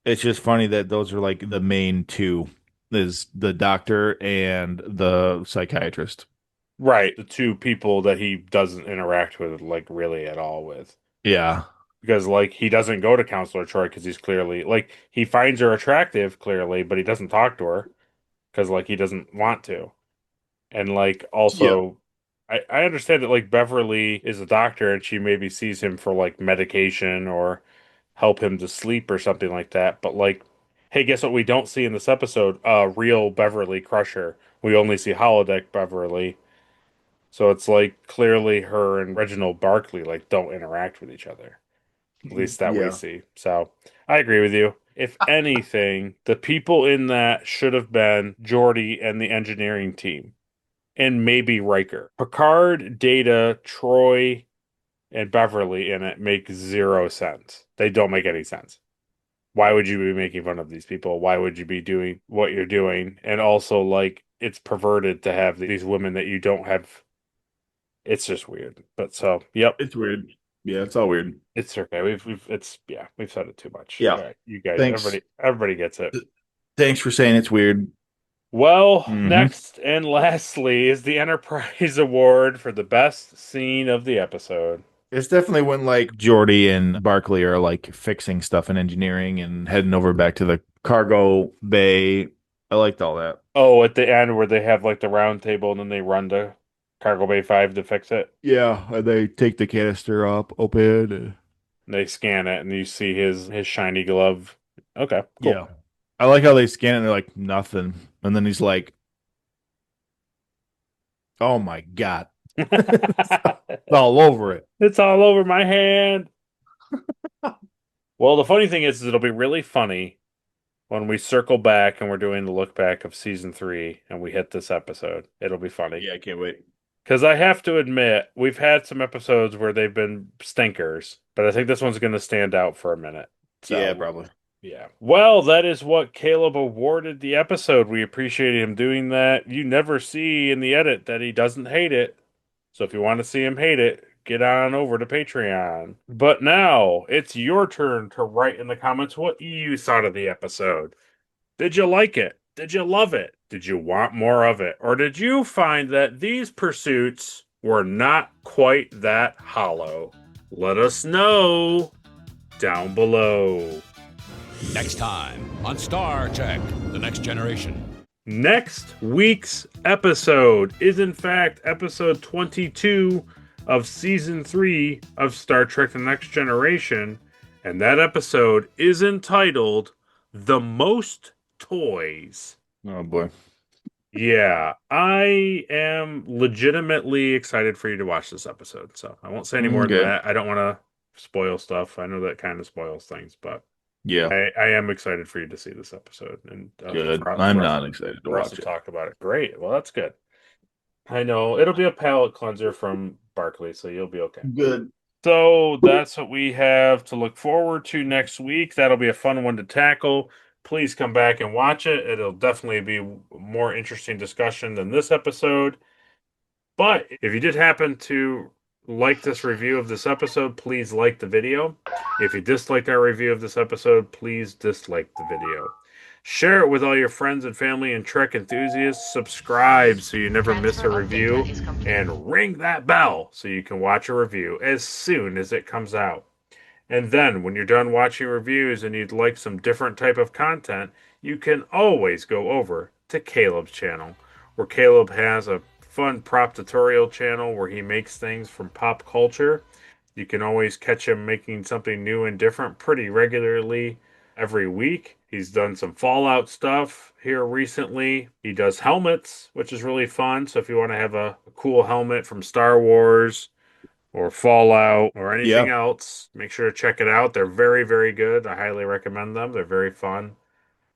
It's just funny that those are like the main two is the doctor and the psychiatrist. Right. The two people that he doesn't interact with like really at all with. Yeah. Because like he doesn't go to Counselor Troy because he's clearly like he finds her attractive clearly, but he doesn't talk to her because like he doesn't want to. And like Yeah. also I understand that like Beverly is a doctor and she maybe sees him for like medication or help him to sleep or something like that. But like, hey, guess what we don't see in this episode? Real Beverly Crusher. We only see Holodeck Beverly. So it's like clearly her and Reginald Barkley like don't interact with each other. At least that we Yeah. see. So I agree with you. If anything, the people in that should have been Geordi and the engineering team, and maybe Riker. Picard, Data, Troy, and Beverly in it make zero sense. They don't make any sense. Why would you be making fun of these people? Why would you be doing what you're doing? And also, like, it's perverted to have these women that you don't have. It's just weird. But so, yep, It's weird. Yeah, it's all weird. it's okay. We've said it too much. Yeah. All right, you guys, Thanks. everybody gets it. Thanks for saying it's weird. Well, Mm-hmm. next and lastly is the Enterprise Award for the best scene of the episode. It's definitely when like Geordi and Barkley are like fixing stuff in engineering and heading over back to the cargo bay. I liked all that. Oh, at the end where they have like the round table and then they run to Cargo Bay 5 to fix it. Yeah, and they take the canister up, open. They scan it and you see his shiny glove. Okay, cool. Yeah. I like how they scan it and they're like, nothing. And then he's like, oh my God. It's all over it. It's all over my hand. Well, the funny thing is it'll be really funny when we circle back and we're doing the look back of season 3 and we hit this episode. It'll be funny. Yeah, I can't wait. Because I have to admit, we've had some episodes where they've been stinkers, but I think this one's going to stand out for a minute. So, Yeah, probably. yeah. Well, that is what Caleb awarded the episode. We appreciate him doing that. You never see in the edit that he doesn't hate it. So if you want to see him hate it, get on over to Patreon. But now it's your turn to write in the comments what you thought of the episode. Did you like it? Did you love it? Did you want more of it? Or did you find that these pursuits were not quite that hollow? Let us know down below. Next time on Star Trek The Next Generation. Next week's episode is, in fact, episode 22 of season 3 of Star Trek The Next Generation. And that episode is entitled The Most Toys. Oh boy. Yeah, I am legitimately excited for you to watch this episode. So I won't say any more than Okay. that. I don't want to spoil stuff. I know that kind of spoils things, but Yeah. I am excited for you to see this episode. And Good. for I'm us- not excited to for us watch to it. talk about it. Great. Well, that's good. I know it'll be a palate cleanser from Barkley, so you'll be okay. Good. So that's what we have to look forward to next week. That'll be a fun one to tackle. Please come back and watch it. It'll definitely be a more interesting discussion than this episode. But if you did happen to like this review of this episode, please like the video. If you disliked our review of this episode, please dislike the video. Share it with all your friends and family and Trek enthusiasts. Subscribe so you never miss a review. And ring that bell so you can watch a review as soon as it comes out. And then when you're done watching reviews and you'd like some different type of content, you can always go over to Caleb's channel, where Caleb has a fun prop tutorial channel where he makes things from pop culture. You can always catch him making something new and different pretty regularly every week. He's done some Fallout stuff here recently. He does helmets, which is really fun. So if you want to have a cool helmet from Star Wars or Fallout or anything else, make sure to check it out. They're very, very good. I highly recommend them. They're very fun.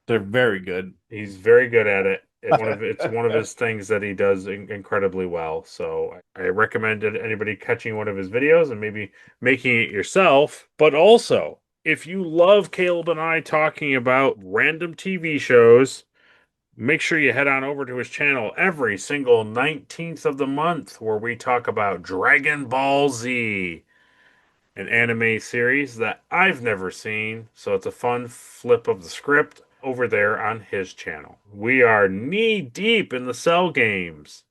They're very good. He's very good at it. It's one of his things that he does incredibly well. So I recommend anybody catching one of his videos and maybe making it yourself. But also, if you love Caleb and I talking about random TV shows, make sure you head on over to his channel every single 19th of the month where we talk about Dragon Ball Z, an anime series that I've never seen. So it's a fun flip of the script over there on his channel. We are knee deep in the Cell games.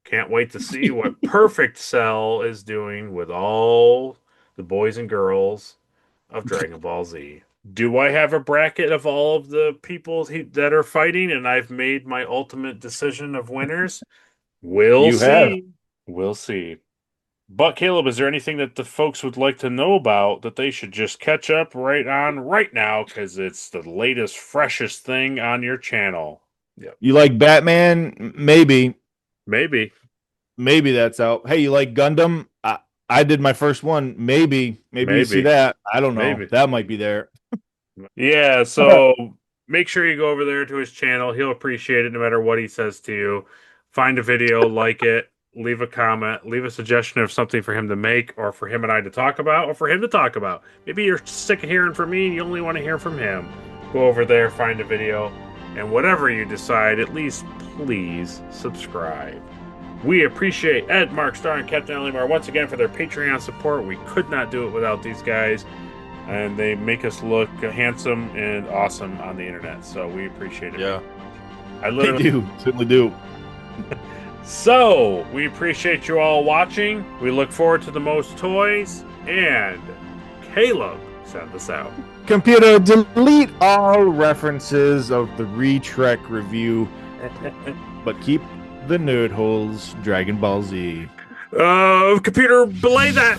Can't wait to see what Perfect Cell is doing with all the boys and girls of Dragon Ball Z. Do I have a bracket of all of the people that are fighting and I've made my ultimate decision of winners? We'll You see. have. We'll see. But Caleb, is there anything that the folks would like to know about that they should just catch up right now? Because it's the latest, freshest thing on your channel. Yep. You like Batman? Maybe that's out. Hey, you like Gundam? I did my first one. Maybe you see that. I don't know. Maybe. That might be there. Yeah, so make sure you go over there to his channel. He'll appreciate it no matter what he says to you. Find a video, like it, leave a comment, leave a suggestion of something for him to make or for him and I to talk about or for him to talk about. Maybe you're sick of hearing from me and you only want to hear from him. Go over there, find a video, and whatever you decide, at least please subscribe. We appreciate Ed, Mark Starr, and Captain Ellimar once again for their Patreon support. We could not do it without these guys, and they make us look handsome and awesome on the internet, so we appreciate it. Yeah. They do. Certainly do. So, we appreciate you all watching. We look forward to the most toys, and Caleb sent us out. Computer, delete all references of the Retrek review, but keep the nerd holes Dragon Ball Z. Computer, belay that!